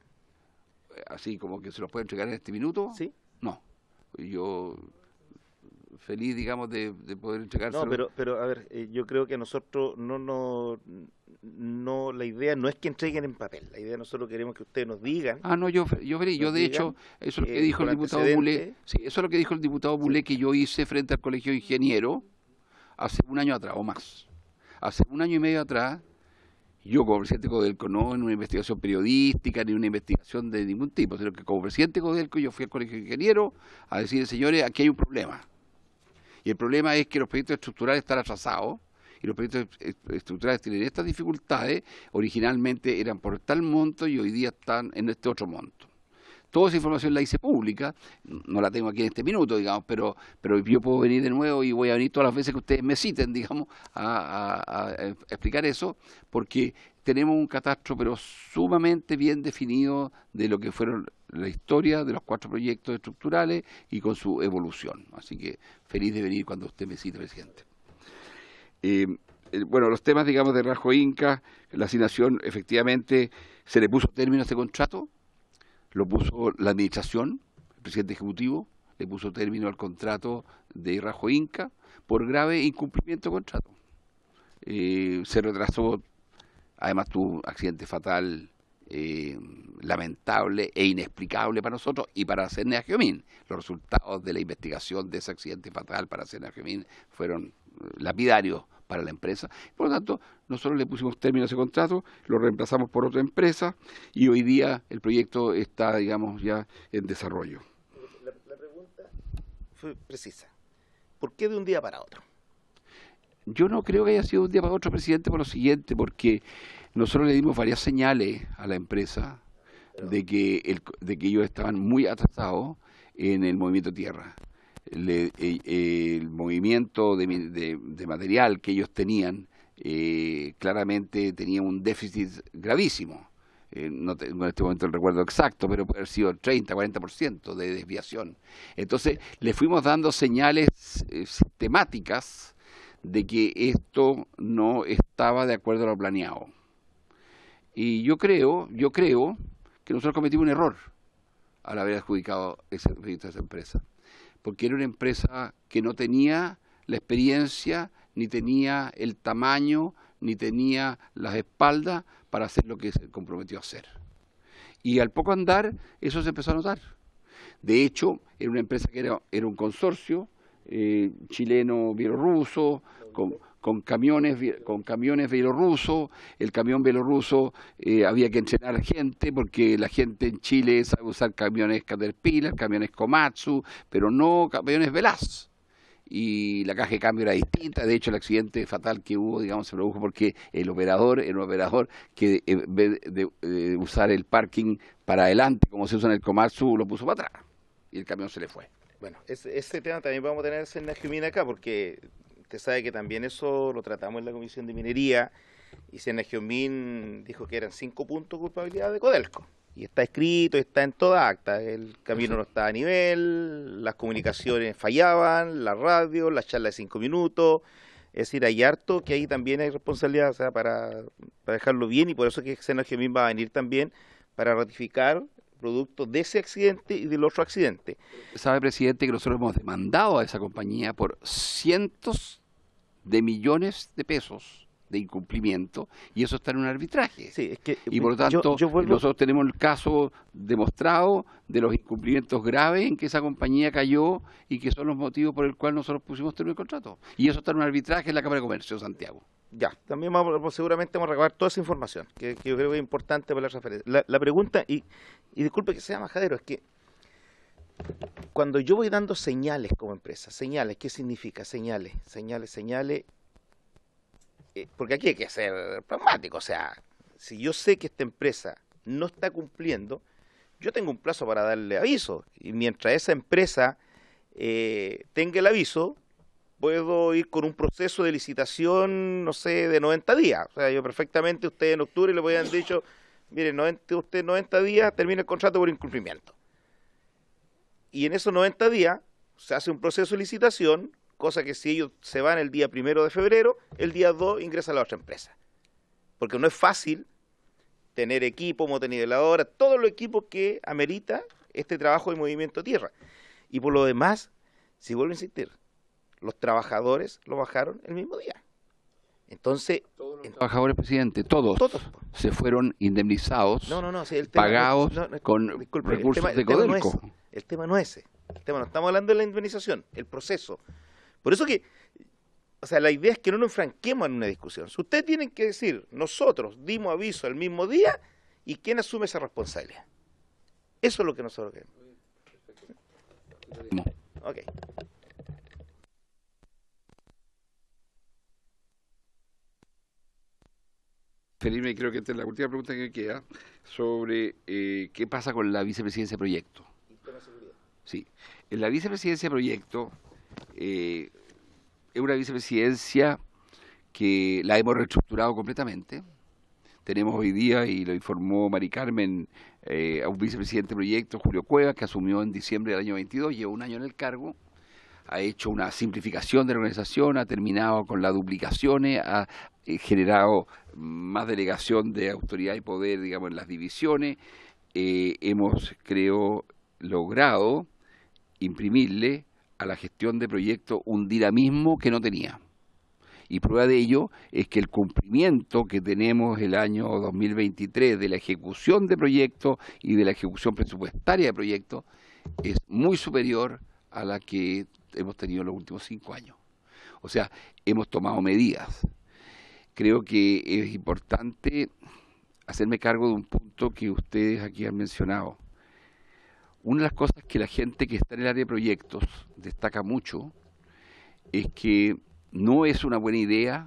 Así como que se los puede entregar en este minuto. Sí. No, yo feliz, digamos, de poder entregárselo. No, pero a ver, yo creo que nosotros la idea no es que entreguen en papel, la idea nosotros queremos que ustedes nos digan. Yo de hecho, eso es lo que dijo el diputado Bulé, sí, eso es lo que dijo el diputado Bulé que yo hice frente al Colegio de Ingenieros hace 1 año atrás o más. Hace 1 año y medio atrás, yo como presidente de Codelco, no en una investigación periodística ni una investigación de ningún tipo, sino que como presidente de Codelco yo fui al Colegio de Ingenieros a decir, señores, aquí hay un problema. Y el problema es que los proyectos estructurales están atrasados y los proyectos estructurales tienen estas dificultades. Originalmente eran por tal monto y hoy día están en este otro monto. Toda esa información la hice pública, no la tengo aquí en este minuto, digamos, pero yo puedo venir de nuevo y voy a venir todas las veces que ustedes me citen, digamos, a explicar eso, porque tenemos un catastro pero sumamente bien definido de lo que fueron la historia de los 4 proyectos estructurales y con su evolución. Así que feliz de venir cuando usted me cite, presidente. Bueno, los temas, digamos, de Rajo Inca, la asignación, efectivamente, se le puso término a este contrato, lo puso la administración, el presidente ejecutivo, le puso término al contrato de Rajo Inca por grave incumplimiento de contrato. Se retrasó, además tuvo un accidente fatal lamentable e inexplicable para nosotros y para CNA Geomin. Los resultados de la investigación de ese accidente fatal para CNA Geomin fueron lapidarios para la empresa. Por lo tanto, nosotros le pusimos término a ese contrato, lo reemplazamos por otra empresa y hoy día el proyecto está, digamos, ya en desarrollo. La pregunta fue precisa. ¿Por qué de un día para otro? Yo no creo que haya sido de un día para otro, presidente, por lo siguiente, porque nosotros le dimos varias señales a la empresa de que ellos estaban muy atrasados en el movimiento tierra. El movimiento de material que ellos tenían claramente tenía un déficit gravísimo. No en este momento el recuerdo exacto, pero puede haber sido 30-40% de desviación. Entonces le fuimos dando señales sistemáticas de que esto no estaba de acuerdo a lo planeado. Y yo creo que nosotros cometimos un error al haber adjudicado ese proyecto a esa empresa, porque era una empresa que no tenía la experiencia, ni tenía el tamaño, ni tenía las espaldas para hacer lo que se comprometió a hacer. Y al poco andar, eso se empezó a notar. De hecho, era una empresa que era un consorcio chileno-bielorruso, con camiones bielorrusos. El camión bielorruso había que entrenar gente, porque la gente en Chile sabe usar camiones Caterpillar, camiones Komatsu, pero no camiones Veloz. Y la caja de cambio era distinta. De hecho, el accidente fatal que hubo, digamos, se produjo porque el operador era un operador que en vez de usar el parking para adelante, como se usa en el Komatsu, lo puso para atrás y el camión se le fue. Bueno, ese tema también vamos a tener en la Geomin acá, porque usted sabe que también eso lo tratamos en la Comisión de Minería, y CNA Geomin dijo que eran 5 puntos de culpabilidad de Codelco. Y está escrito, está en toda acta. El camino no estaba a nivel, las comunicaciones fallaban, la radio, la charla de 5 minutos. Es decir, hay harto que ahí también hay responsabilidad, o sea, para dejarlo bien, y por eso es que CNA Geomin va a venir también para ratificar producto de ese accidente y del otro accidente. Sabe, presidente, que nosotros hemos demandado a esa compañía por cientos de millones de pesos de incumplimiento, y eso está en un arbitraje. Sí, es que, y por lo tanto, nosotros tenemos el caso demostrado de los incumplimientos graves en que esa compañía cayó y que son los motivos por el cual nosotros pusimos término de contrato. Y eso está en un arbitraje en la Cámara de Comercio de Santiago. Ya, también seguramente vamos a recabar toda esa información, que yo creo que es importante para la referencia. La pregunta, y disculpe que sea majadero, es que cuando yo voy dando señales como empresa, señales, ¿qué significa? Señales, porque aquí hay que ser pragmático, o sea, si yo sé que esta empresa no está cumpliendo, yo tengo un plazo para darle aviso, y mientras esa empresa tenga el aviso, puedo ir con un proceso de licitación, no sé, de 90 días. O sea, yo perfectamente, ustedes en octubre le podían dicho, miren, usted 90 días termina el contrato por incumplimiento. Y en esos 90 días se hace un proceso de licitación, cosa que si ellos se van el día 1 de febrero, el día 2 ingresa a la otra empresa. Porque no es fácil tener equipo, motoniveladora, todos los equipos que amerita este trabajo de movimiento tierra. Y por lo demás, si vuelvo a insistir, los trabajadores lo bajaron el mismo día. Entonces, todos los trabajadores, presidente, todos se fueron indemnizados, sí, el tema pagados con recursos de Codelco. El tema no es ese. El tema no estamos hablando de la indemnización, el proceso. Por eso que, o sea, la idea es que no nos enfranquemos en una discusión. Si ustedes tienen que decir, nosotros dimos aviso el mismo día, ¿y quién asume esa responsabilidad? Eso es lo que nosotros queremos. Ok. Felipe, creo que esta es la última pregunta que me queda, sobre qué pasa con la vicepresidencia de proyecto. Sí, en la vicepresidencia de proyecto es una vicepresidencia que la hemos reestructurado completamente. Tenemos hoy día, y lo informó Mari Carmen, a un vicepresidente de proyecto, Julio Cuevas, que asumió en diciembre del año 22, lleva un año en el cargo, ha hecho una simplificación de la organización, ha terminado con las duplicaciones, ha generado más delegación de autoridad y poder, digamos, en las divisiones. Hemos, creo, logrado imprimirle a la gestión de proyectos un dinamismo que no tenía. Y prueba de ello es que el cumplimiento que tenemos el año 2023 de la ejecución de proyectos y de la ejecución presupuestaria de proyectos es muy superior a la que hemos tenido en los últimos 5 años. O sea, hemos tomado medidas. Creo que es importante hacerme cargo de un punto que ustedes aquí han mencionado. Una de las cosas que la gente que está en el área de proyectos destaca mucho es que no es una buena idea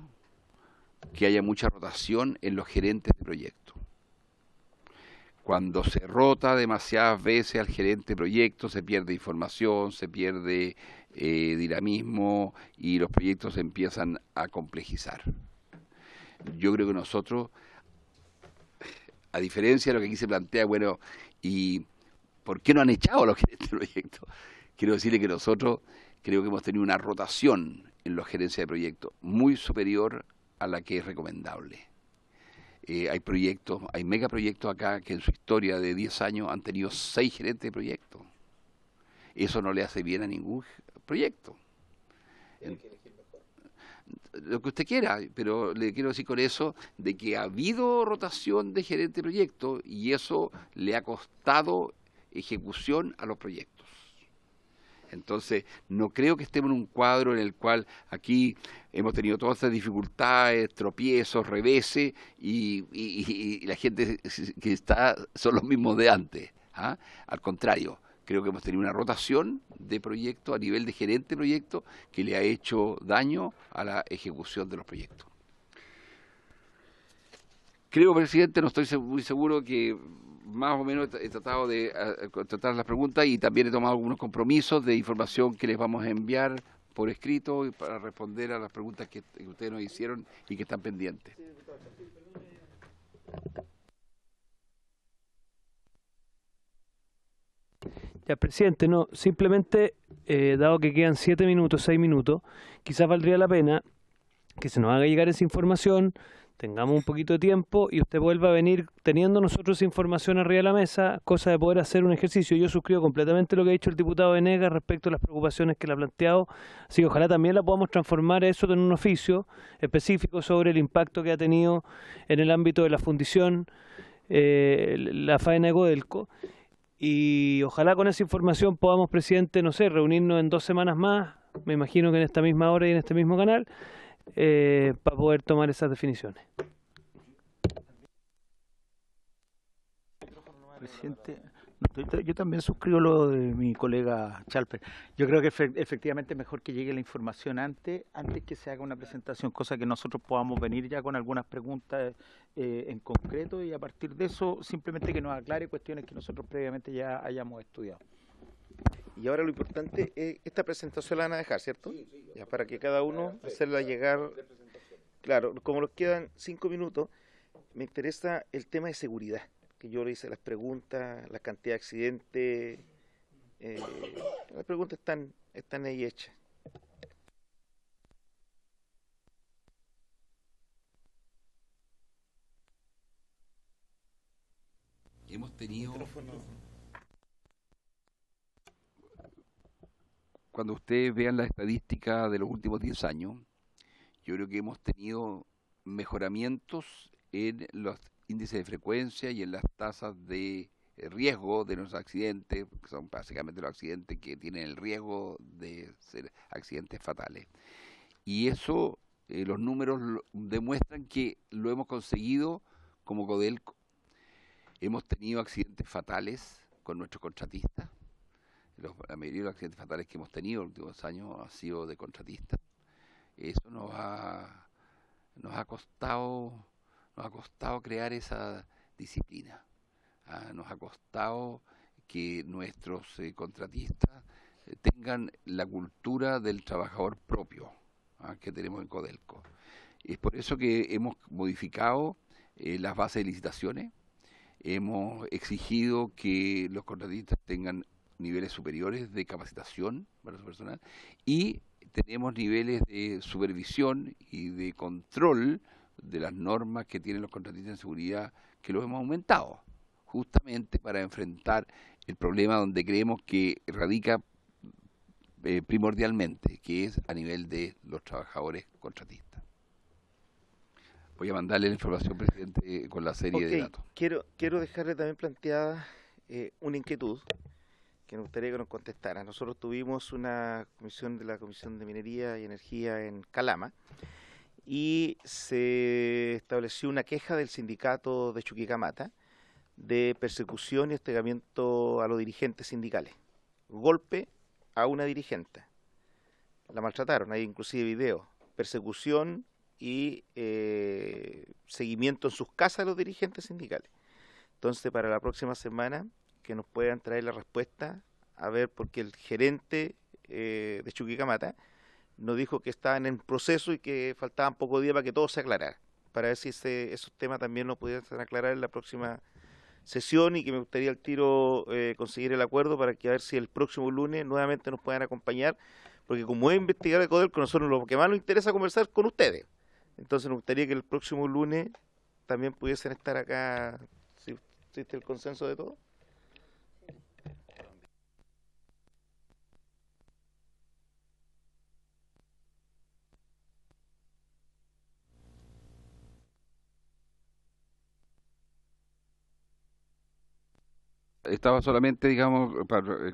que haya mucha rotación en los gerentes de proyectos. Cuando se rota demasiadas veces al gerente de proyectos, se pierde información, se pierde dinamismo y los proyectos se empiezan a complejizar. Yo creo que nosotros, a diferencia de lo que aquí se plantea, bueno, ¿y por qué no han echado a los gerentes de proyectos? Quiero decirle que nosotros creo que hemos tenido una rotación en los gerencias de proyectos muy superior a la que es recomendable. Hay proyectos, hay megaproyectos acá que en su historia de 10 años han tenido 6 gerentes de proyectos. Eso no le hace bien a ningún proyecto. Lo que usted quiera, pero le quiero decir con eso de que ha habido rotación de gerente de proyecto y eso le ha costado ejecución a los proyectos. Entonces, no creo que estemos en un cuadro en el cual aquí hemos tenido todas estas dificultades, tropiezos, reveses, y la gente que está son los mismos de antes. ¿Ah? Al contrario, creo que hemos tenido una rotación de proyectos a nivel de gerente de proyectos que le ha hecho daño a la ejecución de los proyectos. Creo, presidente, no estoy muy seguro que más o menos he tratado de tratar las preguntas y también he tomado algunos compromisos de información que les vamos a enviar por escrito para responder a las preguntas que ustedes nos hicieron y que están pendientes. Ya, presidente, no, simplemente, dado que quedan 7 minutos, 6 minutos, quizás valdría la pena que se nos haga llegar esa información tengamos un poquito de tiempo y usted vuelva a venir teniendo nosotros información arriba de la mesa, cosa de poder hacer un ejercicio. Yo suscribo completamente lo que ha dicho el diputado Venegas respecto a las preocupaciones que le ha planteado, así que ojalá también la podamos transformar eso en un oficio específico sobre el impacto que ha tenido en el ámbito de la fundición, la faena de Codelco. Y ojalá con esa información podamos, presidente, no sé, reunirnos en 2 semanas más, me imagino que en esta misma hora y en este mismo canal, para poder tomar esas definiciones. Presidente, yo también suscribo lo de mi colega Chalper. Yo creo que efectivamente es mejor que llegue la información antes que se haga una presentación, cosa que nosotros podamos venir ya con algunas preguntas en concreto y a partir de eso simplemente que nos aclare cuestiones que nosotros previamente ya hayamos estudiado. Y ahora lo importante es, esta presentación la van a dejar, ¿cierto? Sí, ya para que cada uno hacerla llegar. Claro, como nos quedan 5 minutos, me interesa el tema de seguridad, que yo le hice las preguntas, la cantidad de accidentes, las preguntas están ahí hechas. Hemos tenido... Cuando ustedes vean la estadística de los últimos 10 años, yo creo que hemos tenido mejoramientos en los índices de frecuencia y en las tasas de riesgo de los accidentes, que son básicamente los accidentes que tienen el riesgo de ser accidentes fatales. Y eso, los números demuestran que lo hemos conseguido como Codelco. Hemos tenido accidentes fatales con nuestros contratistas. La mayoría de los accidentes fatales que hemos tenido en los últimos años han sido de contratistas. Eso nos ha costado crear esa disciplina. Nos ha costado que nuestros contratistas tengan la cultura del trabajador propio que tenemos en Codelco. Es por eso que hemos modificado las bases de licitaciones, hemos exigido que los contratistas tengan niveles superiores de capacitación para su personal y tenemos niveles de supervisión y de control de las normas que tienen los contratistas en seguridad que los hemos aumentado, justamente para enfrentar el problema donde creemos que radica primordialmente, que es a nivel de los trabajadores contratistas. Voy a mandarle la información, presidente, con la serie de datos. Quiero dejarle también planteada una inquietud que nos gustaría que nos contestara. Nosotros tuvimos una comisión de la Comisión de Minería y Energía en Calama y se estableció una queja del sindicato de Chuquicamata de persecución y hostigamiento a los dirigentes sindicales. Golpe a una dirigente. La maltrataron, hay inclusive video. Persecución y seguimiento en sus casas a los dirigentes sindicales. Entonces, para la próxima semana, que nos puedan traer la respuesta, a ver, porque el gerente de Chuquicamata nos dijo que estaban en proceso y que faltaban pocos días para que todo se aclarara, para ver si esos temas también nos pudieran aclarar en la próxima sesión y que me gustaría al tiro conseguir el acuerdo para que a ver si el próximo lunes nuevamente nos puedan acompañar, porque como es investigador de Codelco, nosotros lo que más nos interesa es conversar con ustedes. Entonces nos gustaría que el próximo lunes también pudiesen estar acá, si existe el consenso de todos. Estaba solamente, digamos,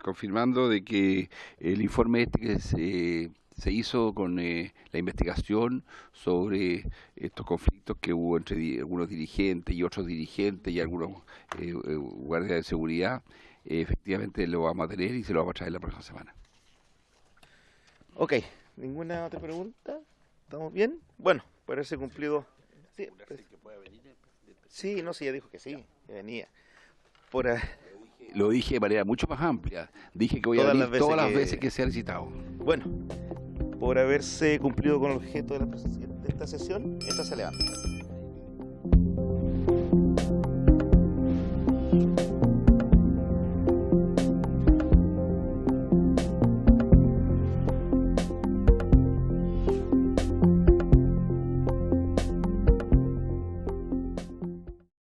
confirmando de que el informe que se hizo con la investigación sobre estos conflictos que hubo entre algunos dirigentes y otros dirigentes y algunos guardias de seguridad, efectivamente lo vamos a tener y se lo vamos a traer la próxima semana. Ok, ¿ninguna otra pregunta? ¿Estamos bien? Bueno, por haberse cumplido... Sí, pues, sí, no, sí, ya dijo que sí, que venía. Lo dije de manera mucho más amplia. Dije que voy a venir todas las veces que sea licitado. Bueno, por haberse cumplido con el objeto de esta sesión, esta se levanta.